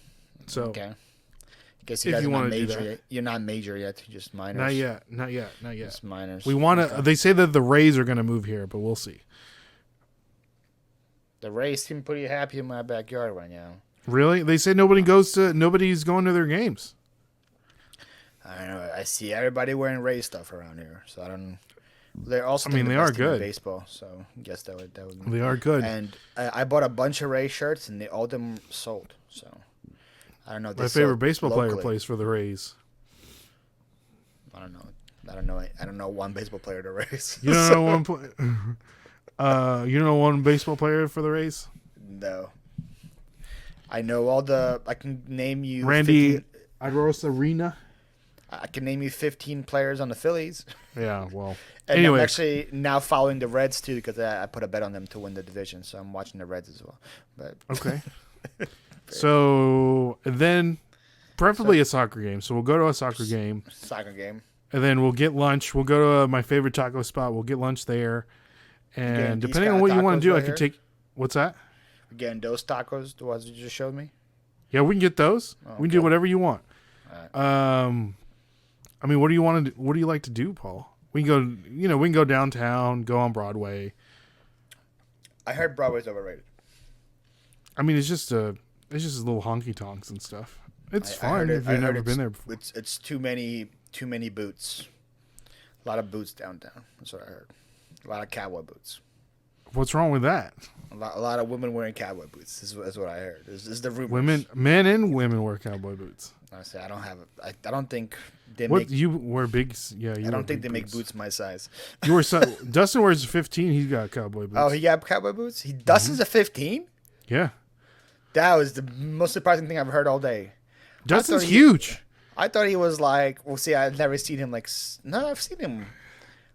So Okay. Guess If you guys you are not wanna do major that. yet. You're not major yet. You're just minors. not yet. Just minors. We want to. Okay. They say that the Rays are going to move here, but we'll see. The Rays seem pretty happy in my backyard right now. Really? They say nobody's going to their games. I don't know. I see everybody wearing Rays stuff around here, so I don't. They're also. I mean, the they best are team in good. baseball, so I guess that would. They are good. And I bought a bunch of Ray shirts, and all of them sold. So I don't know. If they My favorite sold baseball player locally. plays for the Rays. I don't know. I don't know one baseball player to Rays. You don't know one you know one baseball player for the Rays? No. I know all the. I can name you. Randy 15 Arozarena. I can name you 15 players on the Phillies. Yeah, well. And Anyway, I'm actually now following the Reds too because I put a bet on them to win the division, so I'm watching the Reds as well. But okay. So and then preferably a soccer game. So we'll go to a soccer game. soccer game. And then we'll get lunch. We'll go to my favorite taco spot. We'll get lunch there. And these depending on kinda what you want tacos to do, I right can here? take. What's that? Again, those tacos, the ones you just showed me. Yeah, we can get those. We can do okay. whatever you want. Alright. I mean, what do you want to? What do you like to do, Paul? We can go. We can go downtown, go on Broadway. I heard Broadway's overrated. I mean, it's just little honky tonks and stuff. It's I fun heard if I you've heard never been there before. It's too many boots. A lot of boots downtown. That's what I heard. A lot of cowboy boots. What's wrong with that? A lot of women wearing cowboy boots. Is what I heard. This is the rumors. Men and women wear cowboy boots. Honestly, I don't have. I don't think they What make. you wear big? Yeah, you. I wear don't think big they make boots my size. You wear Dustin wears 15. He's got cowboy boots. Oh, he got cowboy boots. Dustin's a 15. Yeah. That was the most surprising thing I've heard all day. Dustin's huge. I thought he was like. Well, see, I've never seen him like. No, I've seen him.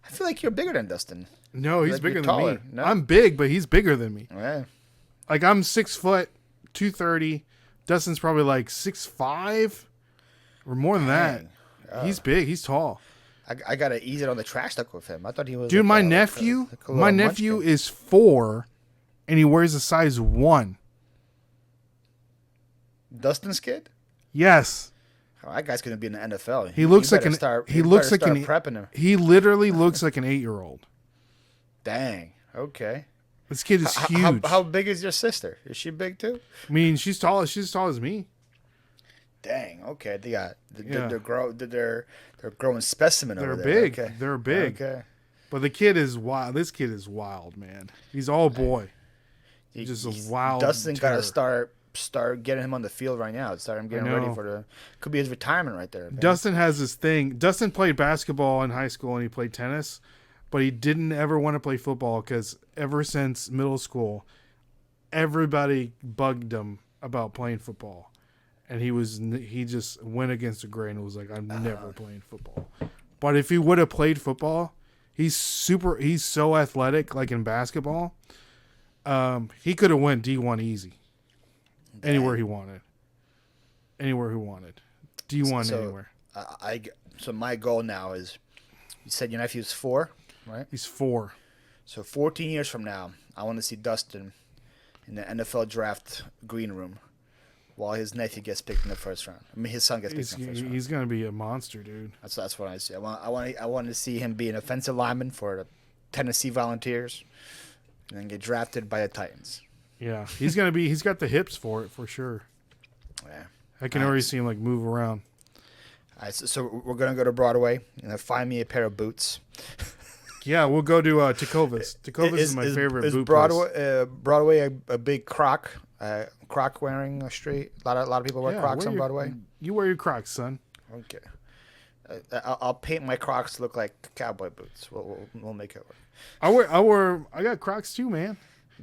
I feel like you're bigger than Dustin. No, he's like bigger you're than taller. me. No? I'm big, but he's bigger than me. Yeah. Like I'm 6 foot, 230. Dustin's probably like 6'5", or more than that. He's big. He's tall. I gotta ease it on the trash talk with him. I thought he was. Dude, like my a nephew, little munchkin. is 4, and he wears a size 1. Dustin's kid. Yes. Oh, that guy's gonna be in the NFL. He looks like an. Prepping him. He literally looks like an 8-year-old. Dang. Okay. This kid is huge. How big is your sister? Is she big too? I mean, she's tall. She's as tall as me. Dang. Okay. They got. They're growing specimen They're over there. big. Okay. They're big. Okay. But the kid is wild. This kid is wild, man. He's all boy. He's just a wild. Dustin terror. gotta start getting him on the field right now. Start him getting ready for the. Could be his retirement right there. Man. Dustin has this thing. Dustin played basketball in high school and he played tennis, but he didn't ever want to play football because ever since middle school, everybody bugged him about playing football, and he just went against the grain and was like, "I'm never playing football." But if he would have played football, he's so athletic, like in basketball. He could have went D1 easy. Anywhere he wanted. D1 anywhere. So my goal now is, you said your nephew's 4, right? He's 4. So 14 years from now, I want to see Dustin in the NFL draft green room while his nephew gets picked in the first round. I mean, his son gets picked in the first round. He's gonna be a monster, dude. That's what I see. I want to see him be an offensive lineman for the Tennessee Volunteers and then get drafted by the Titans. Yeah, he's got the hips for it for sure. Yeah, I can already see him like move around. All right, so we're gonna go to Broadway and find me a pair of boots. Yeah, we'll go to Tecovas. Tecovas is my favorite boot Broadway, place. Broadway a big Croc wearing street. A lot of people wear Crocs on Broadway. You wear your Crocs, son. Okay. I'll paint my Crocs to look like cowboy boots. We'll make it work. I got Crocs too, man.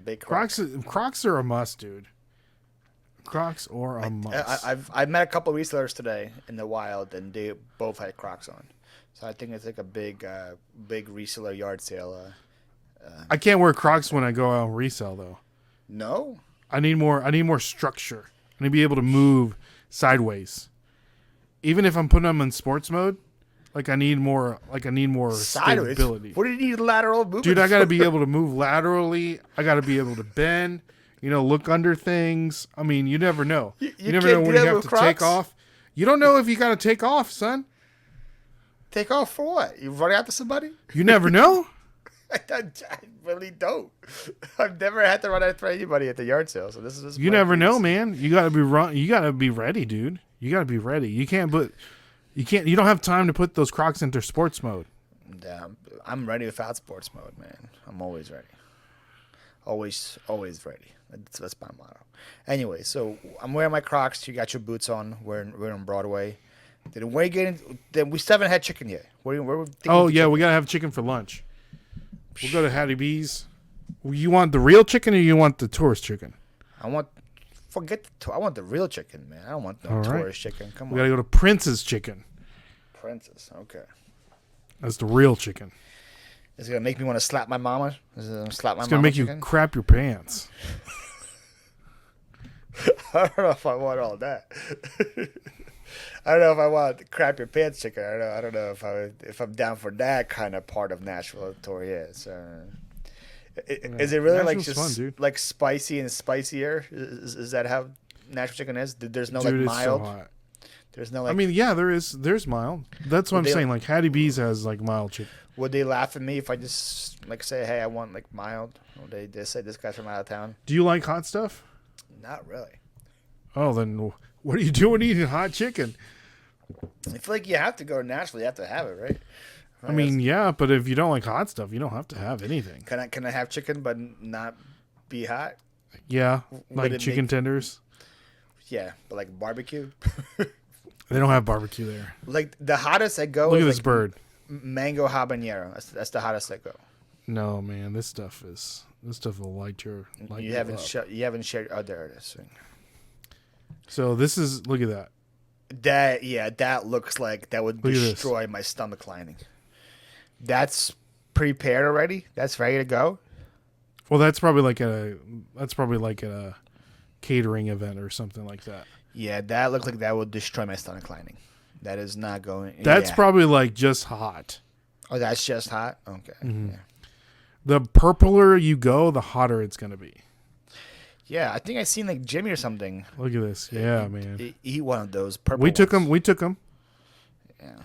Big Crocs. Crocs are a must, dude. Crocs are a must. I've met a couple of resellers today in the wild, and they both had Crocs on. So I think it's like a big reseller yard sale. I can't wear Crocs when I go out and resell though. No. I need more structure. I need to be able to move sideways. Even if I'm putting them in sports mode, I need more Sideways? stability. What do you need lateral movement? Dude, I got to be able to move laterally. I got to be able to bend. Look under things. I mean, you never know. You never know when you have to take off. You don't know if you got to take off, son. Take off for what? You running after somebody? You never know. I really don't. I've never had to run after anybody at the yard sale, so this is. You never know, man. You got to be ready, dude. You got to be ready. You don't have time to put those Crocs into sports mode. Yeah, I'm ready without sports mode, man. I'm always ready. Always ready. That's my motto. Anyway, so I'm wearing my Crocs. You got your boots on. We're on Broadway. Then we still haven't had chicken yet. Where we we gotta have chicken for lunch. We'll go to Hattie B's. You want the real chicken or you want the tourist chicken? I want the real chicken, man. I don't want no tourist chicken. Come on. We gotta go to Prince's Chicken. Princess, okay. That's the real chicken. Is it gonna make me want to slap my mama? It's gonna make you crap your pants. I don't know if I want all that. I don't know if I want the crap your pants chicken. I don't know if I'm down for that kind of part of Nashville tour. Is it really Nashville's fun, like spicy and spicier? Is that how Nashville chicken is? There's no Dude, mild. It's so hot. There's no like. I mean, yeah, there's mild. That's what I'm saying. Like Hattie B's has like mild chicken. Would they laugh at me if I just say, hey, I want like mild? Or they just say this guy's from out of town? Do you like hot stuff? Not really. Oh, then what are you doing eating hot chicken? I feel like you have to go to Nashville. You have to have it, right? I mean, yeah, but if you don't like hot stuff, you don't have to have anything. Can I have chicken but not be hot? Yeah, like Would it chicken tenders. Yeah, but like barbecue. They don't have barbecue there. Like the hottest I go. Look is at this like bird. Mango habanero. That's the hottest I go. No, man, this stuff will light you up. You haven't shared. Oh, there it is. So this is, look at that. That looks like that would destroy my stomach lining. That's prepared already. That's ready to go. Well, that's probably like a catering event or something like that. Yeah, that looks like that would destroy my stomach lining. That is not going. That's probably like just hot. Oh, that's just hot. Okay. Mm-hmm. Yeah. The purpler you go, the hotter it's gonna be. Yeah, I think I seen like Jimmy or something. Look at this. Yeah, man. Eat one of those purple. We took him. Yeah.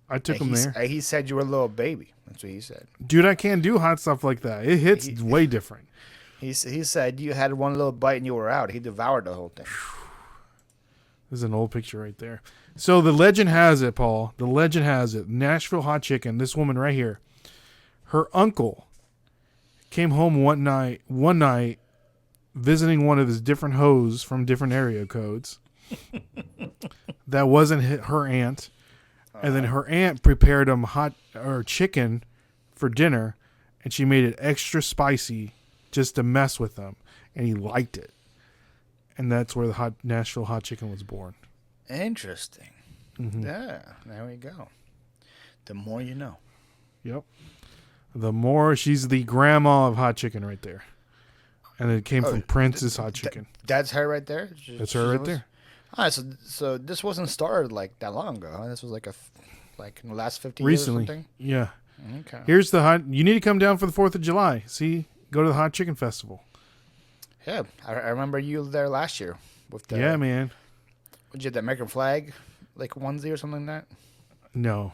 I took him there. He said you were a little baby. That's what he said. Dude, I can't do hot stuff like that. It hits way different. He said you had one little bite and you were out. He devoured the whole thing. There's an old picture right there. So the legend has it, Paul. The legend has it. Nashville Hot Chicken, this woman right here, her uncle came home one night visiting one of his different hoes from different area codes. That wasn't her aunt. And then her aunt prepared him chicken for dinner, and she made it extra spicy just to mess with him, and he liked it. And that's where the Nashville Hot Chicken was born. Interesting. Mm-hmm. Yeah, there we go. The more you know. Yep. The more, she's the grandma of hot chicken right there. And it came from Prince's Hot Chicken. That's her right there? That's her right there. All right, so this wasn't started like that long ago. Huh? This was like in the last 15 Recently, years or something? Yeah. Okay. Here's you need to come down for the 4th of July. See, go to the Hot Chicken Festival. Yeah, I remember you there last year with the. Yeah, man. Did you have the American flag, like onesie or something like that? No.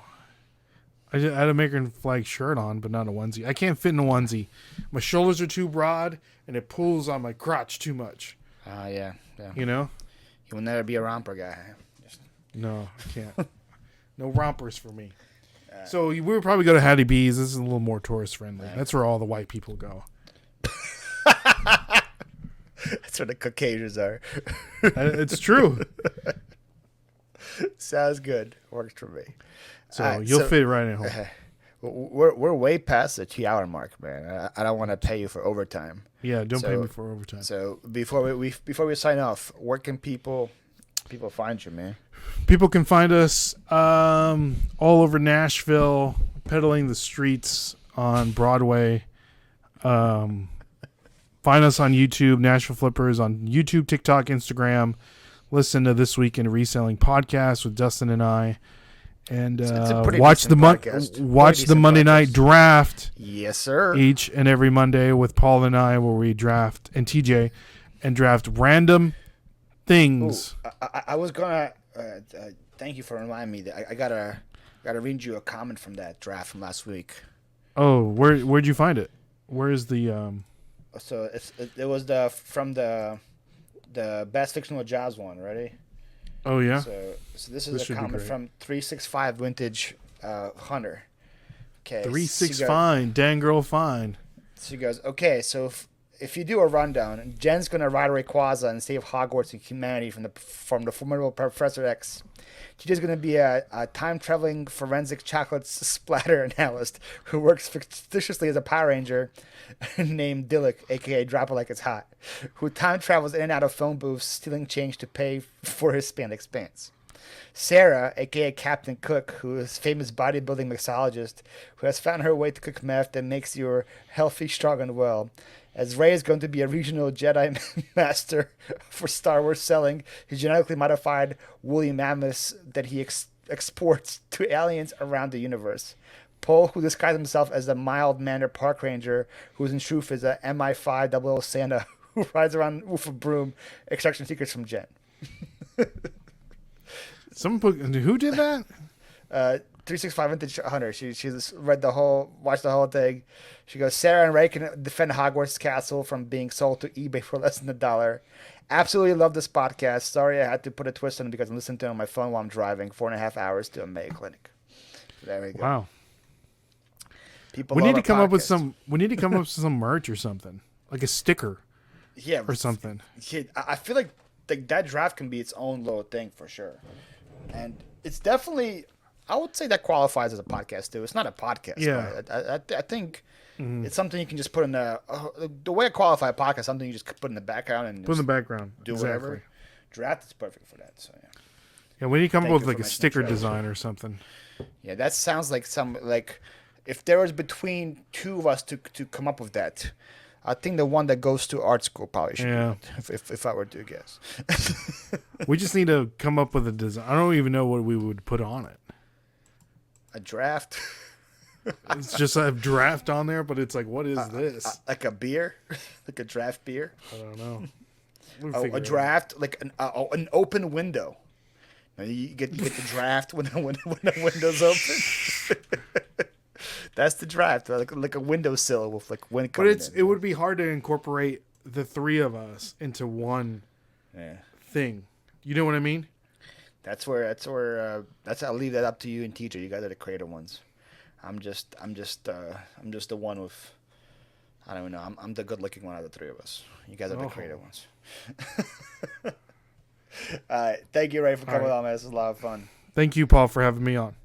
I had an American flag shirt on, but not a onesie. I can't fit in a onesie. My shoulders are too broad, and it pulls on my crotch too much. Yeah. You know? You will never be a romper guy. No, I can't. No rompers for me. So we would probably go to Hattie B's. This is a little more tourist friendly. That's where all the white people go. That's where the Caucasians are. It's true. Sounds good. Works for me. So you'll fit right at home. We're way past the 2 hour mark, man. I don't want to pay you for overtime. Yeah, don't pay me for overtime. So before we sign off, where can people find you, man? People can find us all over Nashville, pedaling the streets on Broadway. Find us on YouTube, Nashville Flippers, on YouTube, TikTok, Instagram. Listen to This Week in Reselling podcast with Dustin and I. And watch the Monday night draft. Yes, sir. Each and every Monday with Paul and I, where we draft, and TJ, and draft random things. Ooh, I was gonna thank you for reminding me that I gotta read you a comment from that draft from last week. Oh, where'd you find it? Where is the So it was from the best fictional jazz one. Ready? Oh yeah. So this is a comment from 365 Vintage Hunter. Okay. 365 dang girl fine. She goes, okay, so if you do a rundown, Jen's gonna ride a Rayquaza and save Hogwarts and humanity from the formidable Professor X. TJ's gonna be a time traveling forensic chocolate splatter analyst who works fictitiously as a Power Ranger named Dillick, aka Drop It Like It's Hot, who time travels in and out of phone booths, stealing change to pay for his Hispanic pants. Sarah, aka Captain Cook, who is a famous bodybuilding mixologist who has found her way to cook meth that makes you healthy, strong, and well. As Ray is going to be a regional Jedi master for Star Wars, selling his genetically modified woolly mammoths that he exports to aliens around the universe. Paul, who disguises himself as a mild-mannered park ranger, who in truth is a MI5 00 Santa who rides around with a broom, extracting secrets from Jen. Who did that? 365 Vintage Hunter. She's watched the whole thing. She goes, Sarah and Ray can defend Hogwarts Castle from being sold to eBay for less than $1. Absolutely love this podcast. Sorry I had to put a twist on it because I'm listening to it on my phone while I'm driving 4.5 hours to a Mayo Clinic. There we go. Wow. People. We love need to our come up with podcast. some. We need to come up with some merch or something, like a sticker Yeah, or something. yeah, I feel like that draft can be its own little thing for sure, and it's definitely. I would say that qualifies as a podcast too. It's not a podcast. Yeah. But I think it's something you can just put in the way I qualify a podcast. Something you just put in the background and Put in just the background. do Exactly. whatever. Draft is perfect for that. So yeah. Yeah, we need to come up Thank with you like for a mentioning sticker Draft. design or something. Yeah, that sounds like if there was between two of us to come up with that, I think the one that goes to art school probably should. Yeah. Do it, if I were to guess. We just need to come up with a design. I don't even know what we would put on it. A draft. It's just a draft on there, but it's like, what is this? Like a beer, like a draft beer. I don't know. We'll Oh, figure a it out. draft, like an open window. Now you get the draft when the window's open. That's the draft, like a windowsill with like wind But coming in. it would be hard to incorporate the three of us into one Yeah. thing. You know what I mean? That's I'll leave that up to you and teacher. You guys are the creative ones. I'm just the one with. I don't know. I'm the good-looking one out of the three of us. You guys are the Oh. creative ones. All right. Thank you, Ray, for coming right. on, man. This is a lot of fun. Thank you, Paul, for having me on.